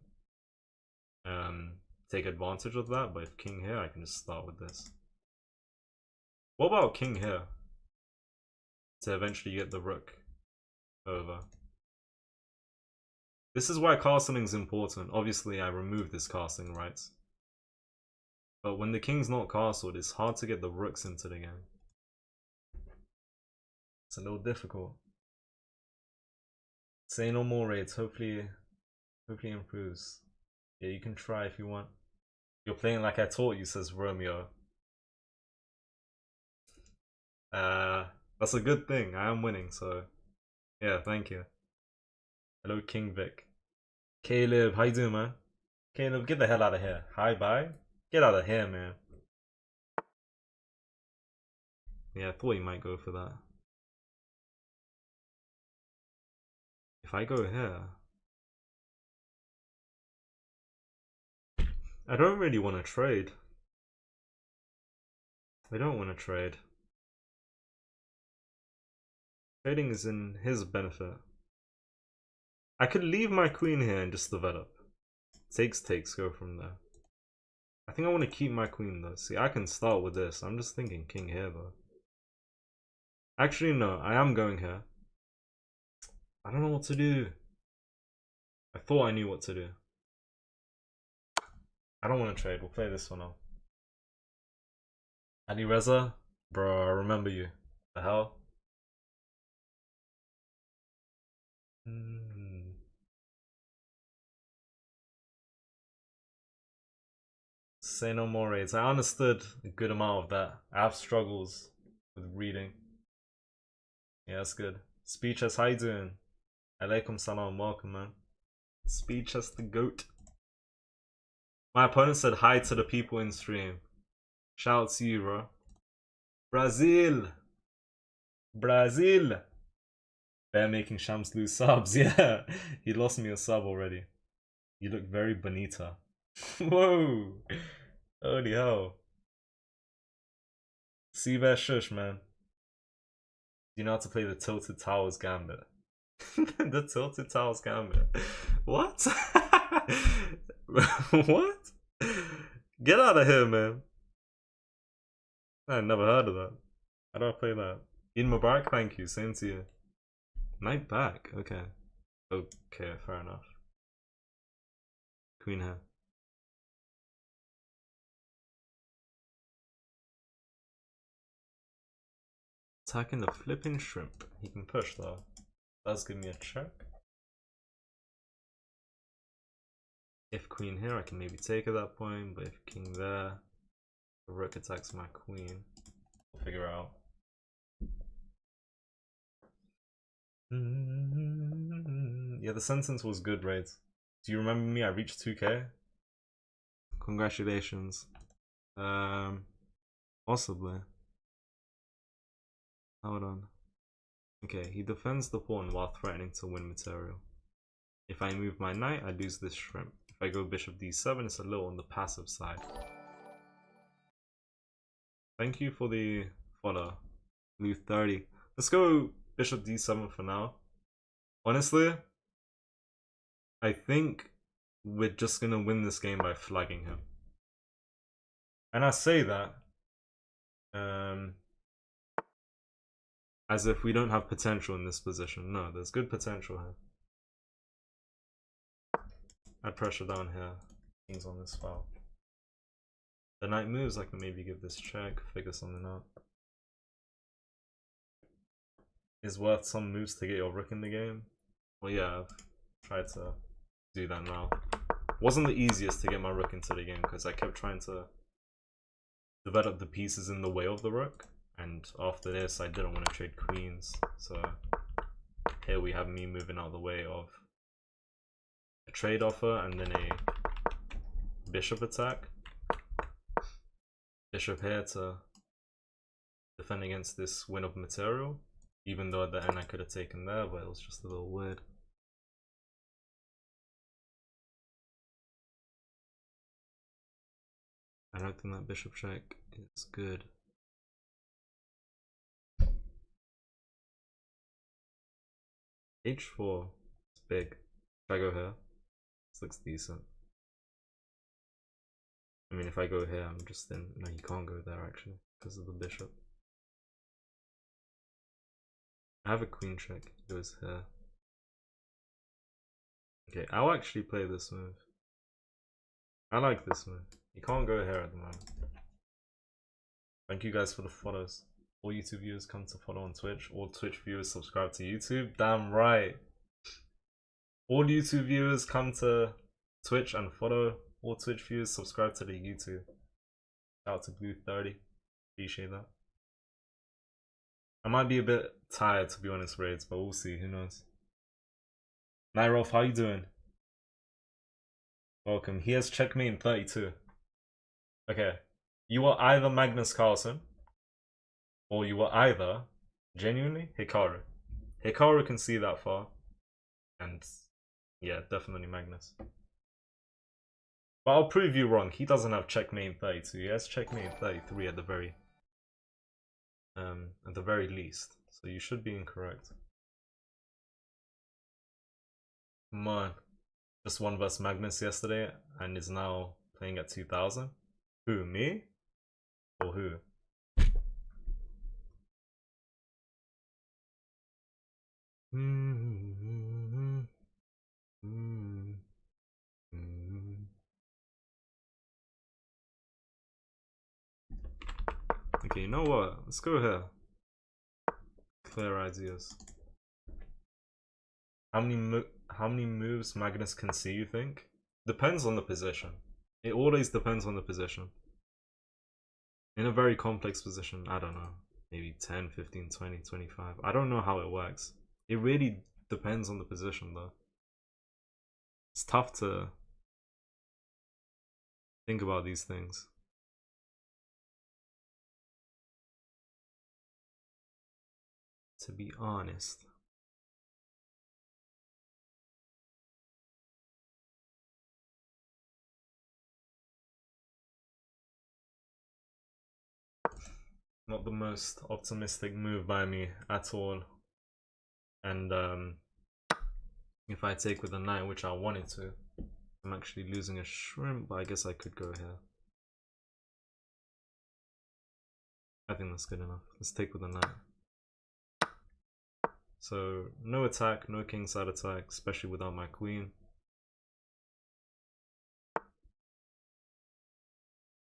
Speaker 1: take advantage of that, but if king here, I can just start with this. What about king here to eventually get the rook over? This is why castling is important. Obviously, I removed this castling rights, but when the king's not castled, it's hard to get the rooks into the game. It's a little difficult. Say no more raids. Hopefully Hopefully improves. Yeah, you can try if you want. You're playing like I taught you, says Romeo. That's a good thing. I am winning, so yeah, thank you. Hello, King Vic. Caleb, how you doing, man? Caleb, get the hell out of here. Hi, bye. Get out of here, man. Yeah, I thought you might go for that. If I go here, I don't really want to trade. I don't want to trade. Trading is in his benefit. I could leave my queen here and just develop. Takes, go from there. I think I want to keep my queen though. See, I can start with this. I'm just thinking king here though. Actually, no, I am going here. I don't know what to do. I thought I knew what to do. I don't want to trade. We'll play this one off. Ali Reza? Bro, I remember you. The hell? Say no more raids. I understood a good amount of that. I have struggles with reading. Yeah, that's good. Speechless, how you doing? Alaikum salam, welcome, man. Speechless the goat. My opponent said hi to the people in stream. Shout out to you, bro. Brazil! Brazil! They're making Shams lose subs. Yeah, he lost me a sub already. You look very bonita. Whoa! Holy hell. Seabear shush, man. You know how to play the Tilted Towers Gambit. The Tilted Towers Gambit. What? What? Get out of here, man. I never heard of that. How do I play that? Eid Mubarak, thank you. Same to you. Knight back. Okay. Okay, fair enough. Queen here. Attacking the flipping shrimp. He can push though. Does give me a check. If queen here, I can maybe take at that point, but if king there, the rook attacks my queen. We'll figure out. Yeah, the sentence was good, right? Do you remember me? I reached 2K. Congratulations. Possibly. Hold on. Okay, he defends the pawn while threatening to win material. If I move my knight, I lose this shrimp. If I go bishop d7, it's a little on the passive side. Thank you for the follow. Blue 30. Let's go bishop d7 for now. Honestly, I think we're just gonna win this game by flagging him. And I say that as if we don't have potential in this position. No, there's good potential here. Add pressure down here. King's on this file. The knight moves, I can maybe give this check, figure something out. Is worth some moves to get your rook in the game. Well, yeah, I've tried to do that now. Wasn't the easiest to get my rook into the game because I kept trying to develop the pieces in the way of the rook. And after this, I didn't want to trade queens. So here we have me moving out of the way of a trade offer and then a bishop attack. Bishop here to defend against this win of material. Even though at the end I could have taken there, but it was just a little weird. I don't think that bishop check is good. H4 is big. If I go here, this looks decent. I mean, if I go here, I'm just in. No, you can't go there actually because of the bishop. I have a queen check. It goes here. Okay, I'll actually play this move. I like this move. You can't go here at the moment. Thank you guys for the follows. All YouTube viewers come to follow on Twitch. All Twitch viewers subscribe to YouTube. Damn right. All YouTube viewers come to Twitch and follow. All Twitch viewers subscribe to the YouTube. Shout out to Blue30. Appreciate that. I might be a bit tired, to be honest, Raids, but we'll see. Who knows? Nairof, how you doing? Welcome. He has checkmate in 32. Okay. You are either Magnus Carlsen, or you are either, genuinely, Hikaru. Hikaru can see that far. And, yeah, definitely Magnus. But I'll prove you wrong. He doesn't have checkmate in 32. He has checkmate in 33 at the very least. So you should be incorrect. Come on. Just won versus Magnus yesterday and is now playing at 2000. Who, me? Or who? Okay, you know what? Let's go here. Clear ideas. How many moves Magnus can see, you think? Depends on the position. It always depends on the position. In a very complex position, I don't know. Maybe 10, 15, 20, 25. I don't know how it works. It really depends on the position though. It's tough to think about these things. To be honest. Not the most optimistic move by me at all. And if I take with a knight, which I wanted to, I'm actually losing a shrimp, but I guess I could go here. I think that's good enough. Let's take with a knight. So no attack, no kingside attack, especially without my queen.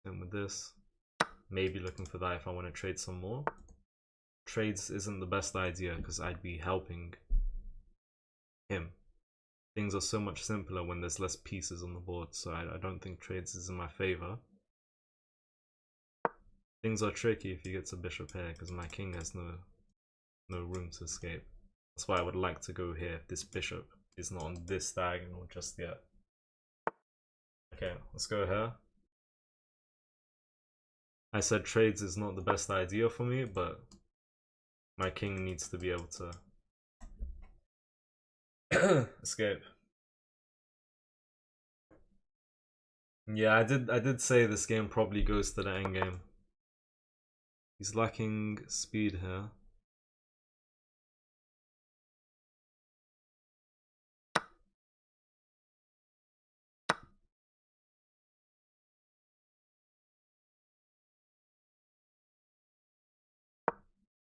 Speaker 1: Then with this, maybe looking for that if I want to trade some more. Trades isn't the best idea because I'd be helping him. Things are so much simpler when there's less pieces on the board, so I don't think trades is in my favor. Things are tricky if you get to bishop here because my king has no room to escape. That's why I would like to go here if this bishop is not on this diagonal just yet. Okay, let's go here. I said trades is not the best idea for me, but my king needs to be able to escape. Yeah, I did say this game probably goes to the endgame. He's lacking speed here.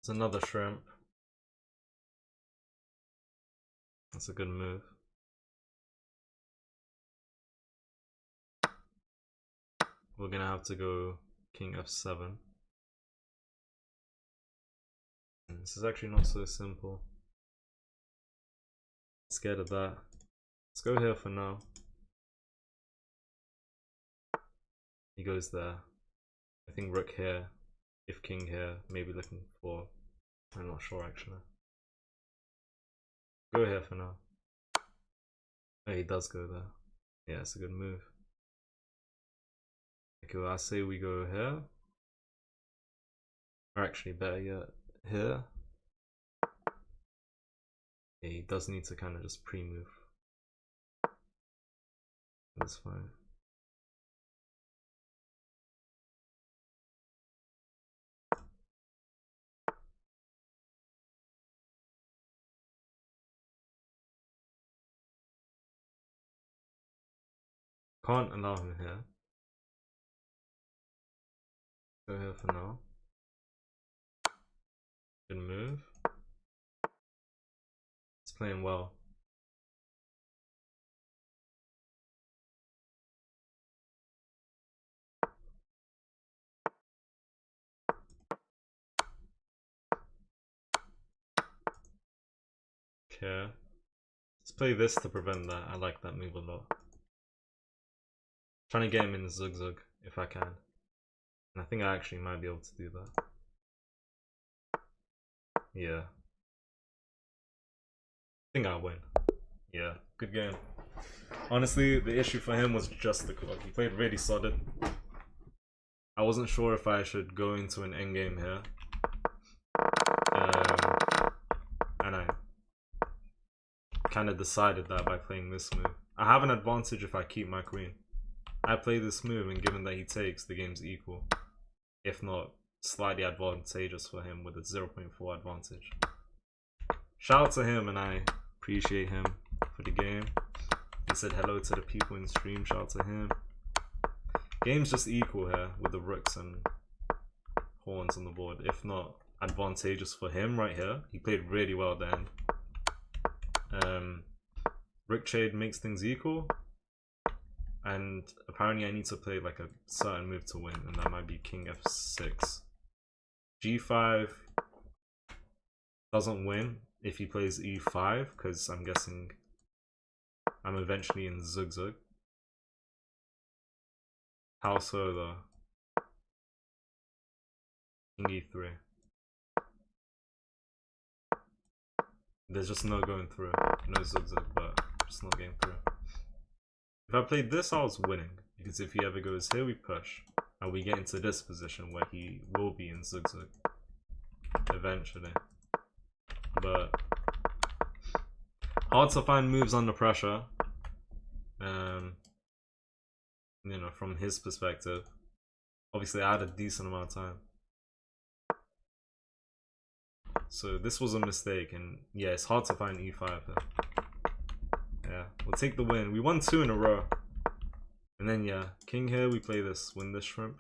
Speaker 1: It's another shrimp. That's a good move. We're gonna have to go king f7. This is actually not so simple. Scared of that. Let's go here for now. He goes there. I think rook here. If king here, maybe looking for... I'm not sure actually. Go here for now. Oh, he does go there. Yeah, it's a good move. Okay, well, I say we go here. Or actually, better yet, here. Yeah, he does need to kind of just pre-move. That's fine. Can't allow him here. Go here for now. Good move. It's playing well. Okay. Let's play this to prevent that. I like that move a lot. Trying to get him in Zug Zug if I can. And I think I actually might be able to do that. Yeah. I think I'll win. Yeah, good game. Honestly, the issue for him was just the clock. He played really solid. I wasn't sure if I should go into an endgame here. And I kind of decided that by playing this move. I have an advantage if I keep my queen. I play this move, and given that he takes, the game's equal. If not, slightly advantageous for him with a 0.4 advantage. Shout out to him, and I appreciate him for the game. He said hello to the people in stream. Shout out to him. Game's just equal here with the rooks and pawns on the board. If not, advantageous for him right here. He played really well at the end. Rook trade makes things equal. And apparently I need to play like a certain move to win, and that might be King F6. G5 doesn't win if he plays E5, because I'm guessing I'm eventually in Zug Zug. How so though? King E3. There's just no going through. No Zug Zug, but just not getting through. If I played this, I was winning, because if he ever goes here, we push, and we get into this position where he will be in Zug Zug eventually. But hard to find moves under pressure. You know, from his perspective. Obviously, I had a decent amount of time, so this was a mistake, and yeah, it's hard to find E5 here. Yeah, we'll take the win. We won 2 in a row. And then yeah, king here, we play this, win this shrimp.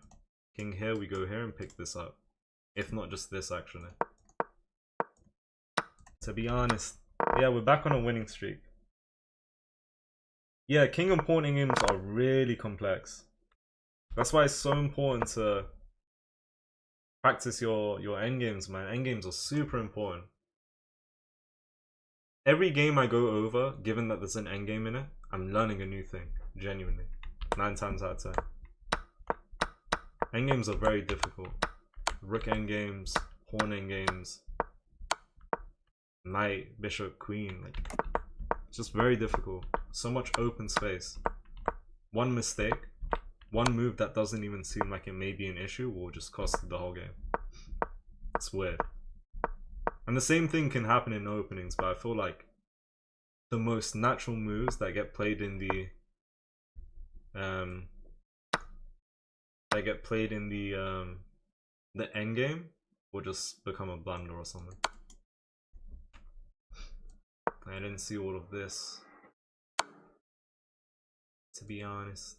Speaker 1: King here, we go here and pick this up. If not just this, actually. To be honest. Yeah, we're back on a winning streak. Yeah, king and pawn games are really complex. That's why it's so important to practice your endgames, man. Endgames are super important. Every game I go over, given that there's an endgame in it, I'm learning a new thing, genuinely. 9 times out of 10. Endgames are very difficult. Rook endgames, pawn endgames, knight, bishop, queen, like, it's just very difficult. So much open space. One mistake, one move that doesn't even seem like it may be an issue will just cost the whole game. It's weird. And the same thing can happen in openings, but I feel like the most natural moves that get played in the end game will just become a blunder or something. I didn't see all of this, to be honest.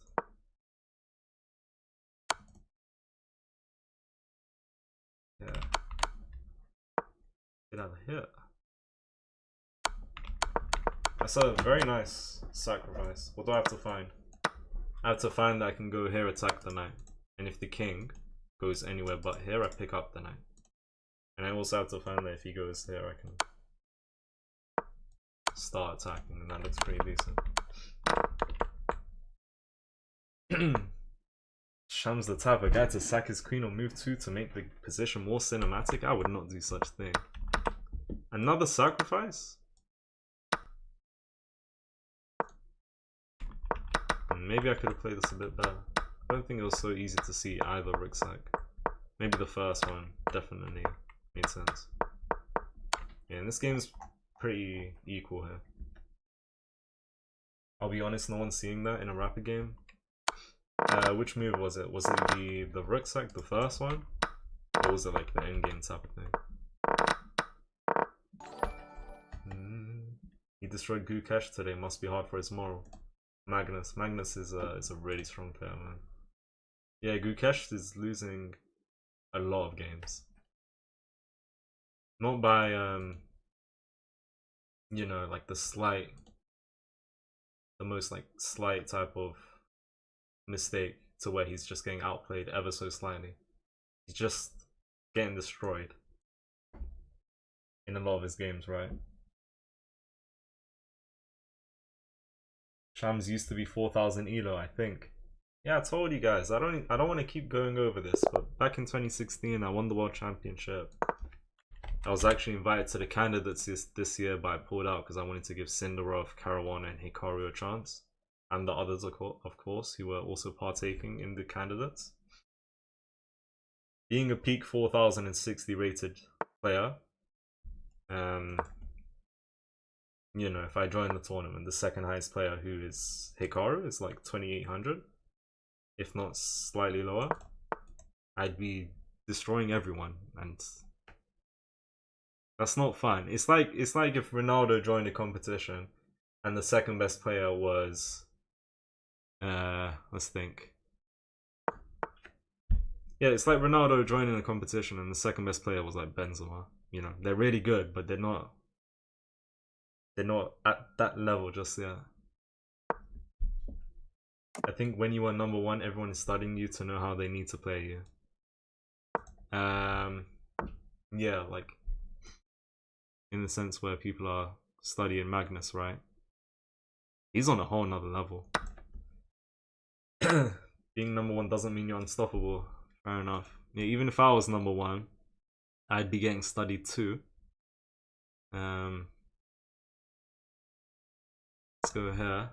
Speaker 1: Yeah. Get out of here. That's a very nice sacrifice. What do I have to find? I have to find that I can go here, attack the knight. And if the king goes anywhere but here, I pick up the knight. And I also have to find that if he goes here, I can start attacking, and that looks pretty decent. Shams the type of guy to sack his queen on move 2 to make the position more cinematic. I would not do such a thing. Another sacrifice? Maybe I could have played this a bit better. I don't think it was so easy to see either rook sack. Maybe the first one definitely made sense. Yeah, and this game's pretty equal here. I'll be honest, no one's seeing that in a rapid game. Which move was it? Was it the rook sack, the first one? Or was it like the endgame type of thing? He destroyed Gukesh today, must be hard for his moral. Magnus is a really strong player, man. Yeah, Gukesh is losing a lot of games. Not by you know, like the most like slight type of mistake to where he's just getting outplayed ever so slightly. He's just getting destroyed in a lot of his games, right? Shams used to be 4,000 elo, I think. Yeah, I told you guys. I don't want to keep going over this, but back in 2016, I won the World Championship. I was actually invited to the candidates this year, but I pulled out because I wanted to give Cinderov, Caruana, and Hikaru a chance, and the others, of course, who were also partaking in the candidates. Being a peak 4,060 rated player, you know, if I join the tournament, the second highest player, who is Hikaru, is like 2,800, if not slightly lower. I'd be destroying everyone, and that's not fun. It's like if Ronaldo joined a competition and the second best player was let's think. Yeah, it's like Ronaldo joining a competition and the second best player was like Benzema. You know, they're really good, but they're not at that level just yet. I think when you are number one, everyone is studying you to know how they need to play you. Yeah, like in the sense where people are studying Magnus, right? He's on a whole nother level. Being number one doesn't mean you're unstoppable. Fair enough. Yeah, even if I was number one, I'd be getting studied too. Let's go here.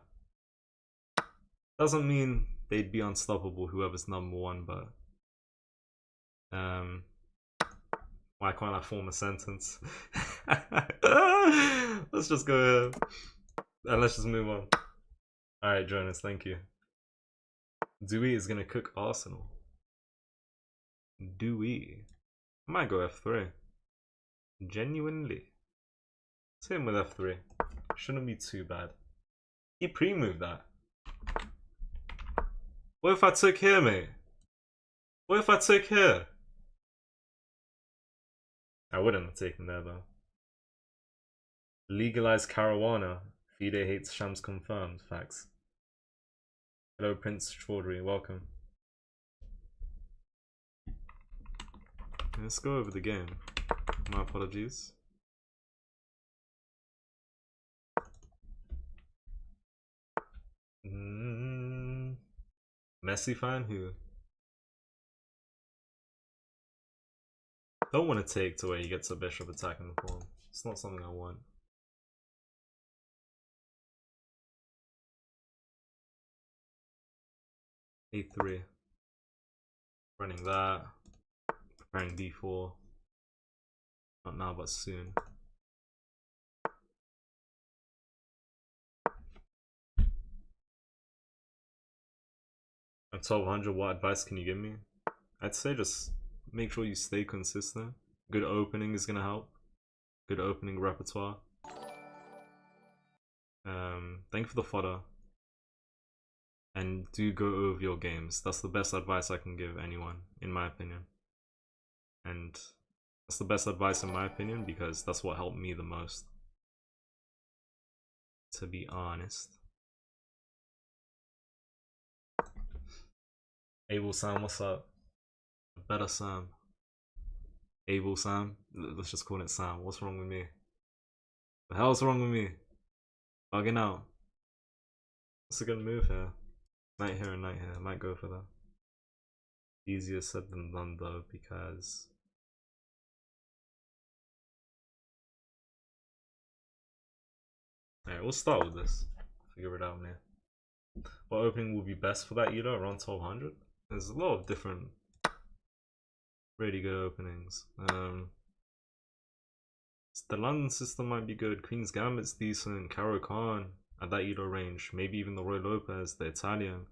Speaker 1: Doesn't mean they'd be unstoppable, whoever's number one, but why can't I form a sentence? Let's just go here. And let's just move on. Alright, Jonas, thank you. Dewey is gonna cook Arsenal. Dewey. I might go F3. Genuinely. Let's hit him with F3. Shouldn't be too bad. He pre-moved that. What if I took here, mate? What if I took here? I wouldn't have taken there though. Legalize Caruana. Fide hates Shams confirmed. Facts. Hello, Prince Chaudhry. Welcome. Let's go over the game. My apologies. Messi fan? Who? Don't want to take to where he gets a bishop attacking the pawn. It's not something I want. A3. Running that. Preparing D4. Not now, but soon. At 1200, what advice can you give me? I'd say just make sure you stay consistent. Good opening is gonna help. Good opening repertoire. Thank you for the fodder. And do go over your games. That's the best advice I can give anyone, in my opinion. And that's the best advice in my opinion because that's what helped me the most. To be honest. Abel Sam, what's up? Better Sam. Abel Sam? Let's just call it Sam. What's wrong with me? The hell's wrong with me? Bugging out. What's a good move here? Knight here and knight here. I might go for that. Easier said than done though, because alright, we'll start with this. Figure it out, man. What opening will be best for that elo? Around 1200? There's a lot of different really good openings. The London system might be good. Queen's Gambit's decent. Caro Khan at that elo range. Maybe even the Roy Lopez, the Italian.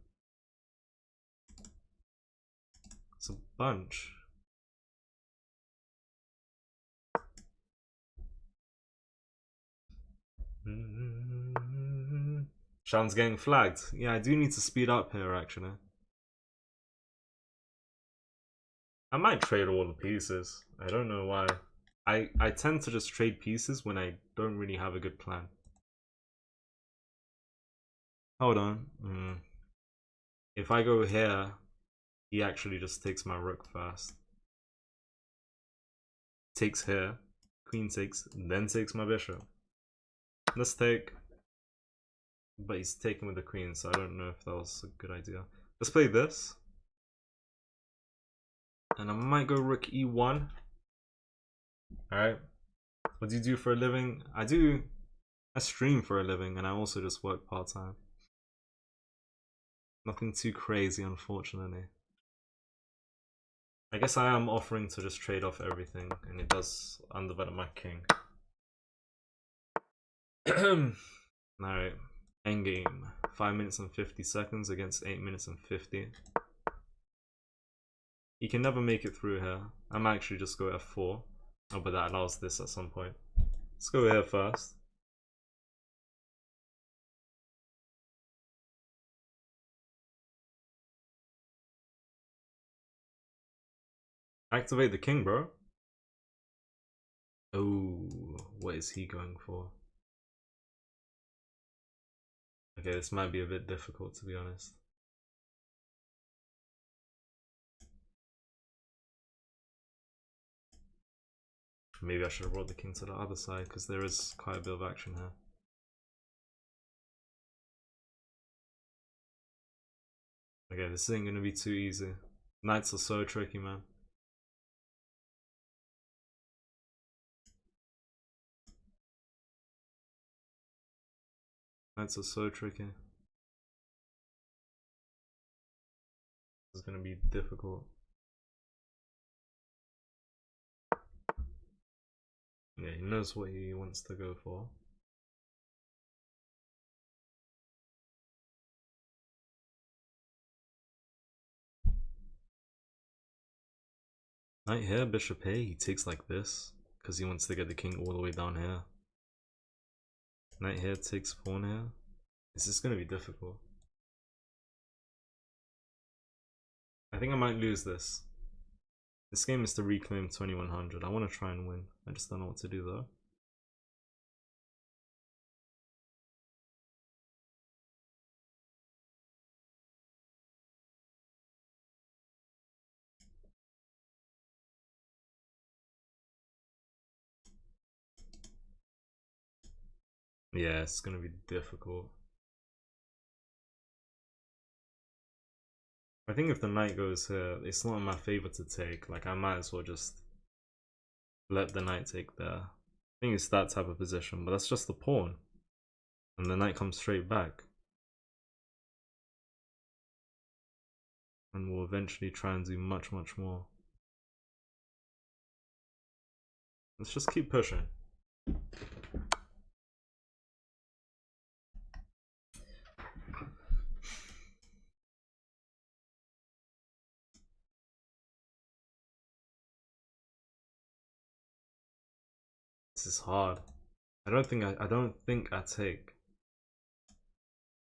Speaker 1: It's a bunch. Sham's getting flagged. Yeah, I do need to speed up here actually. I might trade all the pieces. I don't know why. I tend to just trade pieces when I don't really have a good plan. Hold on. If I go here, he actually just takes my rook first. Takes here. Queen takes, then takes my bishop. Let's take. but he's taken with the queen, so I don't know if that was a good idea. Let's play this. And I might go rook e1. Alright. What do you do for a living? I stream for a living, and I also just work part-time. Nothing too crazy, unfortunately. I guess I am offering to just trade off everything, and it does undevelop my king. Alright, endgame. 5 minutes and 50 seconds against 8 minutes and 50. He can never make it through here. I might actually just go f4. Oh, but that allows this at some point. Let's go here first. Activate the king, bro. Oh, what is he going for? Okay, this might be a bit difficult, to be honest. Maybe I should have brought the king to the other side, because there is quite a bit of action here. Okay, this ain't gonna be too easy. Knights are so tricky, man. Knights are so tricky. This is gonna be difficult. Yeah, he knows what he wants to go for. Knight here, bishop here, he takes like this, because he wants to get the king all the way down here. Knight here takes pawn here. This is gonna be difficult. I think I might lose this. This game is to reclaim 2100. I want to try and win. I just don't know what to do though. Yeah, it's gonna be difficult. I think if the knight goes here, it's not in my favor to take. Like, I might as well just let the knight take there. I think it's that type of position, but that's just the pawn. And the knight comes straight back. And we'll eventually try and do much, much more. Let's just keep pushing. This is hard. I don't think I take.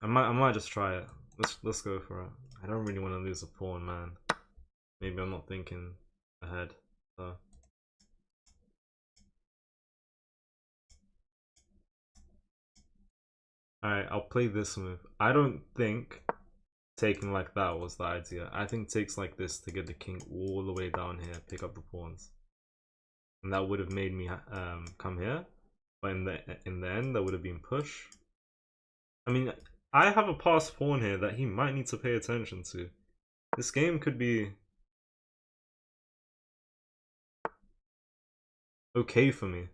Speaker 1: I might just try it. Let's go for it. I don't really want to lose a pawn, man. Maybe I'm not thinking ahead. So. Alright, I'll play this move. I don't think taking like that was the idea. I think takes like this to get the king all the way down here, pick up the pawns. And that would have made me come here. But in the end, that would have been push. I mean, I have a passed pawn here that he might need to pay attention to. This game could be okay for me.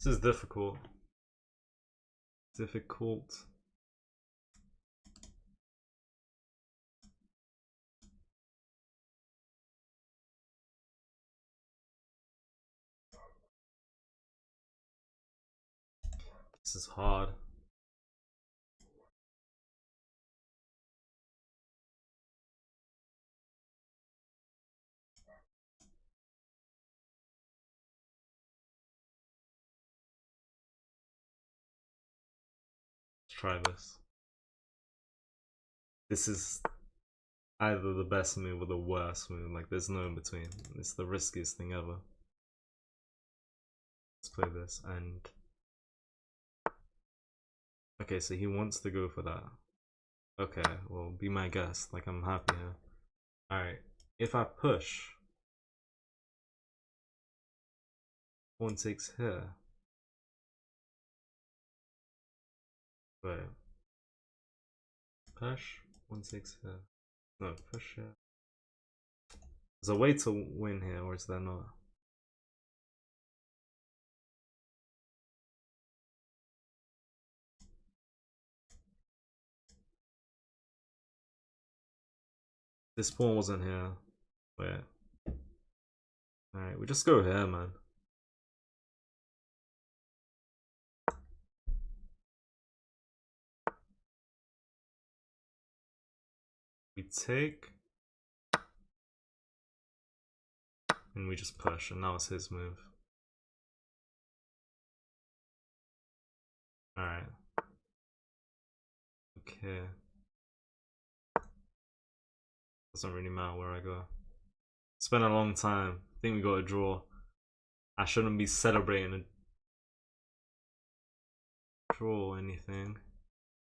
Speaker 1: This is difficult. Difficult. This is hard. Let's try this. This is either the best move or the worst move. Like, there's no in between. It's the riskiest thing ever. Let's play this and... Okay, so he wants to go for that. Okay, well, be my guest. Like, I'm happy here. Alright, if I push... Pawn takes here. Wait. Push, pawn takes here. No, push here. There's a way to win here, or is there not? This pawn wasn't here. Wait. Alright, we just go here, man. We take. And we just push, and now it's his move. Alright. Okay. Doesn't really matter where I go. It's been a long time. I think we got a draw. I shouldn't be celebrating a draw or anything.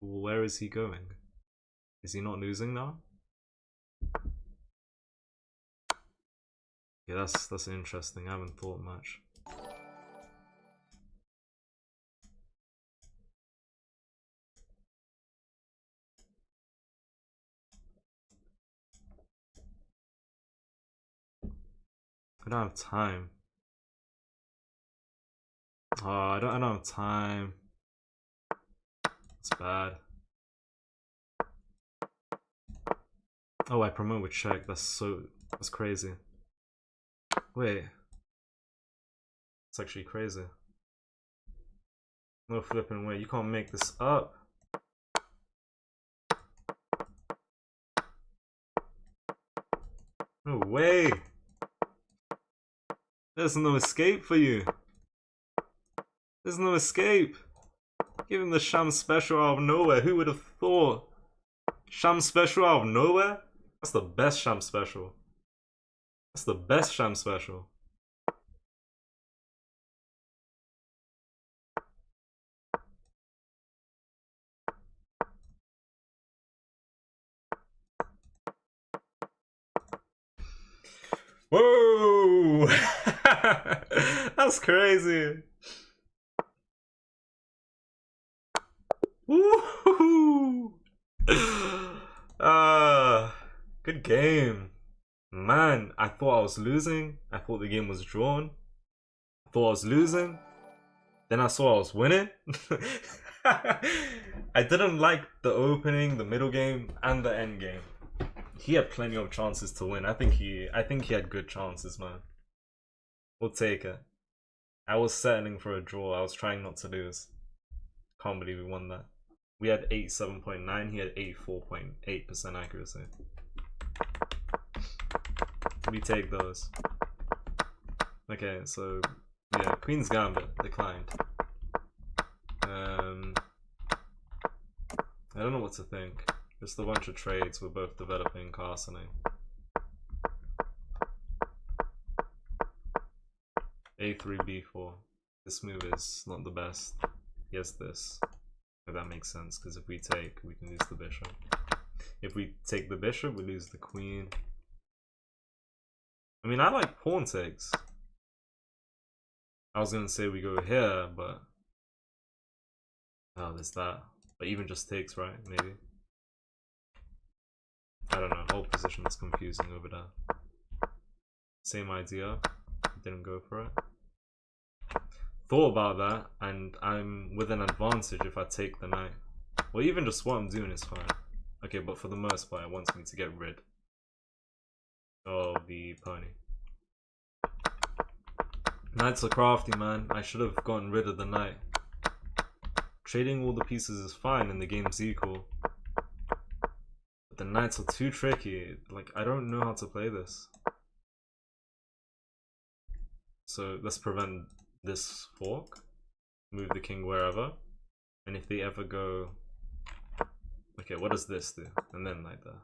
Speaker 1: Well, where is he going? Is he not losing now? Yeah, that's interesting. I haven't thought much. I don't have time. Oh, I don't have time. It's bad. Oh, I promote with check. That's crazy. Wait. It's actually crazy. No flipping way. You can't make this up. No way. There's no escape for you. There's no escape. Give him the Shamz special out of nowhere. Who would have thought? Shamz special out of nowhere? That's the best Shamz special. That's the best Shamz special. Whoa! That's crazy. Woohoo! Good game. Man, I thought I was losing. I thought the game was drawn. I thought I was losing. Then I saw I was winning. I didn't like the opening, the middle game, and the end game. He had plenty of chances to win. I think he had good chances, man. We'll take it. I was settling for a draw. I was trying not to lose. Can't believe we won that. We had 87.9. He had 84.8% accuracy. We take those. Okay, so yeah, Queen's Gambit declined. I don't know what to think. Just a bunch of trades. We're both developing castling. A3, B4. This move is not the best. He has this. If that makes sense, because if we take, we can lose the bishop. If we take the bishop, we lose the queen. I mean, I like pawn takes. I was gonna say we go here, but oh, there's that. But even just takes, right? Maybe. I don't know. Whole position is confusing over there. Same idea. Didn't go for it. Thought about that, and I'm with an advantage if I take the knight. Or even just what I'm doing is fine. Okay, but for the most part, it wants me to get rid of the pony. Knights are crafty, man. I should have gotten rid of the knight. Trading all the pieces is fine and the game's equal. But the knights are too tricky. Like, I don't know how to play this. So let's prevent this fork. Move the king wherever. And if they ever go Okay, what does this do? And then like that.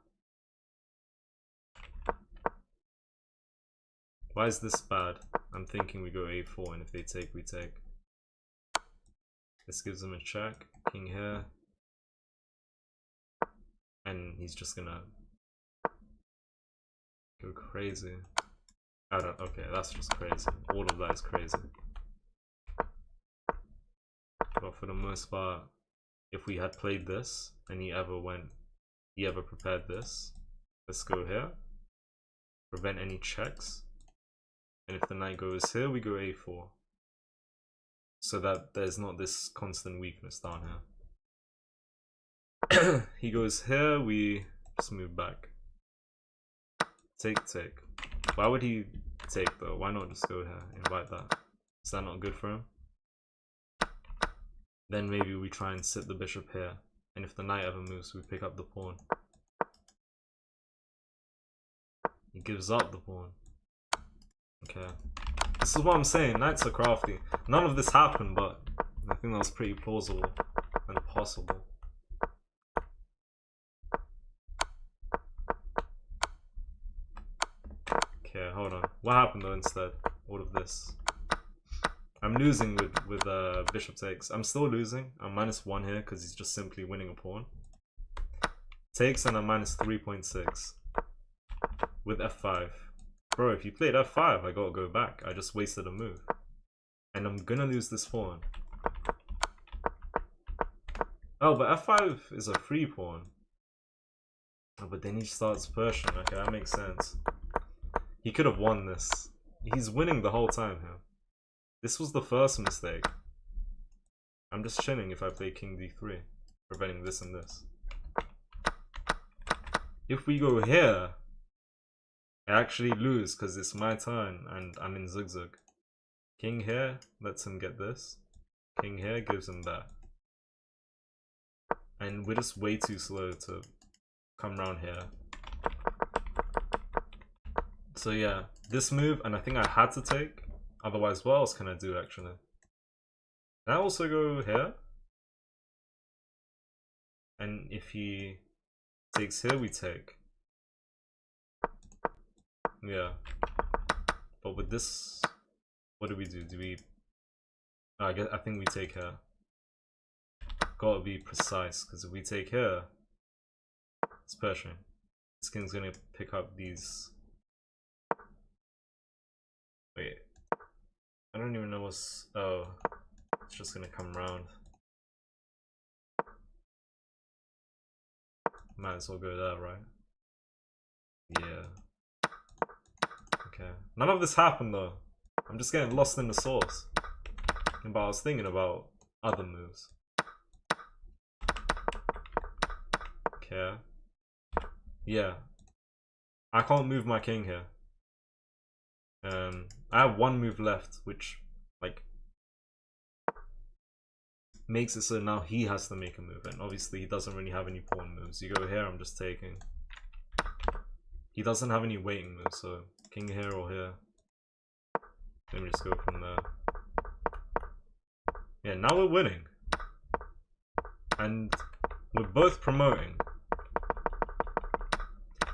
Speaker 1: Why is this bad? I'm thinking we go a4, and if they take, we take. This gives him a check. King here. And he's just gonna go crazy. I don't. Okay, that's just crazy. All of that is crazy. But for the most part, if we had played this and he ever prepared this, let's go here. Prevent any checks. And if the knight goes here, we go a4. So that there's not this constant weakness down here. He goes here, we just move back. Take, take. Why would he take though? Why not just go here? Invite that. Is that not good for him? Then maybe we try and sit the bishop here. And if the knight ever moves, we pick up the pawn. He gives up the pawn. Okay. This is what I'm saying, knights are crafty. None of this happened, but I think that was pretty plausible and possible. Okay, hold on. What happened though instead? All of this. I'm losing with bishop takes. I'm still losing. I'm -1 here because he's just simply winning a pawn. Takes and I'm -3.6 with f5. Bro, if you played f5, I gotta go back. I just wasted a move. And I'm gonna lose this pawn. Oh, but f5 is a free pawn. Oh, but then he starts Persian. Okay, that makes sense. He could have won this. He's winning the whole time here. This was the first mistake. I'm just chilling if I play king d3, preventing this and this. If we go here, I actually lose because it's my turn and I'm in zigzag. King here lets him get this. King here gives him that. And we're just way too slow to come around here. So yeah, this move, and I think I had to take. Otherwise, what else can I do actually? Can I also go here? And if he takes here, we take. Yeah. But with this, what do we do? Do we... Oh, I think we take here. Gotta be precise, because if we take here, it's Persian. This king's gonna pick up these... Wait. I don't even know what's... Oh. It's just gonna come around. Might as well go there, right? Yeah. Okay. None of this happened though. I'm just getting lost in the sauce. But I was thinking about other moves. Okay. Yeah. I can't move my king here. I have one move left, which, like, makes it so now he has to make a move, and obviously he doesn't really have any pawn moves. You go here, I'm just taking. He doesn't have any waiting moves, so king here or here. Let me just go from there. Yeah, now we're winning. And we're both promoting.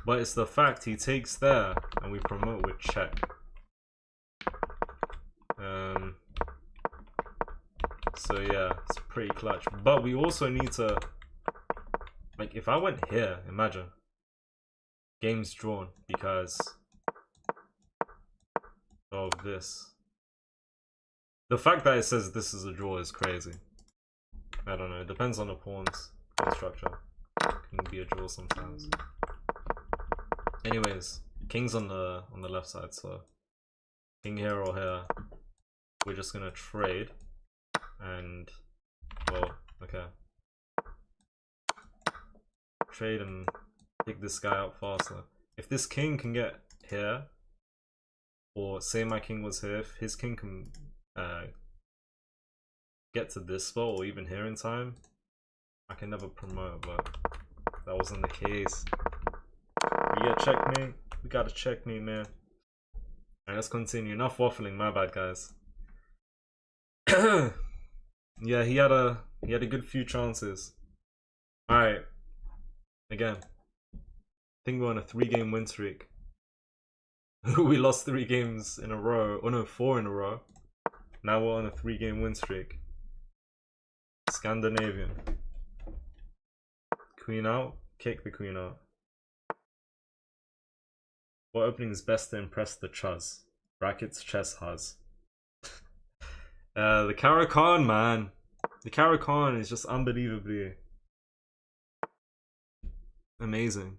Speaker 1: But it's the fact he takes there, and we promote with check. So yeah, it's pretty clutch. But we also need to, like, if I went here, imagine, game's drawn because of this. The fact that it says this is a draw is crazy. I don't know, it depends on the pawn structure. It can be a draw sometimes. Anyways, king's on the left side, so king here or here. We're just gonna trade. And, well, okay. Trade and pick this guy up faster. If this king can get here, or say my king was here, if his king can get to this spot or even here in time, I can never promote, but that wasn't the case. We get checkmate. We got a checkmate, man. Alright, let's continue. Enough waffling, my bad, guys. Yeah, he had a good few chances. Alright. Again, I think we're on a 3-game win streak. We lost 3 games in a row. Oh no, 4 in a row. Now we're on a 3-game win streak. Scandinavian. Queen out. Kick the queen out. What opening is best to impress the chuz? Brackets chess has. The Caracan, man. The Caracan is just unbelievably amazing.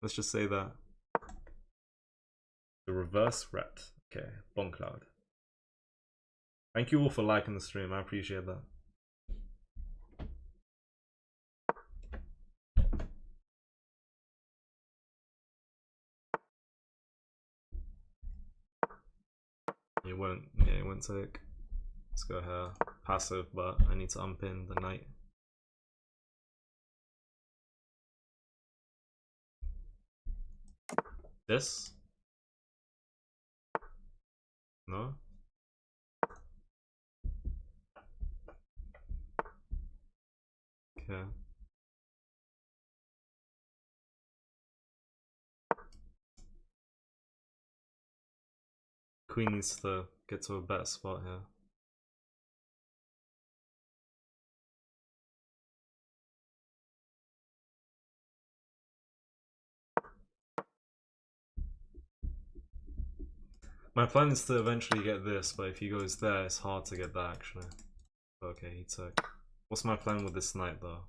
Speaker 1: Let's just say that. The reverse ret. Okay, Bon Cloud. Thank you all for liking the stream. I appreciate that. It won't take. Let's go here. Passive, but I need to unpin the knight. This? No? Okay. Queen needs to get to a better spot here. My plan is to eventually get this, but if he goes there, it's hard to get that actually. Okay, he took. What's my plan with this knight though?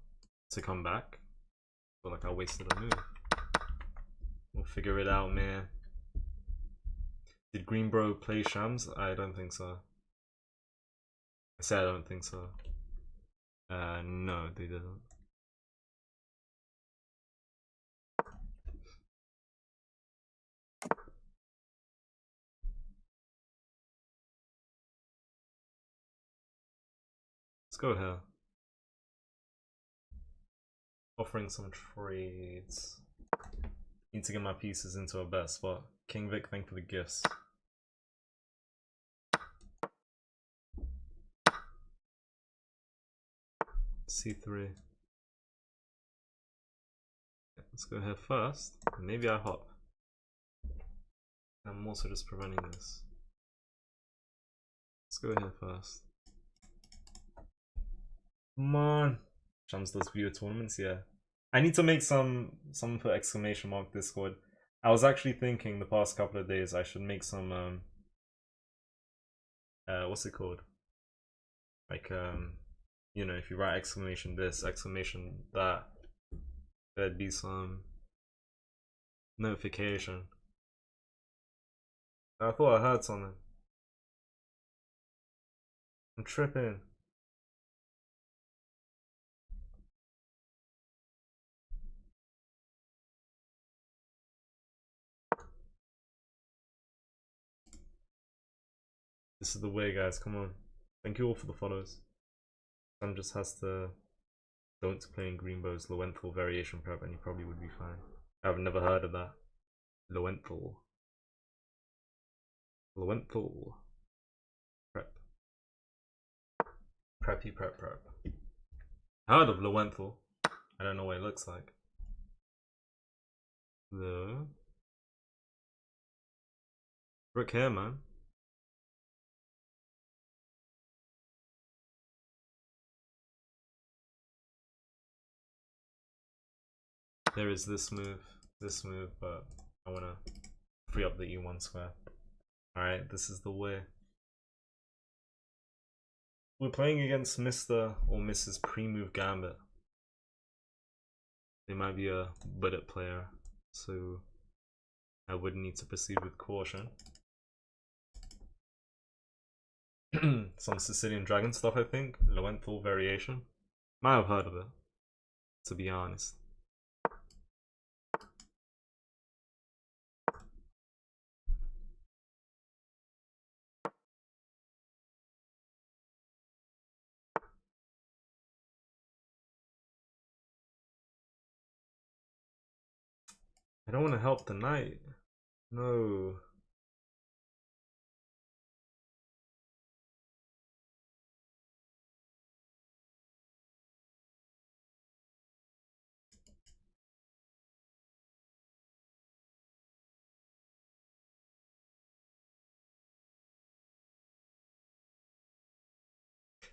Speaker 1: To come back? I feel like I wasted a move. We'll figure it out, man. Did Greenbro play Shams? I don't think so. I said I don't think so. No, they didn't. Let's go here. Offering some trades. Need to get my pieces into a better spot. King Vic, thank you for the gifts. C3. Let's go here first. Maybe I hop. I'm also just preventing this. Let's go here first. Come on. Shams does viewer tournaments, yeah. I need to make someone put exclamation mark Discord. I was actually thinking the past couple of days I should make some what's it called? Like you know, if you write exclamation this, exclamation that, there'd be some notification. I thought I heard something. I'm tripping. This is the way, guys. Come on. Thank you all for the follows. Sam just has to don't play in Greenbow's Lowenthal variation prep and he probably would be fine. I've never heard of that. Lowenthal. Lowenthal. Prep. Preppy prep. Heard of Lowenthal. I don't know what it looks like. The Rick hair, man. There is this move, but I wanna free up the E1 square. Alright, this is the way. We're playing against Mr. or Mrs. Pre-Move Gambit. They might be a bullet player, so I would need to proceed with caution. Some Sicilian dragon stuff, I think. Lowenthal variation. Might have heard of it, to be honest. I don't want to help the knight. No.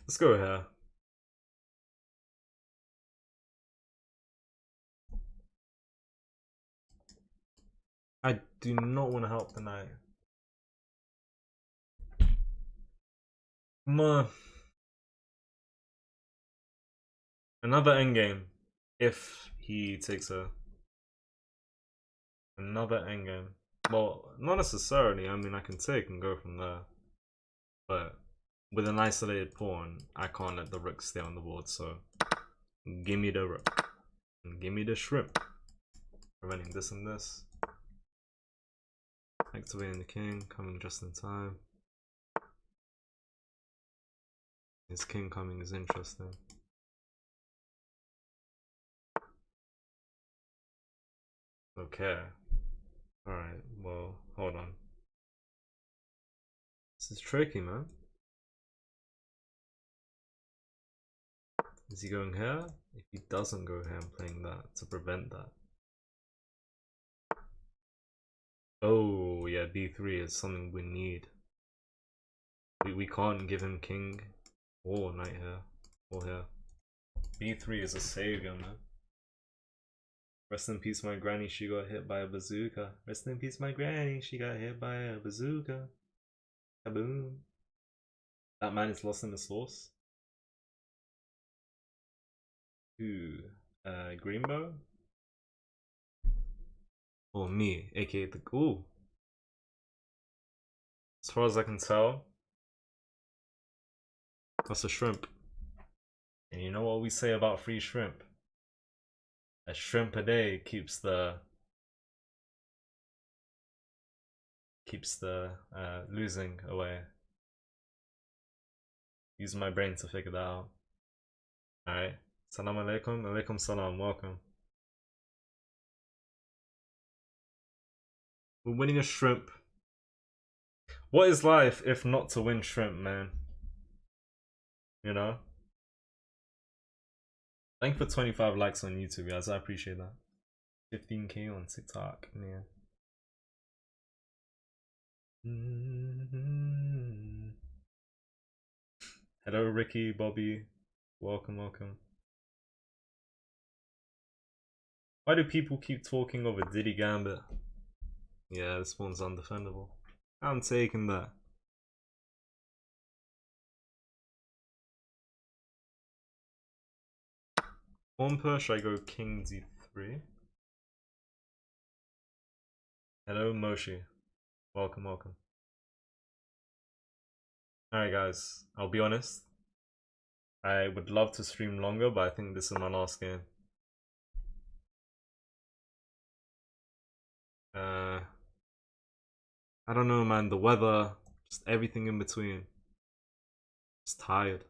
Speaker 1: Let's go here. I do not want to help the knight. Come on. Another endgame. If he takes another endgame. Well, not necessarily. I mean, I can take and go from there. But with an isolated pawn, I can't let the rook stay on the board. So give me the rook. And give me the shrimp. Preventing this and this. Activating the king, coming just in time. His king coming is interesting. Okay. Alright, well, hold on. This is tricky, man. Is he going here? If he doesn't go here, I'm playing that to prevent that. Oh, yeah, b3 is something we need. We can't give him king or knight here or here. b3 is a savior, man. Rest in peace, my granny, she got hit by a bazooka. Rest in peace, my granny, she got hit by a bazooka. Kaboom. That man is lost in the sauce. Ooh, Greenbow? Or me, aka the ghoul. As far as I can tell, that's a shrimp. And you know what we say about free shrimp? A shrimp a day keeps the losing away. Use my brain to figure that out. Alright. Salam alaikum. Alaikum salam. Welcome. We're winning a shrimp. What is life if not to win shrimp, man? You know? Thank you for 25 likes on YouTube, guys. I appreciate that. 15k on TikTok, man. Hello, Ricky, Bobby. Welcome, welcome. Why do people keep talking over Diddy Gambit? Yeah, this one's undefendable. I'm taking that. Pawn push, I go king d3. Hello, Moshi. Welcome, welcome. Alright guys, I'll be honest. I would love to stream longer, but I think this is my last game. I don't know, man. The weather, just everything in between. Just tired.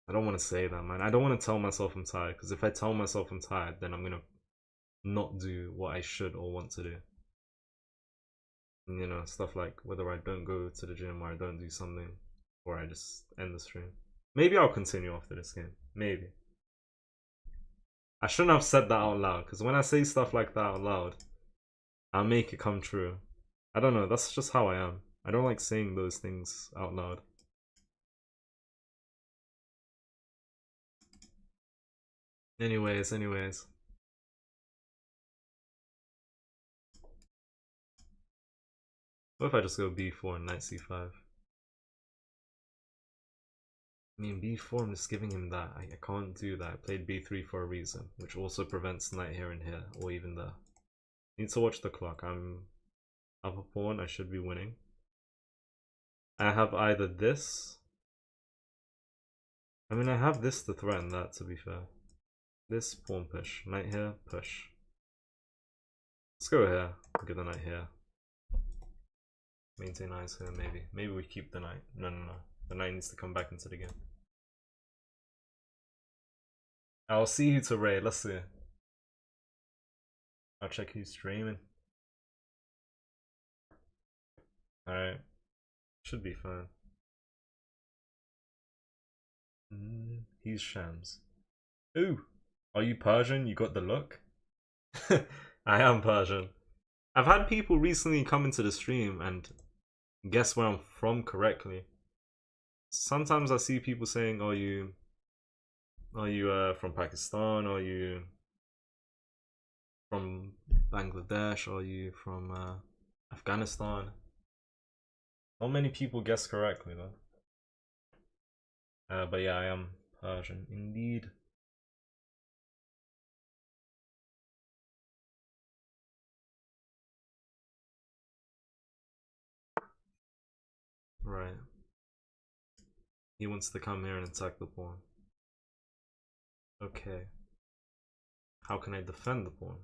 Speaker 1: I don't want to say that, man. I don't want to tell myself I'm tired, because if I tell myself I'm tired, then I'm gonna not do what I should or want to do. And, you know, stuff like whether I don't go to the gym or I don't do something, or I just end the stream. Maybe I'll continue after this game. Maybe. I shouldn't have said that out loud, because when I say stuff like that out loud, I'll make it come true. I don't know, that's just how I am. I don't like saying those things out loud. Anyways. What if I just go b4 and knight c5? I mean, b4, I'm just giving him that. I can't do that. I played b3 for a reason, which also prevents knight here and here, or even there. Need to watch the clock. I'm up a pawn, I should be winning. I have either this. I mean, I have this to threaten that, to be fair. This, pawn push. Knight here, push. Let's go here. Get the knight here. Maintain eyes here, maybe. Maybe we keep the knight. No. The knight needs to come back into the game. I'll see who to raid. Let's see. I'll check who's streaming. Alright. Should be fine. He's Shams. Ooh! Are you Persian? You got the look? I am Persian. I've had people recently come into the stream and guess where I'm from correctly. Sometimes I see people saying, are you from Pakistan? Are you from Bangladesh? Are you from Afghanistan? Not many people guess correctly though. But yeah, I am Persian indeed. Right. He wants to come here and attack the pawn. Okay. How can I defend the pawn?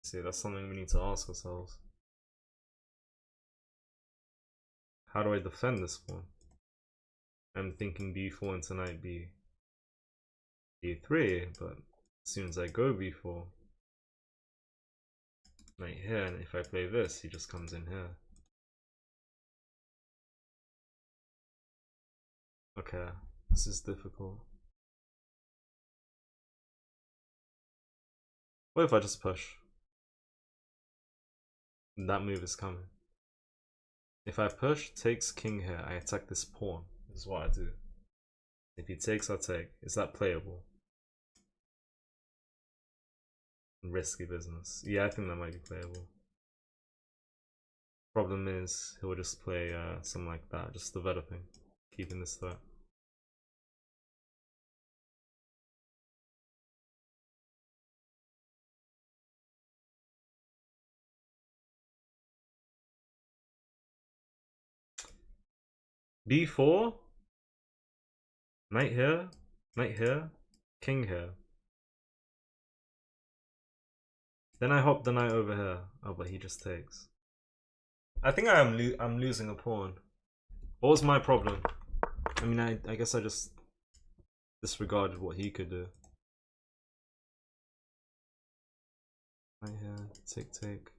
Speaker 1: See, that's something we need to ask ourselves. How do I defend this pawn? I'm thinking b4 into knight b3, but as soon as I go b4, knight here, and if I play this, he just comes in here. Okay, this is difficult. What if I just push? That move is coming. If I push, takes king here, I attack this pawn. This is what I do. If he takes, I take. Is that playable? Risky business. Yeah, I think that might be playable. Problem is, he'll just play something like that, just developing, keeping this threat. b4, knight here, king here. Then I hop the knight over here. Oh, but he just takes. I think I'm losing a pawn. What was my problem? I mean, I guess I just disregarded what he could do. Right here, take.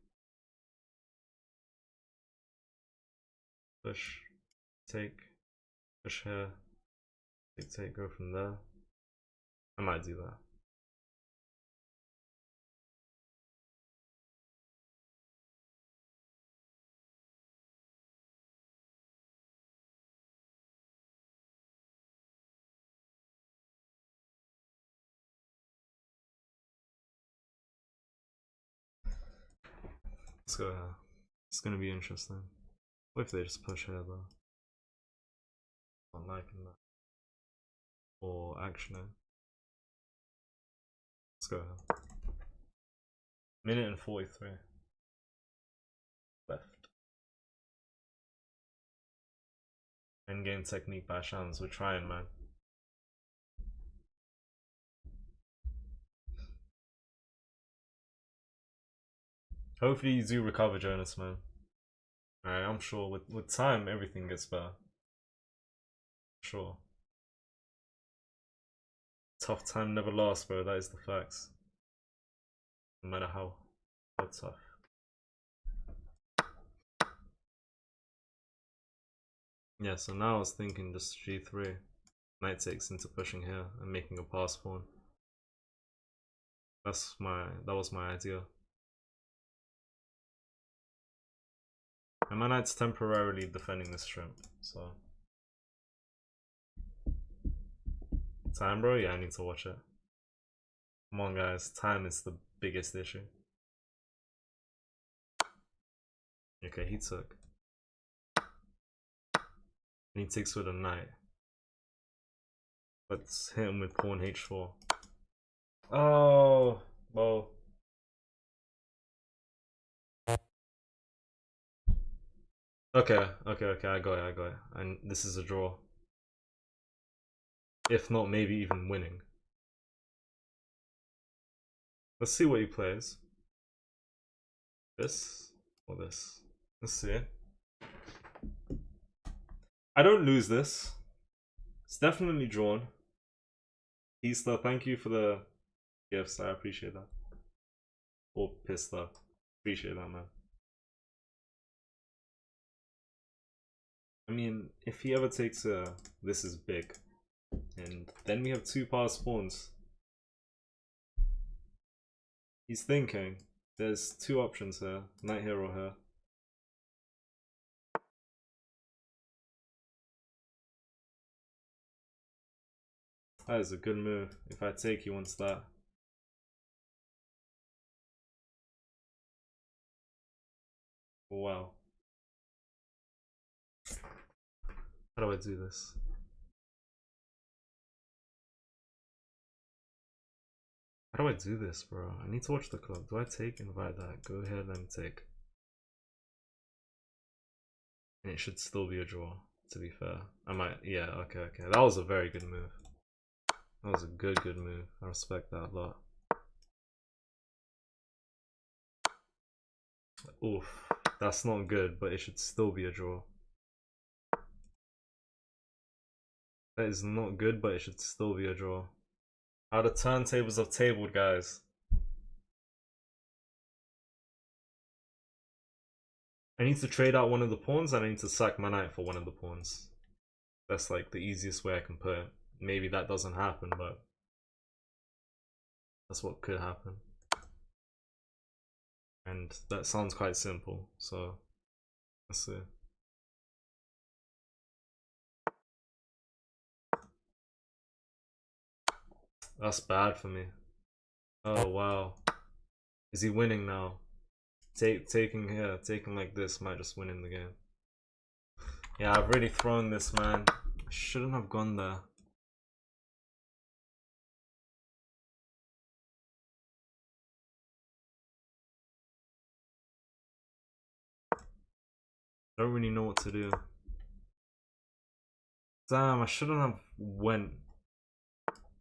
Speaker 1: Push, take, push here, take, go from there. I might do that. Let's go here. It's gonna be interesting. What if they just push here though? Not liking that. Or actually, let's go here. Minute and 43 left. Endgame technique by Shamz. We're trying, man. Hopefully you do recover, Jonas, man. Alright, I'm sure with time everything gets better. Sure. Tough time never lasts, bro. That is the facts. No matter how tough. Yeah, so now I was thinking just g3. Knight takes into pushing here and making a pass pawn. That was my idea. And my knight's temporarily defending this shrimp, so. Time, bro? Yeah, I need to watch it. Come on, guys. Time is the biggest issue. Okay, he took. And he takes with a knight. Let's hit him with pawn h4. Oh, well. Okay, I got it. And this is a draw. If not, maybe even winning. Let's see what he plays. This or this. Let's see. I don't lose this. It's definitely drawn. Pista, thank you for the gifts. I appreciate that. Or Pista. Appreciate that, man. I mean, if he ever takes a... This is big. And then we have two pass pawns. He's thinking. There's two options here. Knight here or here. That is a good move. If I take, he wants that. Wow. How do I do this? How do I do this, bro? I need to watch the club. Do I take? Invite that. Go ahead and take. And it should still be a draw, to be fair. I might, yeah, okay. That was a very good move. That was a good move. I respect that a lot. Oof, that's not good, but it should still be a draw. That is not good, but it should still be a draw. How the turntables have tabled, guys. I need to trade out one of the pawns and I need to sack my knight for one of the pawns. That's like the easiest way I can put it. Maybe that doesn't happen, but that's what could happen. And that sounds quite simple, so let's see. That's bad for me. Oh wow. Is he winning now? Taking like this might just win in the game. Yeah, I've already thrown this, man. I shouldn't have gone there. I don't really know what to do. Damn, I shouldn't have went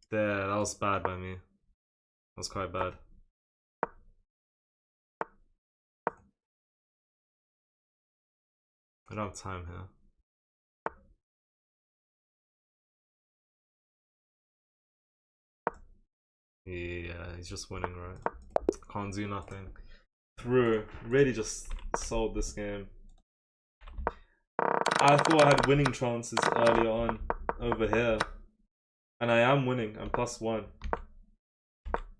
Speaker 1: there. That was bad by me. That was quite bad. I don't have time here. Yeah, he's just winning, right? Can't do nothing. Through. Really just sold this game. I thought I had winning chances earlier on over here. And I am winning. I'm +1.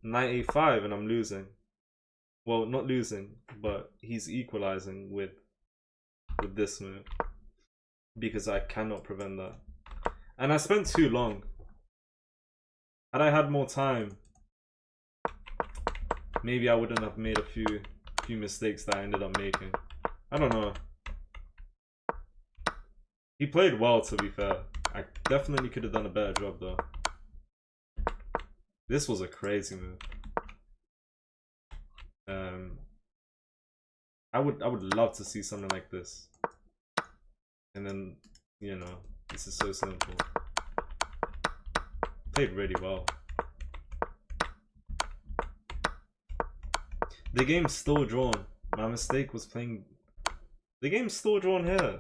Speaker 1: 985 and I'm losing. Well, not losing, but he's equalizing with this move. Because I cannot prevent that. And I spent too long. Had I had more time, maybe I wouldn't have made a few mistakes that I ended up making. I don't know. He played well, to be fair. I definitely could have done a better job though. This was a crazy move. I would love to see something like this. And then, you know, this is so simple. Played really well. The game's still drawn. My mistake was playing... The game's still drawn here.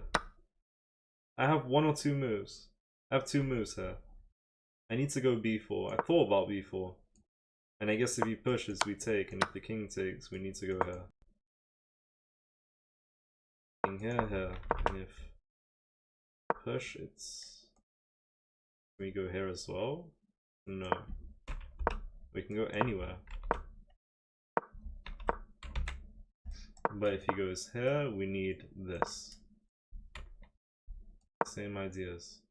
Speaker 1: I have 1 or 2 moves. I have 2 moves here. I need to go b4. I thought about b4. And I guess if he pushes, we take. And if the king takes, we need to go here. King here. And if push, it's... Can we go here as well? No. We can go anywhere. But if he goes here, we need this. Same ideas.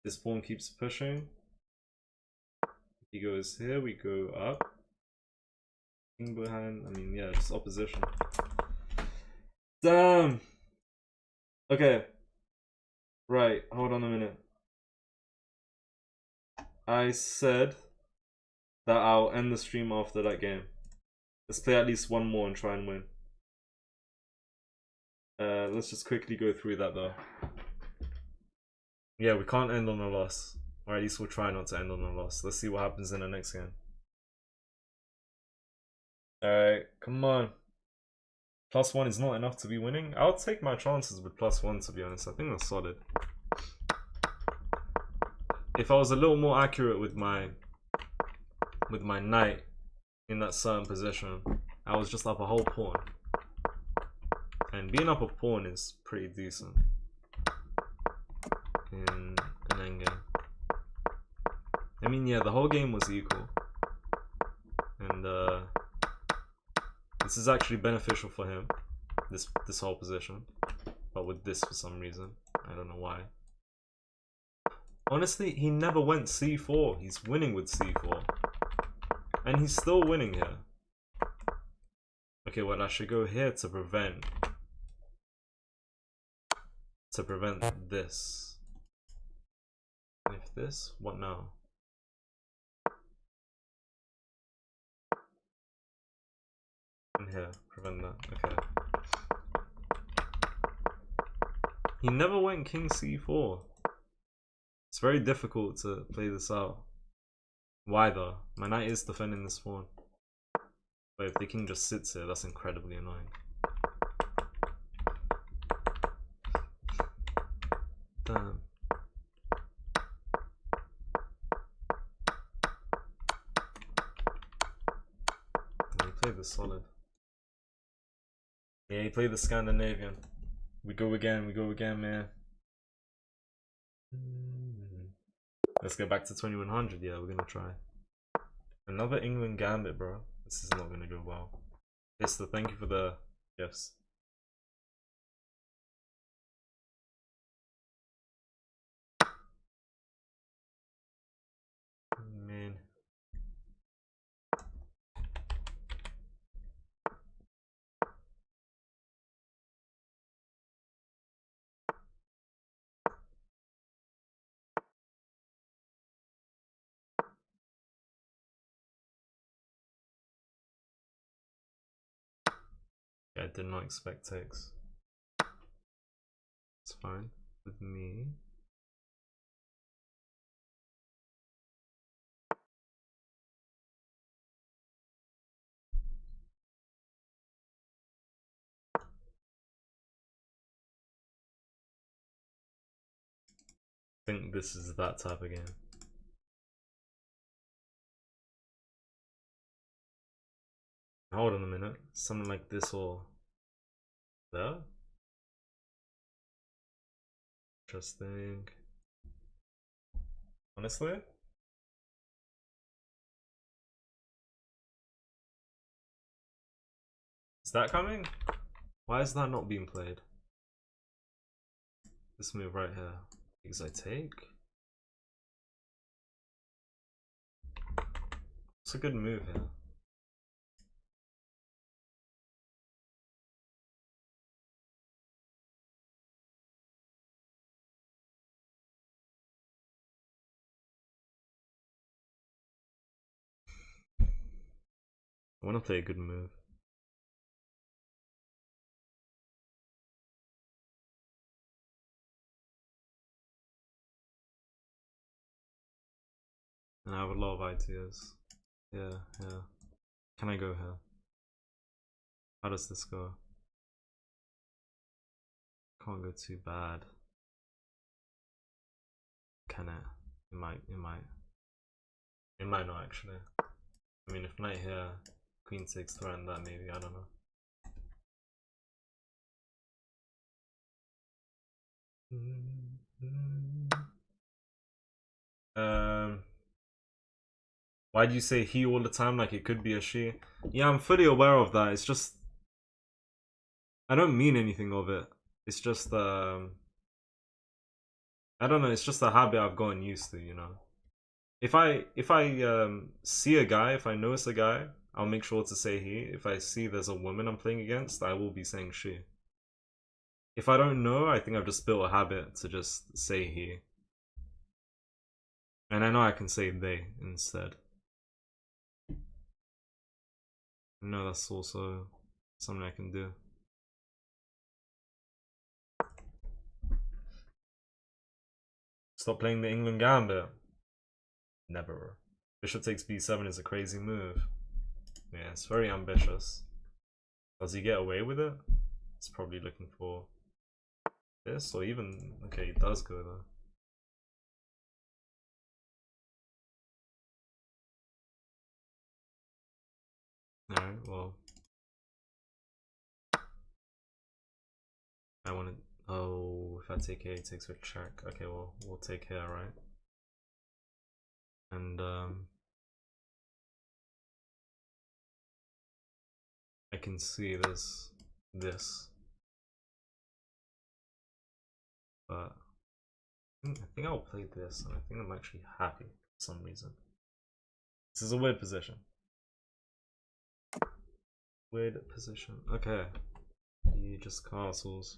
Speaker 1: This pawn keeps pushing. If he goes here, we go up. King behind. I mean, yeah, just opposition. Damn! Okay. Right, hold on a minute. I said that I'll end the stream after that game. Let's play at least one more and try and win. Let's just quickly go through that though. Yeah, we can't end on a loss. Or at least we'll try not to end on a loss. Let's see what happens in the next game. Alright, come on. +1 is not enough to be winning. I'll take my chances with +1, to be honest. I think that's solid. If I was a little more accurate with my knight in that certain position, I was just up a whole pawn. And being up a pawn is pretty decent in an endgame. I mean, yeah, the whole game was equal. And this is actually beneficial for him, this whole position. But with this for some reason. I don't know why. Honestly, he never went c4. He's winning with c4. And he's still winning here. Okay, well, I should go here to prevent this. And if this, what now? And here, prevent that. Okay. He never went king c4. It's very difficult to play this out. Why though? My knight is defending this pawn. But if the king just sits here, that's incredibly annoying. Damn. He played this solid. Yeah, he played the Scandinavian. We go again, man. Let's get back to 2100. Yeah, we're gonna try. Another England gambit, bro. This is not gonna go well. Mister, thank you for the gifts. Man. Yeah, I did not expect takes. It's fine with me. I think this is that type of game. Hold on a minute. Something like this or there? Interesting. Honestly? Is that coming? Why is that not being played? This move right here. Because I take? It's a good move here. I want to play a good move. And I have a lot of ideas. Yeah. Can I go here? How does this go? Can't go too bad. Can it? It might. It might not actually. I mean, if knight here, queen takes, threaten that maybe, I don't know. Why do you say he all the time like it could be a she? Yeah, I'm fully aware of that. It's just I don't mean anything of it. It's just I don't know, it's just a habit I've gotten used to, you know. If I see a guy, if I notice a guy, I'll make sure to say he. If I see there's a woman I'm playing against, I will be saying she. If I don't know, I think I've just built a habit to just say he. And I know I can say they instead. No, that's also something I can do. Stop playing the England gambit. Never. Bishop takes b7 is a crazy move. Yeah, it's very ambitious. Does he get away with it? He's probably looking for this, or even okay, he does go there. Alright, well. I want to. Oh, if I take A, it takes a check. Okay, well, we'll take here, right? And, I can see this. But I think I'll play this, and I think I'm actually happy for some reason. This is a weird position. Weird position. Okay. He just castles.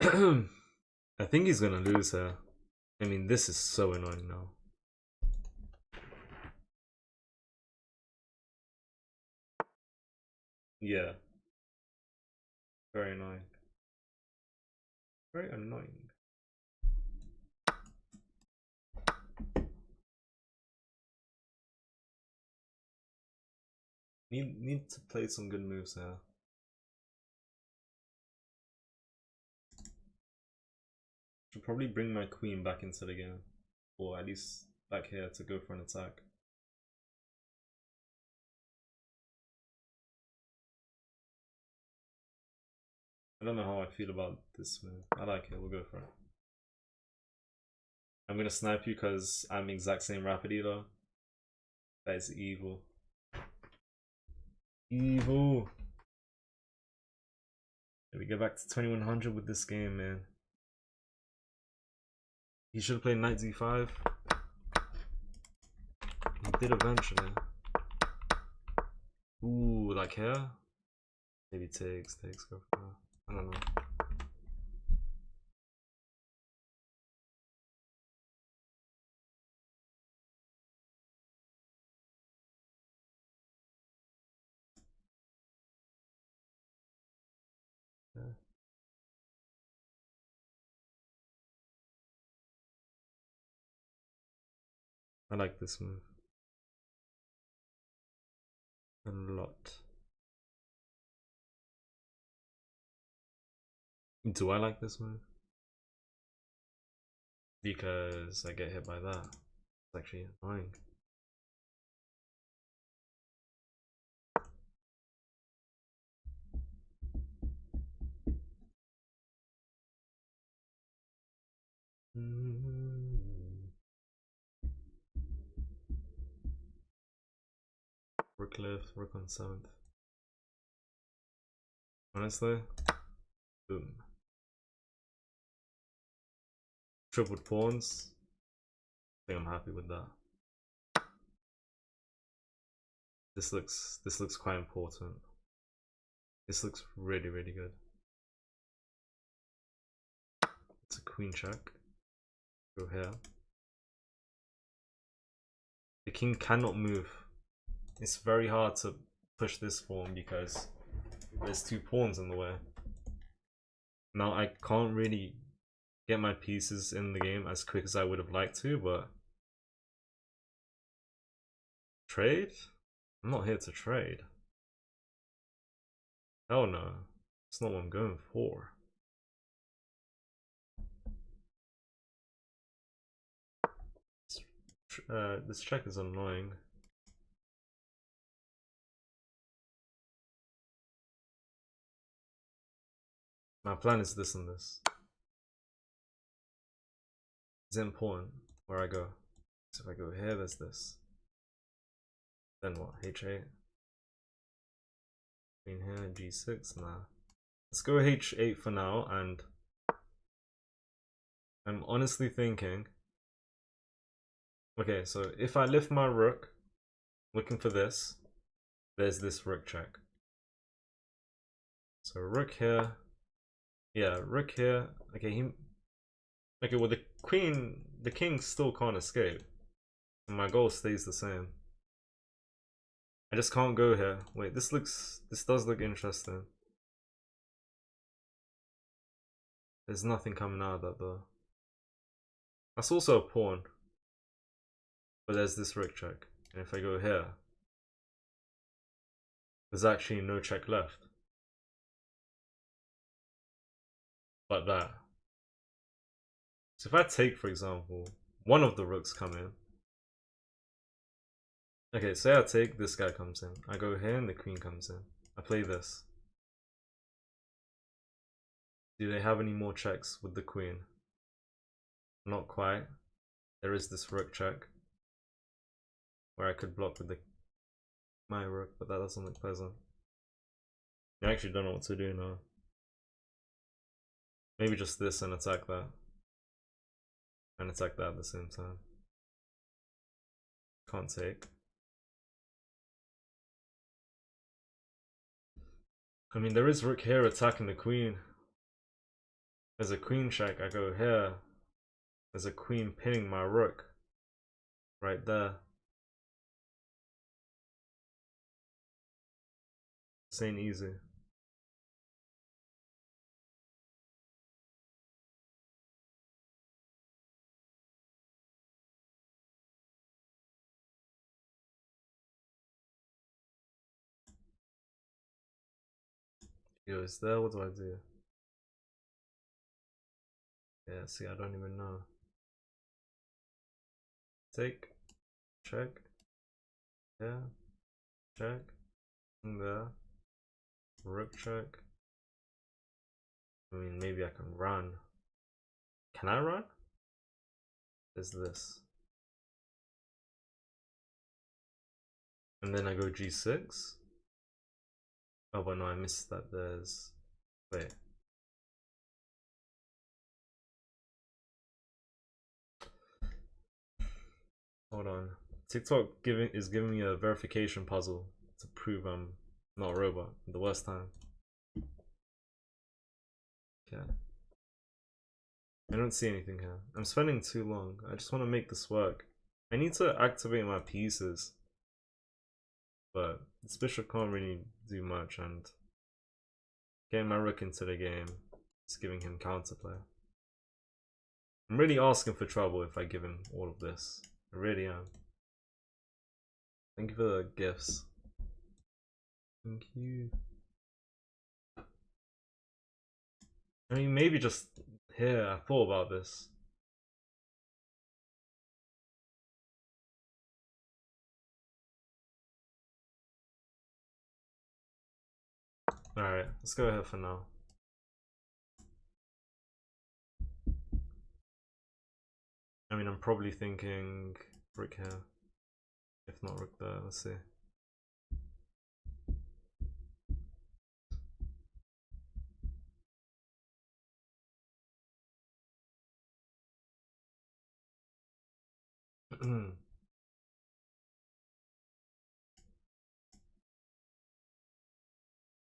Speaker 1: I think he's gonna lose here. I mean, this is so annoying now. Yeah. Very annoying. Very annoying. Need to play some good moves here. Should probably bring my queen back into the game, or at least back here to go for an attack. I don't know how I feel about this move. I like it. We'll go for it. I'm gonna snipe you because I'm exact same rapid healer. That is evil. Evil. We go back to 2100 with this game, man. He should have played knight d5. He did eventually. Ooh, like here? Maybe takes, go for that. I don't know. Yeah. I like this move a lot. Do I like this move? Because I get hit by that. It's actually annoying. Rook left, rook on 7th. Honestly, boom. Tripled pawns. I think I'm happy with that. This looks quite important. This looks really, really good. It's a queen check. Go here. The king cannot move. It's very hard to push this pawn because there's 2 pawns in the way. Now I can't really get my pieces in the game as quick as I would have liked to, but trade? I'm not here to trade. Hell no. It's not what I'm going for. This check is annoying. My plan is this and this. It's important where I go. So if I go here, there's this. Then what? H8. Queen here, G6. Nah. Let's go H8 for now, and I'm honestly thinking. Okay, so if I lift my rook, looking for this, there's this rook check. So rook here. Yeah, rook here. Okay, okay, well the king still can't escape. And my goal stays the same. I just can't go here. Wait, this does look interesting. There's nothing coming out of that though. That's also a pawn. But there's this rook check. And if I go here, there's actually no check left. Like that. So if I take, for example, one of the rooks come in. Okay, say I take, this guy comes in. I go here and the queen comes in. I play this. Do they have any more checks with the queen? Not quite. There is this rook check where I could block with my rook, but that doesn't look pleasant. I actually don't know what to do now. Maybe just this and attack that. And attack that at the same time. Can't take. I mean, there is rook here attacking the queen. There's a queen check. I go here. There's a queen pinning my rook. Right there. This ain't easy. Yo, is there? What do I do? Yeah, see, I don't even know. Take. Check. Yeah. Check. And there. Rook check. I mean, maybe I can run. Can I run? There's this. And then I go g6. Oh, but no, I missed that. There's... Wait. Hold on. TikTok is giving me a verification puzzle to prove I'm not a robot. The worst time. Okay. I don't see anything here. I'm spending too long. I just want to make this work. I need to activate my pieces. But this bishop can't really do much, and getting my rook into the game is giving him counterplay. I'm really asking for trouble if I give him all of this. I really am. Thank you for the gifts. Thank you. I mean, maybe just here, I thought about this. Alright, let's go ahead for now. I mean, I'm probably thinking rook here. If not rook there, let's see.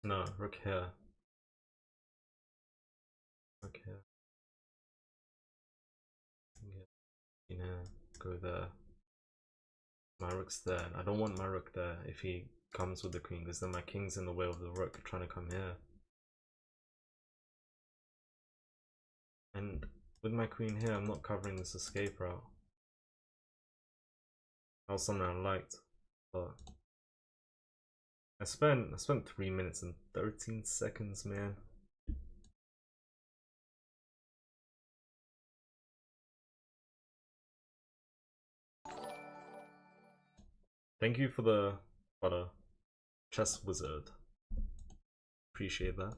Speaker 1: No, rook here. Rook here. Yeah, go there. My rook's there. I don't want my rook there if he comes with the queen, because then my king's in the way of the rook trying to come here. And with my queen here, I'm not covering this escape route. That was something I liked, but I spent 3 minutes and 13 seconds, man. Thank you for the butter, chess wizard. Appreciate that.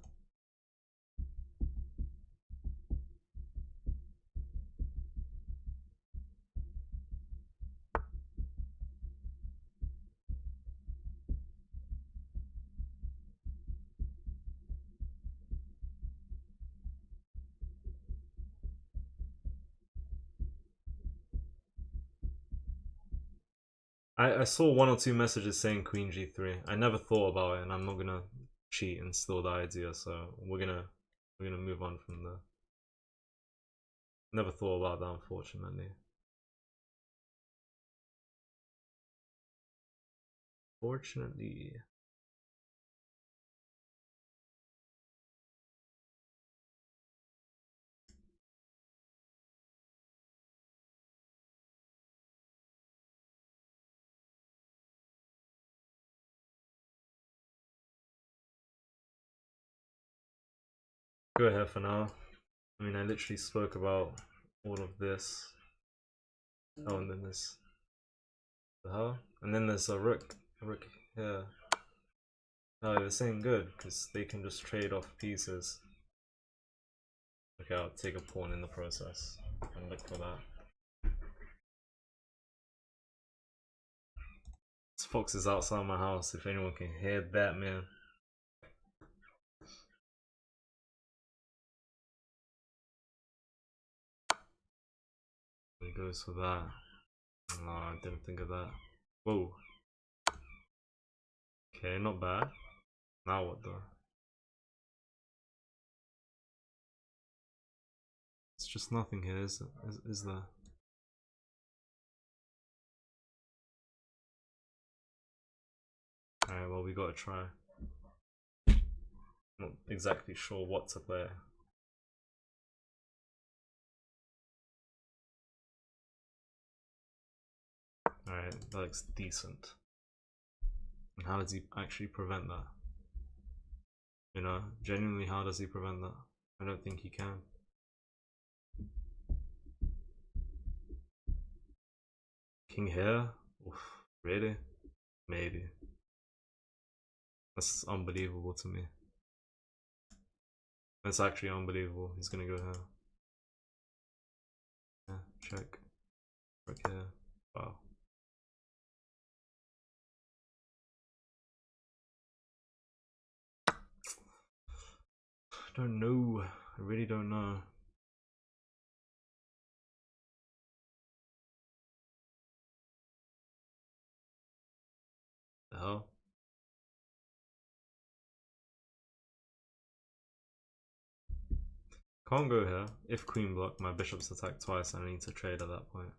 Speaker 1: I saw 1 or 2 messages saying queen g3. I never thought about it, and I'm not gonna cheat and steal the idea, so we're gonna move on from there. Never thought about that, unfortunately. Fortunately. Go ahead for now. I mean, I literally spoke about all of this. Oh, and then this. The hell? And then there's a rook here. No, this ain't good, because they can just trade off pieces. Okay, I'll take a pawn in the process and look for that. This fox is outside my house, if anyone can hear that, man. goes for that. No, I didn't think of that. Whoa. Okay, not bad. Now what though? It's just nothing here, is there? Alright, well, we gotta try. Not exactly sure what to play. Alright, that looks decent. And how does he actually prevent that? You know, genuinely, how does he prevent that? I don't think he can. King here? Oof, really? Maybe. That's unbelievable to me. That's actually unbelievable. He's gonna go here. Yeah, check. Right here. Wow. I don't know. I really don't know. The hell? Can't go here. If queen block, my bishop's attacked twice and I need to trade at that point.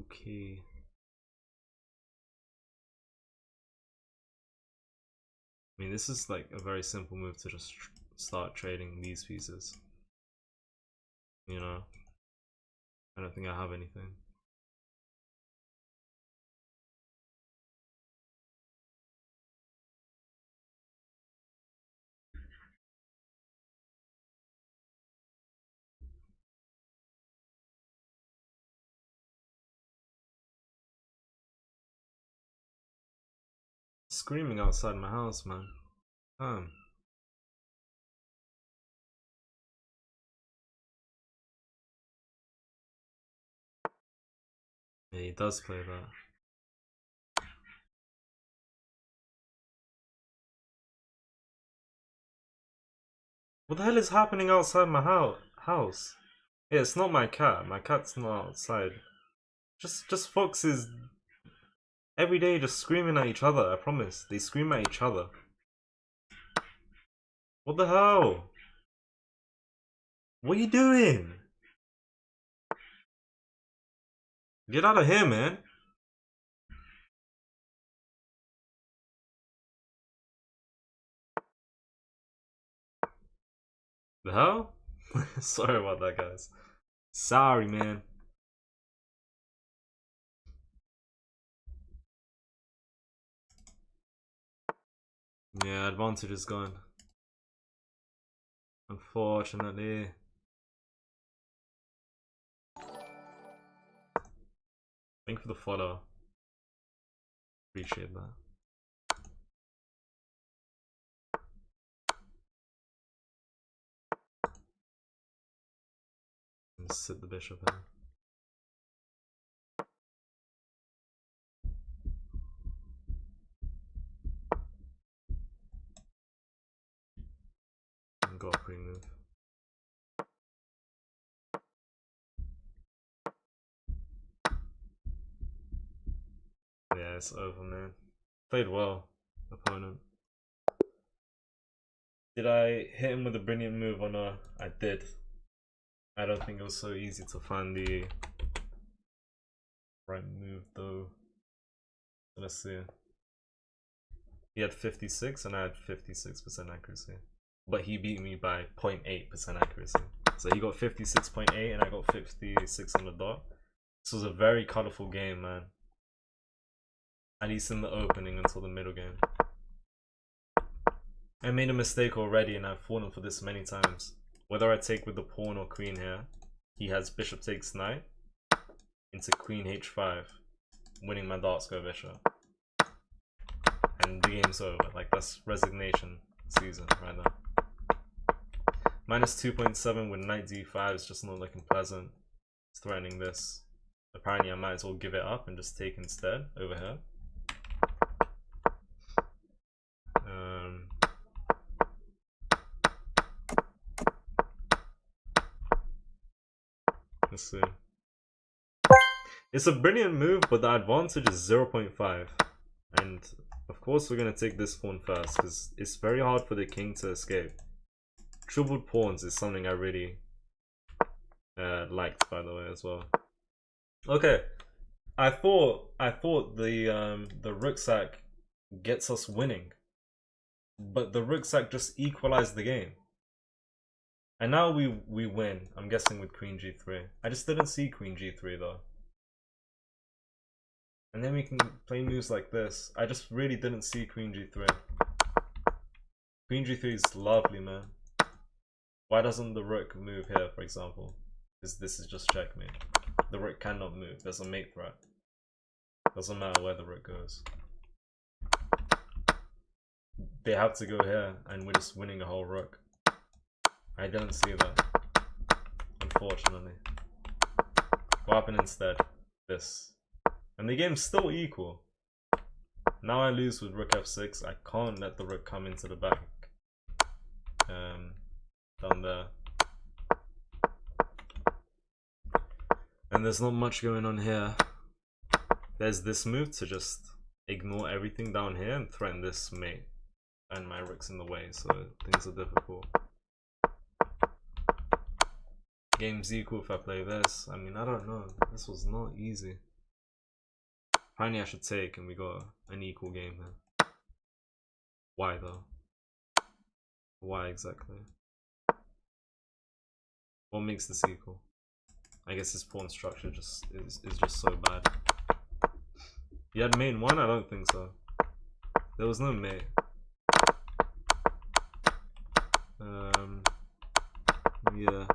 Speaker 1: Okay. I mean, this is like a very simple move to just start trading these pieces. You know? I don't think I have anything. Screaming outside my house, man. Yeah, he does play that. What the hell is happening outside my house? Yeah, it's not my cat. My cat's not outside. Just foxes every day just screaming at each other. I promise. They scream at each other. What the hell? What are you doing? Get out of here, man. The hell? Sorry about that, guys. Sorry, man. Yeah, advantage is gone. Unfortunately. Thank you for the follow. Appreciate that. And sit the bishop in. And got a pre-move. Yeah, it's over, man. Played well, opponent. Did I hit him with a brilliant move or no? I did. I don't think it was so easy to find the right move though. Let's see. He had 56 and I had 56% accuracy. But he beat me by 0.8% accuracy. So he got 56.8 and I got 56 on the dot. This was a very colourful game, man. At least in the opening until the middle game. I made a mistake already and I've fallen for this many times. Whether I take with the pawn or queen here, he has bishop takes knight into queen h5, winning my dark square bishop. And the game's over. Like, that's resignation season right now. Minus 2.7 with knight d5 is just not looking pleasant. It's threatening this. Apparently I might as well give it up and just take instead over here. Let's see. It's a brilliant move, but the advantage is 0.5. And of course we're going to take this pawn first, because it's very hard for the king to escape. Tripled pawns is something I really liked, by the way, as well. Okay, I thought the rook sack gets us winning, but the rook sack just equalized the game. And now we win, I'm guessing, with queen g3. I just didn't see queen g3 though. And then we can play moves like this. I just really didn't see queen g3. Queen g3 is lovely, man. Why doesn't the rook move here, for example? Because this is just checkmate. The rook cannot move. There's a mate threat. Doesn't matter where the rook goes. They have to go here, and we're just winning the whole rook. I didn't see that, unfortunately. What happened instead? This. And the game's still equal. Now I lose with rook f6. I can't let the rook come into the back. Down there. And there's not much going on here. There's this move to just ignore everything down here and threaten this mate. And my rook's in the way, so things are difficult. Game's equal if I play this. I mean, I don't know. This was not easy. Apparently I should take, and we got an equal game here. Why though? Why exactly? What makes this equal? I guess his pawn structure just is just so bad. You had main 1? I don't think so. There was no mate. Yeah.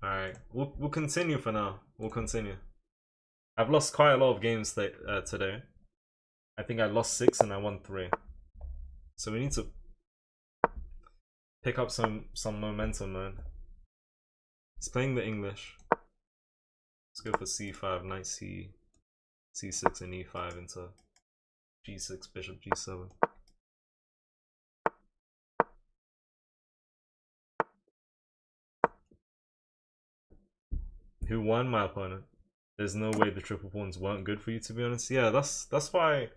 Speaker 1: Alright, we'll continue for now. We'll continue. I've lost quite a lot of games today. I think I lost 6 and I won 3. So we need to pick up some momentum, man. He's playing the English. Let's go for c5, knight c6 and e5 into g6, bishop g7. Who won? My opponent. There's no way the triple pawns weren't good for you, to be honest. Yeah, that's why.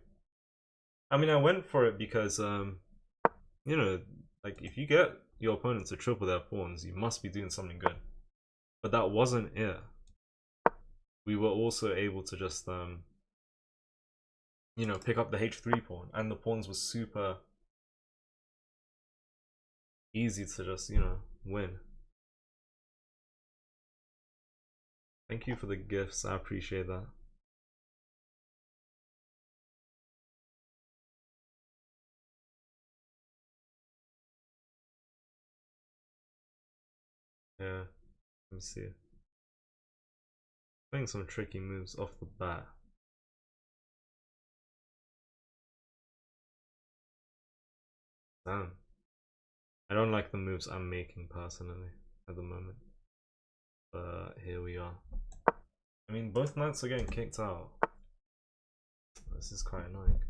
Speaker 1: I mean, I went for it because you know, like if you get your opponent to triple their pawns, you must be doing something good. But that wasn't it. We were also able to just you know, pick up the h3 pawn, and the pawns were super easy to just, you know, win. Thank you for the gifts, I appreciate that. Yeah, let me see. Playing some tricky moves off the bat. Damn. I don't like the moves I'm making personally at the moment. But here we are. I mean, both knights are getting kicked out. This is quite annoying.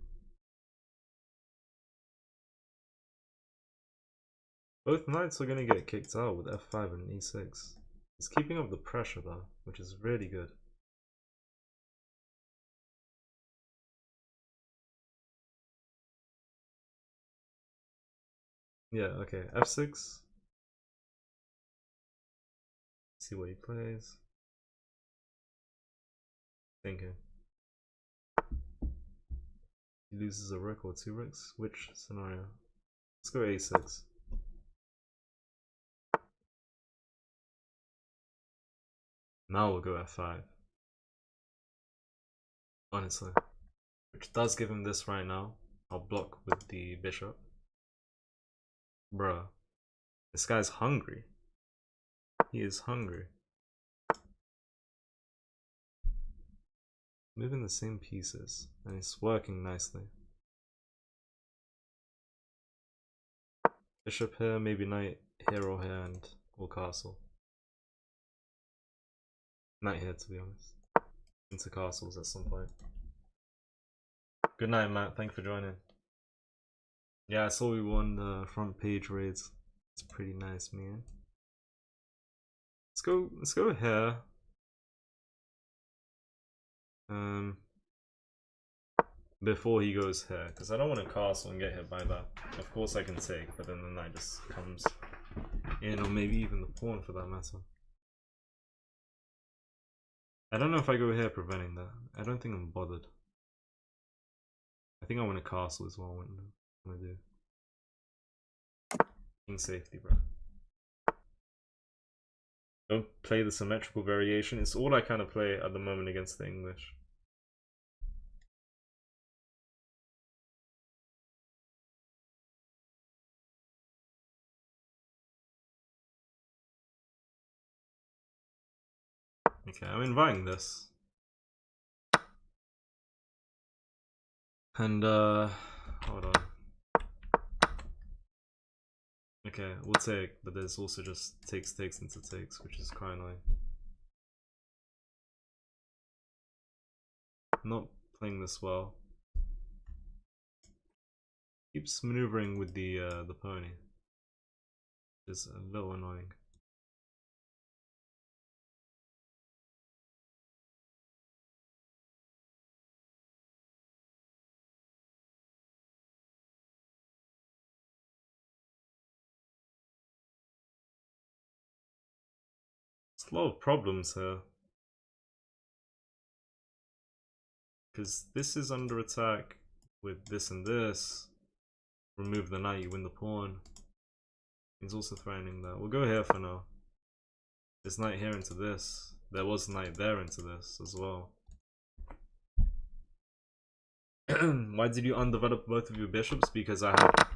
Speaker 1: Both knights are going to get kicked out with f5 and e6. It's keeping up the pressure though, which is really good. Yeah, okay, f6. See what he plays. Thinking. He loses a rook or 2 rooks? Which scenario? Let's go a6. Now we'll go f5. Honestly. Which does give him this right now. I'll block with the bishop. Bruh. This guy's hungry. He is hungry. Moving the same pieces, and it's working nicely. Bishop here, maybe knight here or here, and or castle. Knight here, to be honest. Into castles at some point. Good night, Matt. Thank you for joining. Yeah, I saw we won the front page raids. It's pretty nice, man. Let's Let's go here. Before he goes here, because I don't want to castle and get hit by that. Of course I can take, but then the knight just comes in, or maybe even the pawn for that matter. I don't know if I go here preventing that. I don't think I'm bothered. I think I want to castle is what I want to do. King safety, bro. Don't play the symmetrical variation. It's all I kind of play at the moment against the English. Okay, I'm inviting this. And, hold on. Okay, we'll take, but there's also just takes into takes, which is quite annoying. Not playing this well. Keeps maneuvering with the pony. Is a little annoying. There's a lot of problems here. Because this is under attack with this and this. Remove the knight, you win the pawn. He's also threatening that. We'll go here for now. There's knight here into this. There was knight there into this as well. Why did you undevelop both of your bishops? Because I had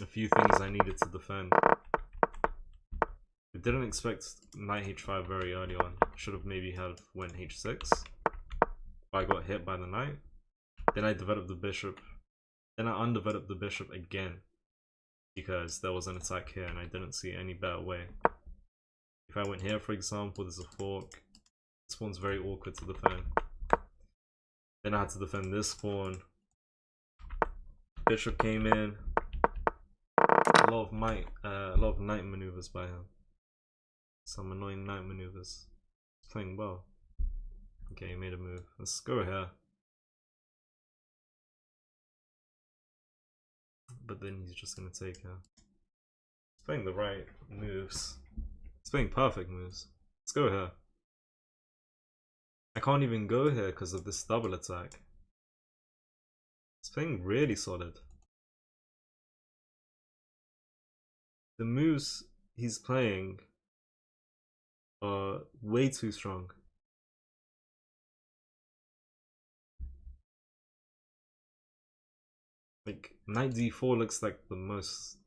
Speaker 1: a few things I needed to defend. I didn't expect knight h5 very early on. Should have maybe had went h6. I got hit by the knight. Then I developed the bishop. Then I undeveloped the bishop again. Because there was an attack here and I didn't see any better way. If I went here, for example, there's a fork. This pawn's very awkward to defend. Then I had to defend this pawn. Bishop came in. A lot of knight maneuvers by him. Some annoying knight maneuvers. He's playing well. Okay, he made a move. Let's go here. But then he's just gonna take her. He's playing the right moves. He's playing perfect moves. Let's go here. I can't even go here because of this double attack. He's playing really solid. The moves he's playing are way too strong. Like, knight d4 looks like the most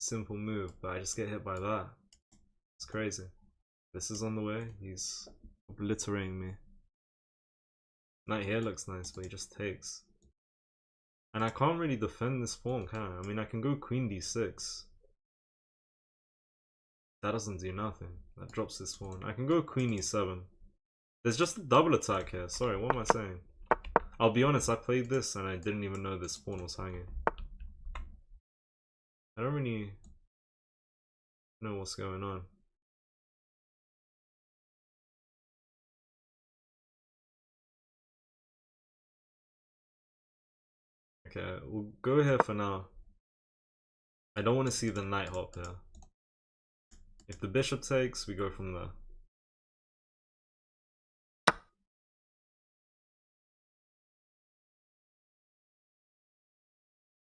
Speaker 1: simple move, but I just get hit by that. It's crazy. This is on the way. He's obliterating me. Knight here looks nice, but he just takes. And I can't really defend this pawn, can I? I mean, I can go queen d6. That doesn't do nothing. That drops this pawn. I can go queen e7. There's just a double attack here. Sorry, what am I saying? I'll be honest, I played this and I didn't even know this pawn was hanging. I don't really know what's going on. Okay, we'll go here for now. I don't want to see the knight hop here. If the bishop takes, we go from there.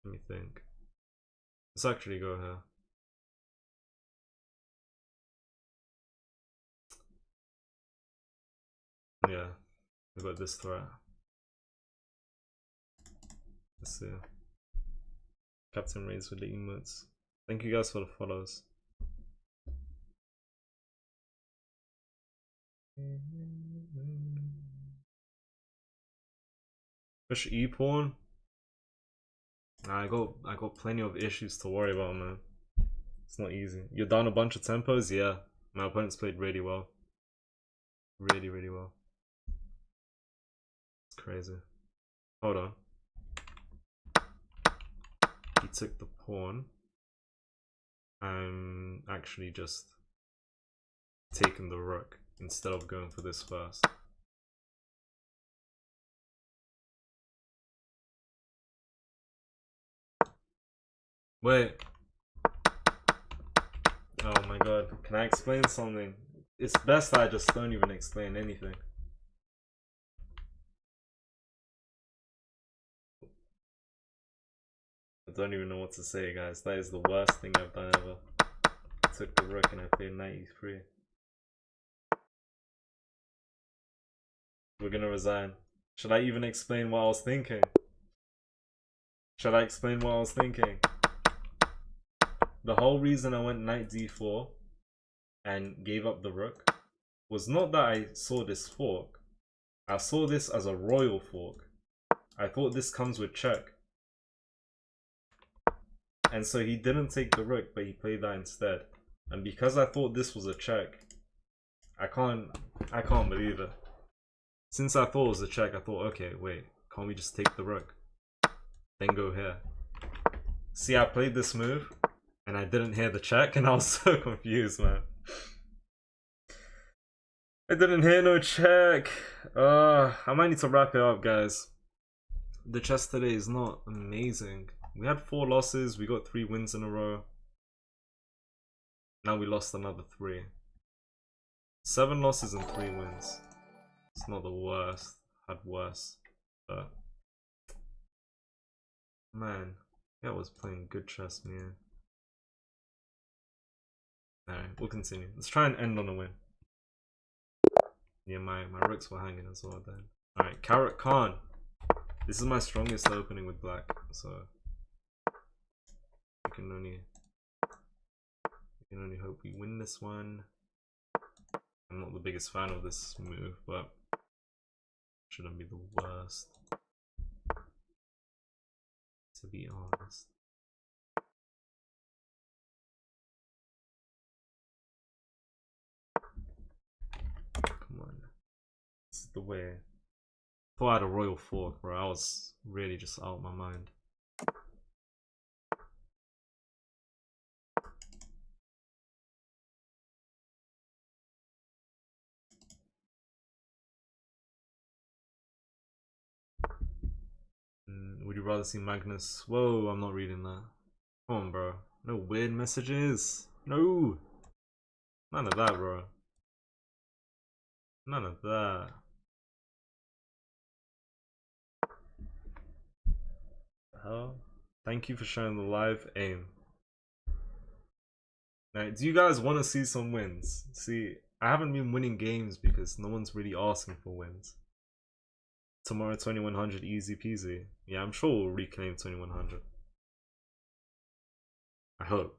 Speaker 1: Let me think. Let's actually go here. Yeah, we got this threat. Let's see. Captain Reigns with the emotes. Thank you guys for the follows. Push E pawn. I got plenty of issues to worry about, man. It's not easy. You're down a bunch of tempos, yeah. My opponent's played really well. Really well. It's crazy. Hold on. He took the pawn. I'm actually just taken the rook instead of going for this first. Wait. Oh my god. Can I explain something? It's best I just don't even explain anything. I don't even know what to say, guys. That is the worst thing I've done ever. I took the rook and I played 93. We're gonna resign. Should I even explain what I was thinking? Should I explain what I was thinking? The whole reason I went knight d4 and gave up the rook was not that I saw this fork. I saw this as a royal fork. I thought this comes with check. And so he didn't take the rook, but he played that instead. And because I thought this was a check, I can't believe it. Since I thought it was a check, I thought, okay, wait, can't we just take the rook? Then go here. See, I played this move, and I didn't hear the check, and I was so confused, man. I didn't hear no check. I might need to wrap it up, guys. The chess today is not amazing. We had 4 losses, we got 3 wins in a row. Now we lost another 3. 7 losses and 3 wins. It's not the worst. Had worse. But man, yeah, I was playing good chess, man. Alright, we'll continue. Let's try and end on a win. Yeah, my rooks were hanging as well then. Alright, Carrot Khan. This is my strongest opening with black, so we can only hope we win this one. I'm not the biggest fan of this move, but shouldn't be the worst, to be honest. Come on, this is the way. Thought I had a royal fork, bro. I was really just out of my mind. Would you rather see Magnus? Whoa, I'm not reading that. Come on, bro. No weird messages. No. None of that, bro. None of that. Hell? Thank you for showing the live aim. Now, do you guys want to see some wins? See, I haven't been winning games because no one's really asking for wins. Tomorrow 2100 easy peasy. Yeah, I'm sure we'll reclaim 2100. I hope.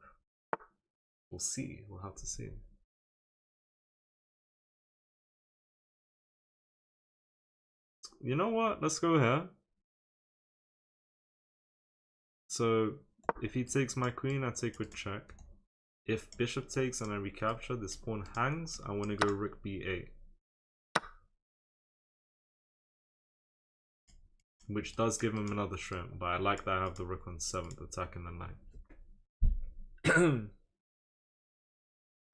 Speaker 1: We'll see. We'll have to see. You know what? Let's go here. So if he takes my queen, I take with check. If bishop takes and I recapture, this pawn hangs. I want to go rook b8. Which does give him another shrimp, but I like that I have the rook on 7th attacking the knight.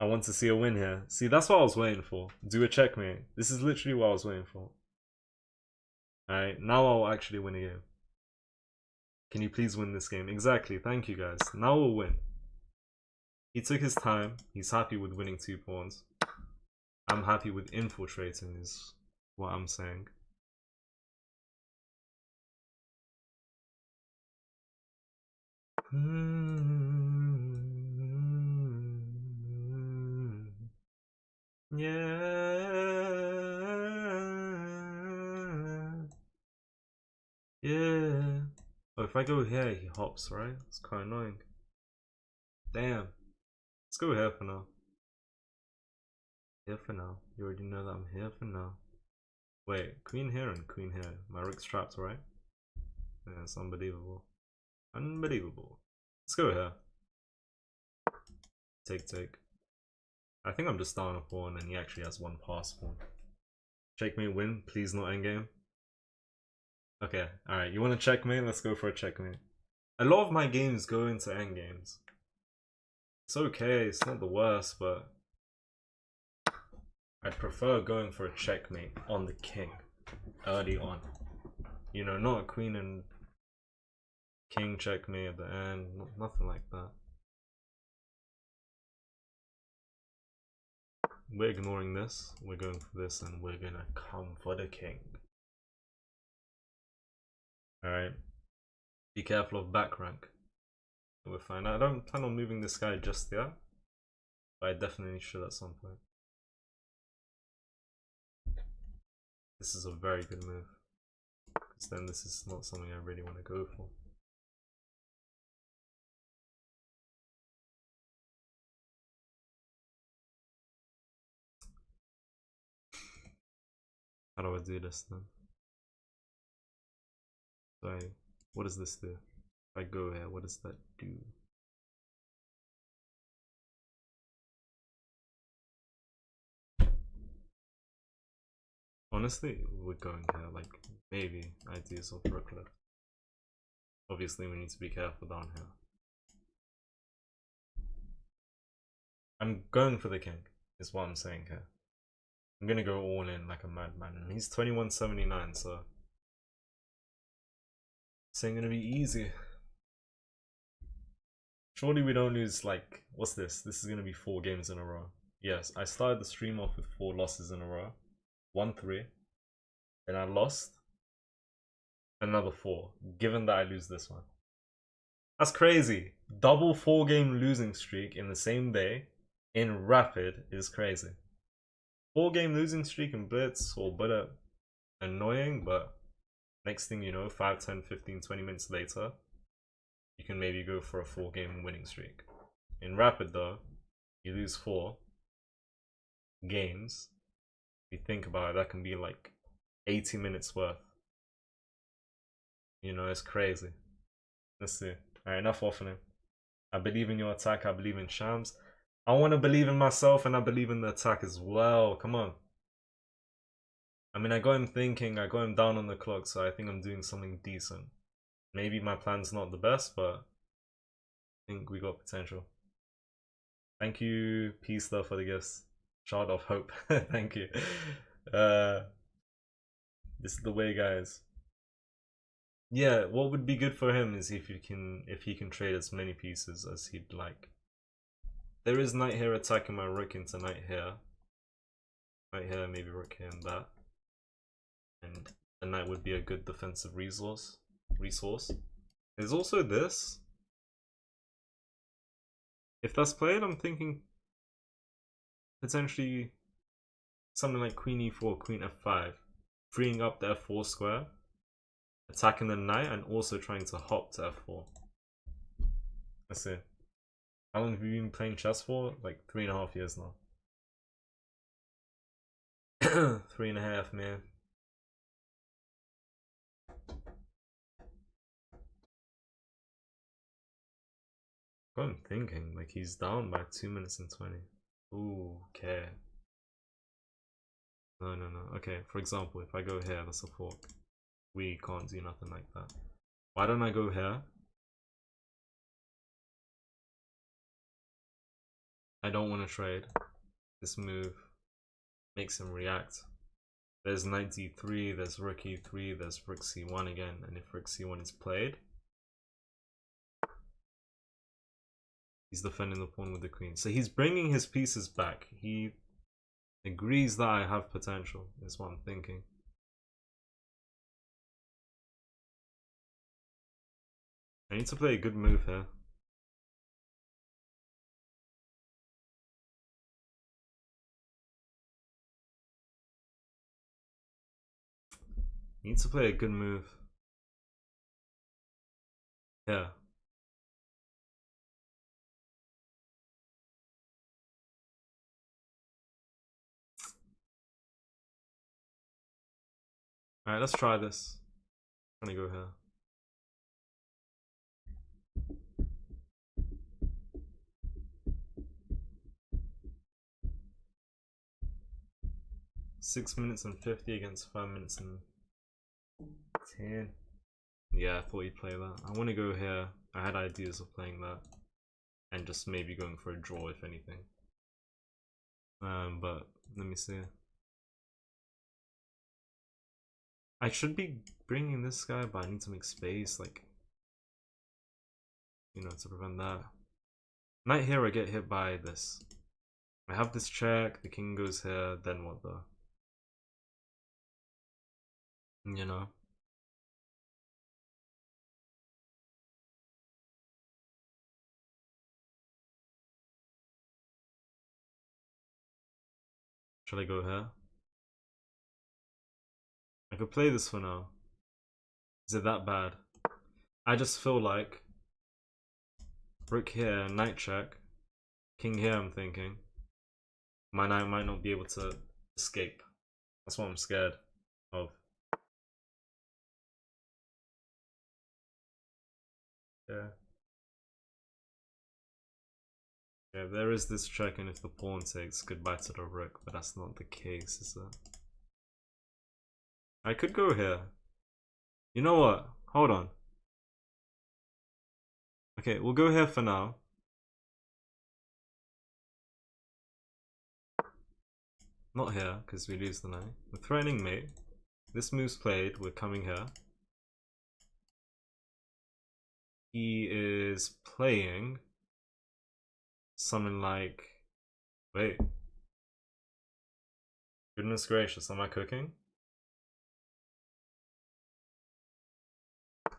Speaker 1: I want to see a win here. See, that's what I was waiting for. Do a checkmate. This is literally what I was waiting for. Alright, now I'll actually win a game. Can you please win this game? Exactly, thank you guys. Now we'll win. He took his time. He's happy with winning 2 pawns. I'm happy with infiltrating is what I'm saying. Yeah. Oh, if I go here, he hops, right? It's kind of annoying. Damn. Let's go here for now. Here for now. You already know that I'm here for now. Wait, queen here and queen here. My rook's trapped, right? Yeah, it's unbelievable. Unbelievable. Let's go here. Take. I think I'm just down a pawn and he actually has 1 pass pawn. Checkmate win, please not endgame. Okay, alright, you want to checkmate? Let's go for a checkmate. A lot of my games go into endgames. It's okay, it's not the worst, but I'd prefer going for a checkmate on the king early on. You know, not a queen and king checkmate at the end, nothing like that. We're ignoring this, we're going for this, and we're gonna come for the king. Alright. Be careful of back rank. We're fine. I don't plan on moving this guy just yet, but I definitely should at some point. This is a very good move, because then this is not something I really want to go for. How do I do this then? So what does this do? If I go here, what does that do? Honestly, we're going here, like, maybe ideas of rook left. Obviously, we need to be careful down here. I'm going for the king, is what I'm saying here. I'm gonna go all in like a madman, and he's 2179, so this ain't gonna be easy. Surely we don't lose, like, what's this? This is gonna be 4 games in a row. Yes, I started the stream off with 4 losses in a row. 1-3. Then I lost another 4, given that I lose this one. That's crazy. Double 4-game losing streak in the same day in Rapid is crazy. 4-game losing streak in Blitz or better, annoying, but next thing you know, 5, 10, 15, 20 minutes later, you can maybe go for a 4-game winning streak. In Rapid though, you lose 4 games. If you think about it, that can be like 80 minutes worth. You know, it's crazy. Let's see. Alright, enough waffling. I believe in your attack, I believe in Shams. I want to believe in myself, and I believe in the attack as well. Come on. I mean, I got him thinking, I got him down on the clock, so I think I'm doing something decent. Maybe my plan's not the best, but I think we got potential. Thank you, Peace though, for the gifts. Shard of hope. Thank you. This is the way, guys. Yeah, what would be good for him is if he can trade as many pieces as he'd like. There is knight here attacking my rook into knight here. Knight here, maybe rook here and that. And the knight would be a good defensive resource. There's also this. If that's played, I'm thinking potentially something like queen e4, queen f5, freeing up the f4 square, attacking the knight, and also trying to hop to f4. Let's see. How long have you been playing chess for? Like 3.5 years now. 3.5, man. I'm thinking, like, he's down by 2 minutes and 20. Ooh, okay. No. Okay, for example, if I go here, that's a fork. We can't do nothing like that. Why don't I go here? I don't want to trade. This move makes him react. There's knight d3, there's rook e3, there's rook c1 again, and if rook c1 is played, he's defending the pawn with the queen. So he's bringing his pieces back. He agrees that I have potential, is what I'm thinking. I need to play a good move here. Need to play a good move. Yeah. Alright, let's try this. I'm gonna go here. Six minutes and 50 against 5 minutes and 10. Yeah, I thought he'd play that. I want to go here. I had ideas of playing that. And just maybe going for a draw, if anything. But let me see. I should be bringing this guy, but I need to make space, like, you know, to prevent that. Knight here, I get hit by this. I have this check, the king goes here, then what though? You know? Should I go here? I could play this for now. Is it that bad? I just feel like rook here, knight check, king here, I'm thinking. My knight might not be able to escape. That's what I'm scared of. Yeah. Yeah, there is this check, and if the pawn takes, goodbye to the rook, but that's not the case, is it? I could go here. You know what? Hold on. Okay, we'll go here for now. Not here, because we lose the knight. We're threatening mate. This move's played, we're coming here. He is playing something like... Wait. Goodness gracious, am I cooking?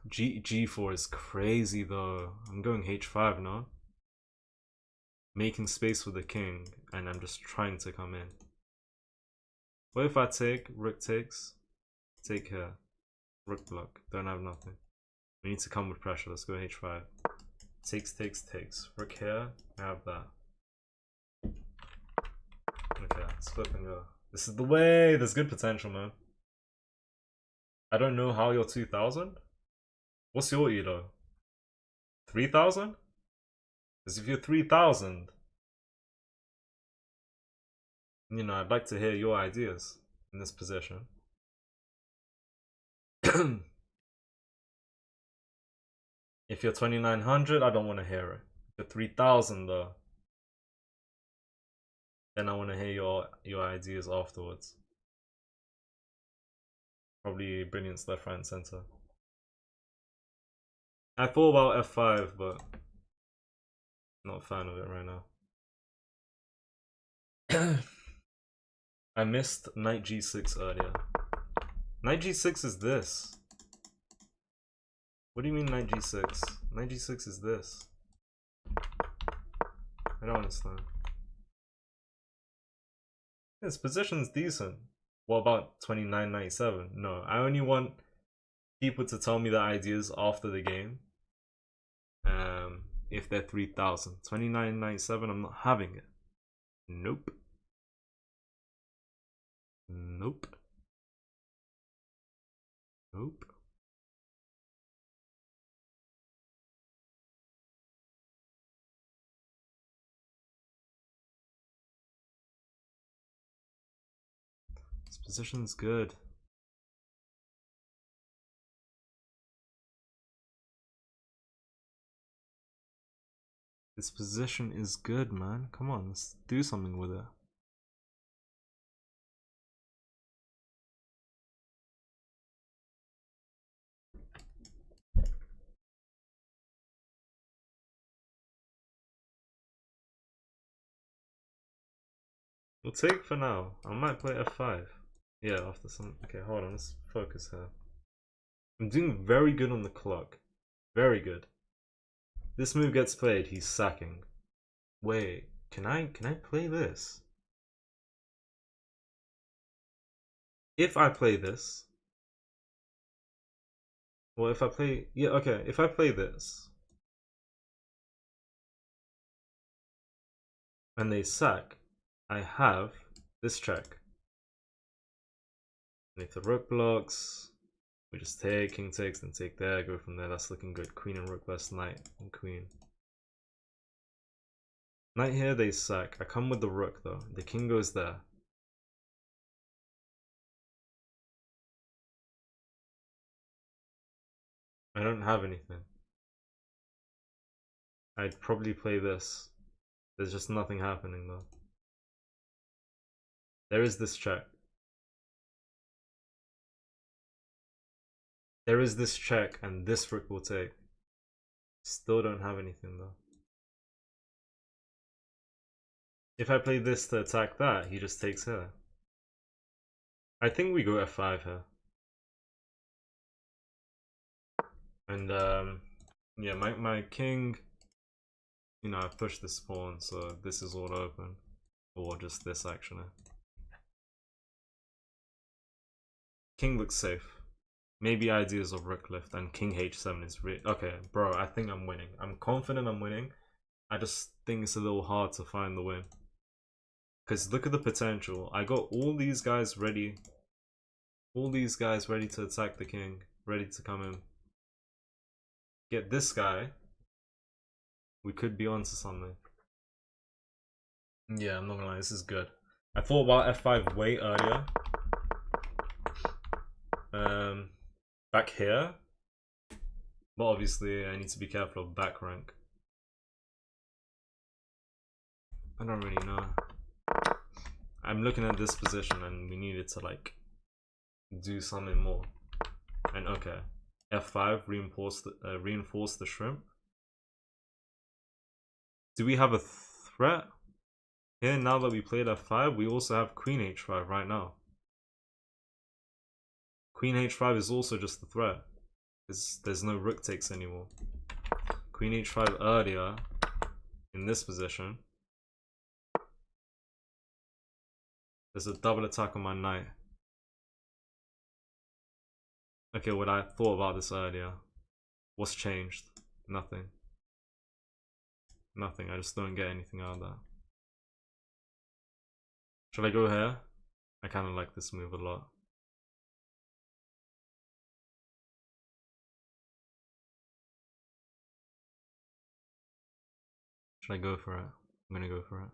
Speaker 1: G4 is crazy though. I'm going H5 now. Making space for the king, and I'm just trying to come in. What if I take, rook takes, take here, rook block, don't have nothing. We need to come with pressure, let's go H5. Takes, takes, takes. Rook here, I have that. Okay, let's flip and go. This is the way, there's good potential, man. I don't know how you're 2000. What's your E though? 3000? Because if you're 3000, you know, I'd like to hear your ideas in this position. If you're 2900, I don't want to hear it. If you're 3000 though, then I want to hear your ideas afterwards. Probably brilliance left, right, and center. I thought about F5, but not a fan of it right now. I missed knight G6 earlier. Knight G6 is this. What do you mean knight G6? Knight G6 is this. I don't understand. His position's decent. What about 2997? No, I only want people to tell me their ideas after the game. If they're 3000. 2997, I'm not having it. Nope. Nope. Nope. This position's good. This position is good, man. Come on, let's do something with it. We'll take for now. I might play F5. Yeah, after some... Okay, hold on. Let's focus here. I'm doing very good on the clock. Very good. This move gets played, he's sacking. Wait, can I play this? If I play this... Well, if I play... Yeah, okay. If I play this... and they sack, I have this check. And if the rook blocks, we just take, king takes, then take there, go from there. That's looking good. Queen and rook versus knight and queen. Knight here, they sack. I come with the rook though. The king goes there. I don't have anything. I'd probably play this. There's just nothing happening though. There is this check. There is this check, and this rook will take. Still don't have anything though. If I play this to attack that, he just takes here. I think we go f5 here. And yeah, my king, you know, I've pushed this pawn, so this is all open. Or just this actually. King looks safe. Maybe ideas of rook lift, and king h7 is really okay, bro. I think I'm winning. I'm confident I'm winning. I just think it's a little hard to find the win. Because look at the potential. I got all these guys ready. All these guys ready to attack the king. Ready to come in. Get this guy. We could be onto something. Yeah, I'm not gonna lie. This is good. I thought about f5 way earlier. Back here. But obviously I need to be careful of back rank. I don't really know. I'm looking at this position and we needed to like do something more. And okay, f5 reinforce the shrimp. Do we have a threat here now that we played f5? We also have queen h5 right now. Queen h5 is also just the threat. There's no rook takes anymore. Queen h5 earlier in this position. There's a double attack on my knight. Okay, what I thought about this earlier. What's changed? Nothing. Nothing. I just don't get anything out of that. Should I go here? I kind of like this move a lot. Should I go for it? I'm gonna go for it.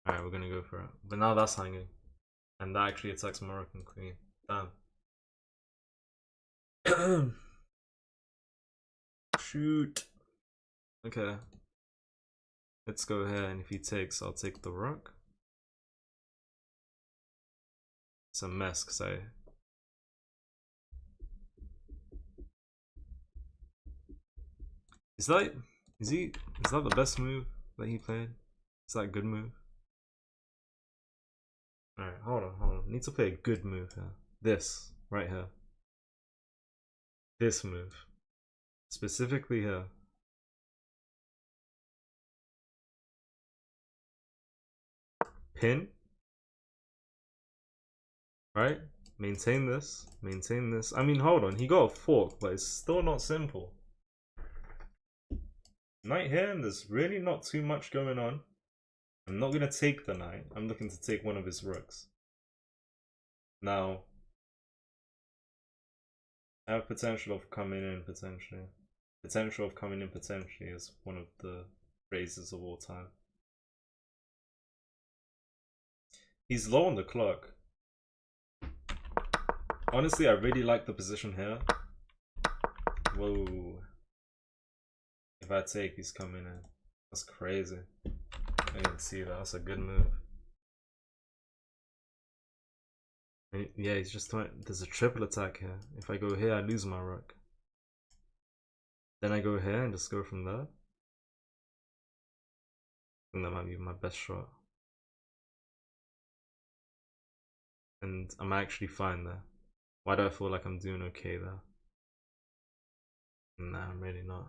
Speaker 1: Alright, we're gonna go for it. But now that's hanging. And that actually attacks Moroccan queen. Damn. Shoot. Okay. Let's go here, and if he takes, I'll take the rook. It's a mess, because Is that the best move that he played? Is that a good move? Alright, hold on. Need to play a good move here. This, right here. This move. Specifically here. Pin. Right? Maintain this. Maintain this. I mean, hold on. He got a fork, but it's still not simple. Knight here, and there's really not too much going on. I'm not going to take the knight. I'm looking to take one of his rooks. Now, I have potential of coming in potentially. Potential of coming in potentially is one of the phrases of all time. He's low on the clock. Honestly, I really like the position here. Whoa. If I take, he's coming in. That's crazy. I didn't see that. That's a good move. And yeah, he's just trying. There's a triple attack here. If I go here, I lose my rook. Then I go here and just go from there. I think that might be my best shot. And I'm actually fine there. Why do I feel like I'm doing okay there? Nah, I'm really not.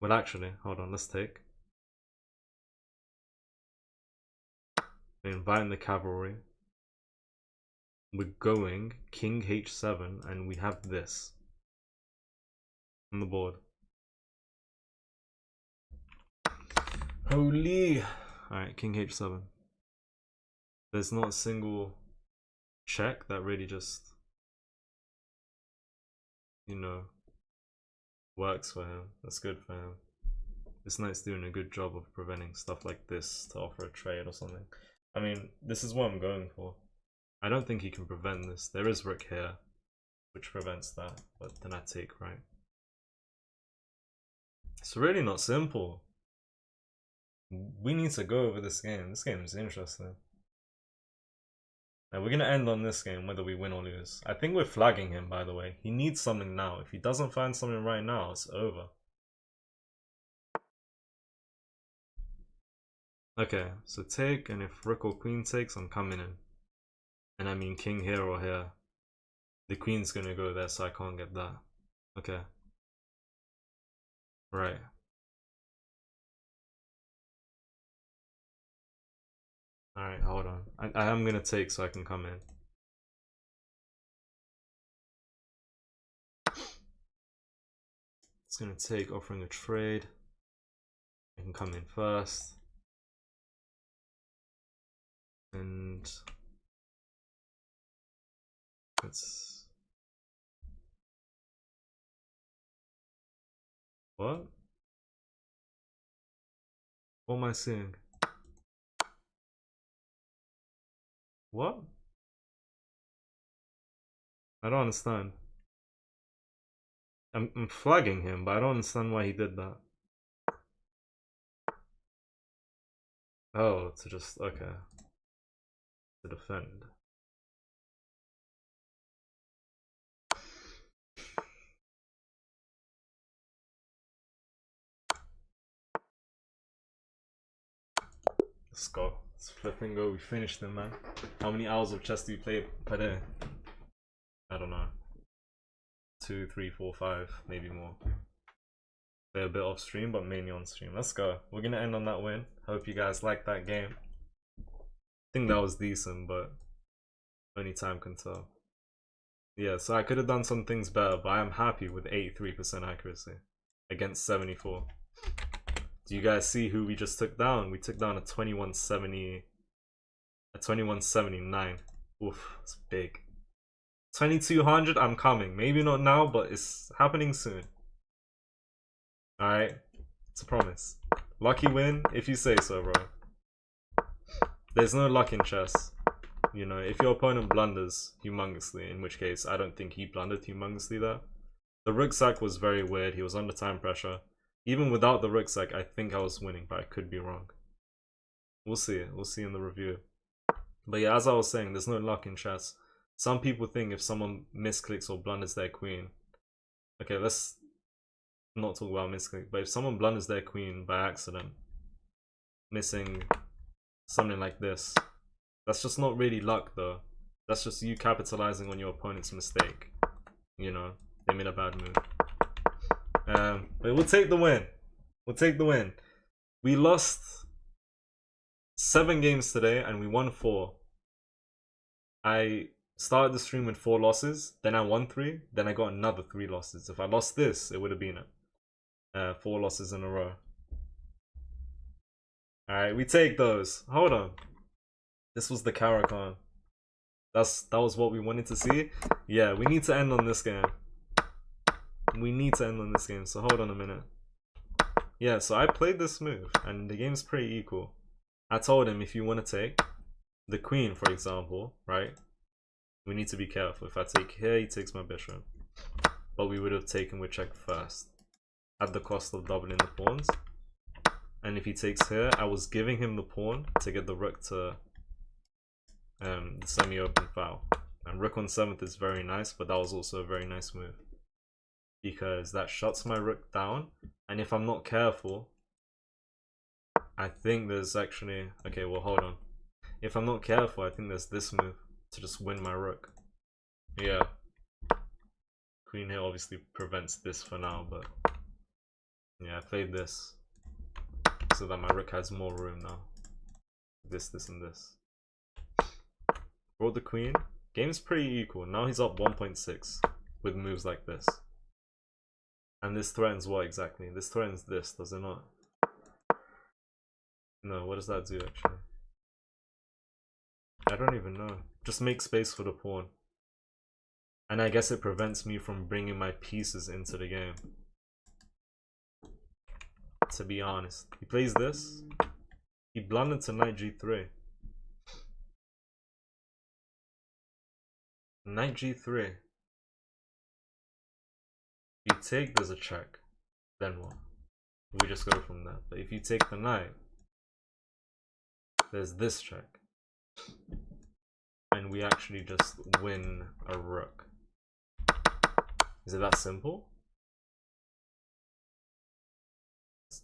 Speaker 1: Well, actually, hold on, let's take. We're inviting the cavalry. We're going king h7, and we have this on the board. Holy! Alright, king h7. There's not a single check that really just, you know, works for him. That's good for him. This knight's doing a good job of preventing stuff like this to offer a trade or something. I mean, this is what I'm going for. I don't think he can prevent this. There is rook here, which prevents that, but then I take, right? It's really not simple. We need to go over this game. This game is interesting. Now we're gonna end on this game whether we win or lose. I think we're flagging him, by the way. He needs something now. If he doesn't find something right now, it's over. Okay, so take, and if rook or queen takes, I'm coming in. And I mean king here or here. The queen's gonna go there, so I can't get that. Okay. Right. Alright, hold on. I am gonna take so I can come in. It's gonna take, offering a trade. I can come in first. And let's... What? What am I seeing? What? I don't understand. I'm flagging him, but I don't understand why he did that. Oh, to just, okay. To defend. Let's go. Let's flip and go. We finished them, man. How many hours of chess do you play per day? I don't know. 2, 3, 4, 5, maybe more. Play a bit off stream, but mainly on stream. Let's go. We're gonna end on that win. Hope you guys liked that game. I think that was decent, but only time can tell. Yeah, so I could have done some things better, but I am happy with 83% accuracy against 74. Do you guys see who we just took down? We took down a 2170, a 2179. Oof, it's big. 2200, I'm coming. Maybe not now, but it's happening soon. Alright, it's a promise. Lucky win, if you say so, bro. There's no luck in chess. You know, if your opponent blunders humongously, in which case I don't think he blundered humongously there. The rook sack was very weird. He was under time pressure. Even without the rook sack, I think I was winning, but I could be wrong. We'll see. We'll see in the review. But yeah, as I was saying, there's no luck in chess. Some people think if someone misclicks or blunders their queen... Okay, let's not talk about misclick, but if someone blunders their queen by accident, missing something like this, that's just not really luck though. That's just you capitalizing on your opponent's mistake. You know, they made a bad move. But we'll take the win. We'll take the win. We lost 7 games today and we won 4. I started the stream with 4 losses, then I won 3, then I got another 3 losses. If I lost this, it would have been it. 4 losses in a row. Alright, we take those. Hold on. This was the Caracan. That was what we wanted to see. Yeah, we need to end on this game. We need to end on this game, so hold on a minute. Yeah, so I played this move, and the game's pretty equal. I told him if you want to take the queen, for example, right? We need to be careful. If I take here, he takes my bishop. But we would have taken with check first, at the cost of doubling the pawns. And if he takes here, I was giving him the pawn to get the rook to the semi-open file. And rook on 7th is very nice, but that was also a very nice move, because that shuts my rook down, and if I'm not careful, I think there's actually... Okay, well, hold on. If I'm not careful, I think there's this move to just win my rook. Yeah. Queen here obviously prevents this for now, but... Yeah, I played this so that my rook has more room now. This, and this. Brought the queen. Game's pretty equal. Now he's up 1.6 with moves like this. And this threatens what exactly? This threatens this, does it not? No, what does that do actually? I don't even know. Just make space for the pawn. And I guess it prevents me from bringing my pieces into the game. To be honest. He plays this. He blundered to knight g3. Knight g3. If you take, there's a check. Then what? We just go from there. But if you take the knight, there's this check. And we actually just win a rook. Is it that simple?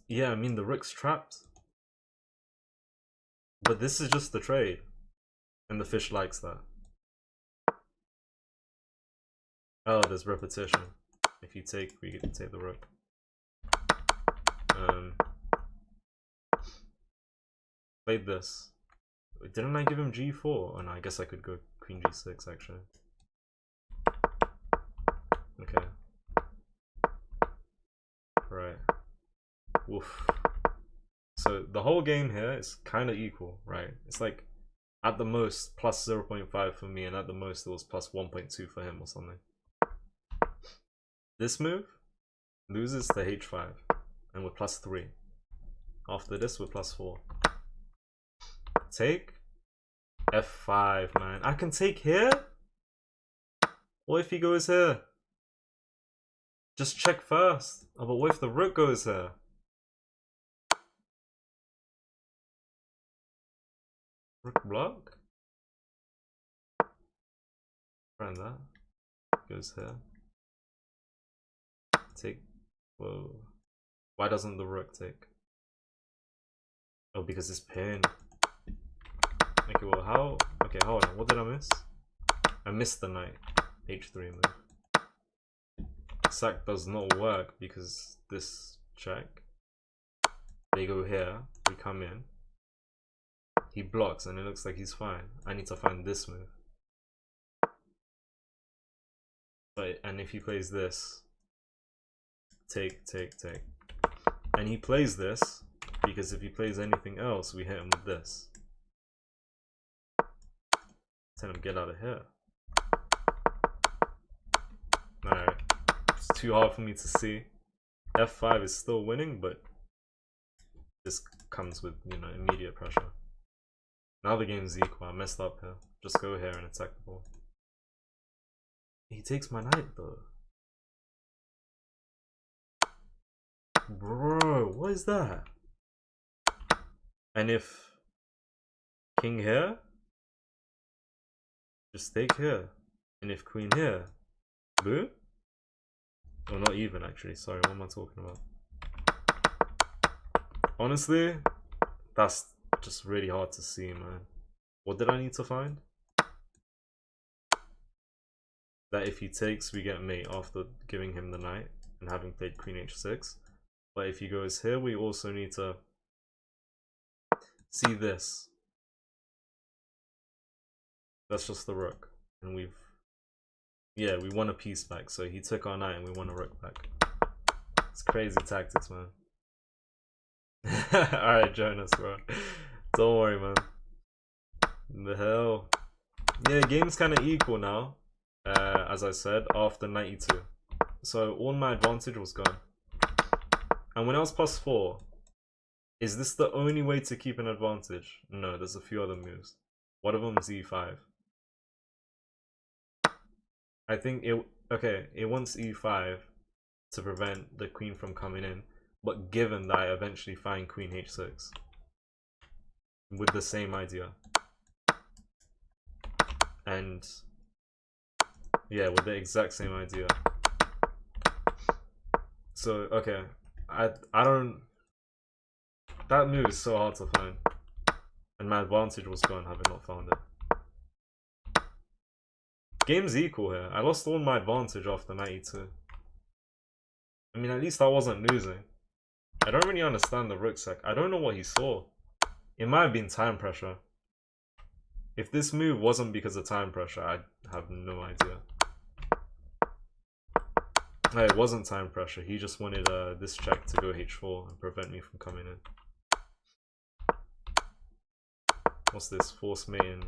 Speaker 1: Yeah, I mean the rook's trapped. But this is just the trade. And the fish likes that. Oh, there's repetition. If you take, we get to take the rook. Played this. Didn't I give him g4? Oh no, I guess I could go queen g6 actually. Okay. Right. Woof. So the whole game here is kind of equal, right? It's like at the most plus 0.5 for me, and at the most it was plus 1.2 for him or something. This move loses to h5, and we're plus 3. After this, we're plus 4. Take f5, man. I can take here. What if he goes here? Just check first. Oh, but what if the rook goes here? Rook block? Around that. Goes here. Take. Whoa. Why doesn't the rook take? Oh, because it's pinned. Okay, well, how? Okay, hold on. What did I miss? I missed the knight. H3 move. Sack does not work because this check. They go here. We come in. He blocks and it looks like he's fine. I need to find this move. But, and if he plays this, take. And he plays this because if he plays anything else, we hit him with this. Tell him get out of here. Alright. It's too hard for me to see. F5 is still winning, but this comes with, you know, immediate pressure. Now the game's equal. I messed up here. Just go here and attack the ball. He takes my knight though. Bro, what is that? And if king here, just take here. And if queen here, boom. Oh, not even actually. Sorry, what am I talking about? Honestly, that's just really hard to see, man. What did I need to find? That if he takes, we get mate after giving him the knight and having played queen h6. But if he goes here, we also need to see this. That's just the rook. And we've... Yeah, we won a piece back. So he took our knight and we won a rook back. It's crazy tactics, man. Alright, Jonas, bro. Don't worry, man. The hell? Yeah, game's kind of equal now. As I said, after 92. So all my advantage was gone. And when I was plus 4, is this the only way to keep an advantage? No, there's a few other moves. One of them is e5. I think it wants e5 to prevent the queen from coming in, but given that I eventually find queen h6 with the same idea. And yeah, with the exact same idea. So okay, I don't. That move is so hard to find, and my advantage was gone having not found it. Game's equal here. I lost all my advantage after 92. I mean, at least I wasn't losing. I don't really understand the rook sack. I don't know what he saw. It might have been time pressure. If this move wasn't because of time pressure, I have no idea. No, it wasn't time pressure. He just wanted this check to go h4 and prevent me from coming in. What's this? Force mate in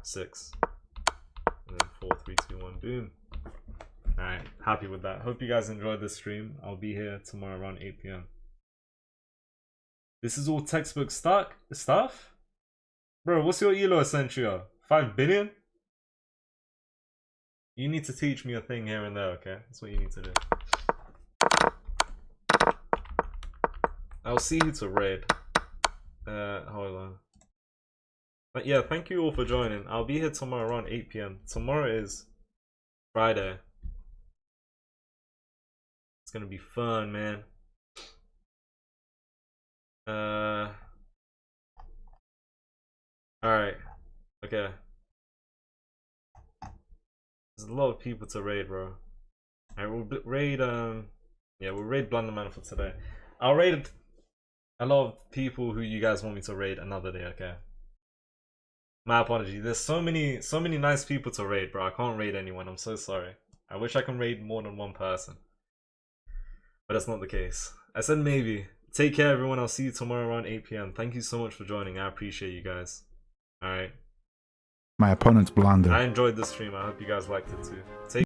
Speaker 1: 6. And then 4, 3, 2, 1. Boom. Alright, happy with that. Hope you guys enjoyed this stream. I'll be here tomorrow around 8 PM. This is all textbook stuff? Bro, what's your ELO essential? 5 billion? You need to teach me a thing here and there, okay? That's what you need to do. I'll see you to raid. Hold on. But yeah, thank you all for joining. I'll be here tomorrow around 8 p.m. Tomorrow is Friday. It's gonna be fun, man. Alright. Okay. There's a lot of people to raid, bro. Alright, we'll raid, yeah, we'll raid Blunderman for today. I'll raid a lot of people who you guys want me to raid another day, okay? My apologies. There's so many nice people to raid, bro. I can't raid anyone. I'm so sorry. I wish I can raid more than one person. But that's not the case. I said maybe. Take care, everyone. I'll see you tomorrow around 8 p.m. Thank you so much for joining. I appreciate you guys. Alright.
Speaker 3: My opponent's blunder.
Speaker 1: I enjoyed the stream. I hope you guys liked it too. Take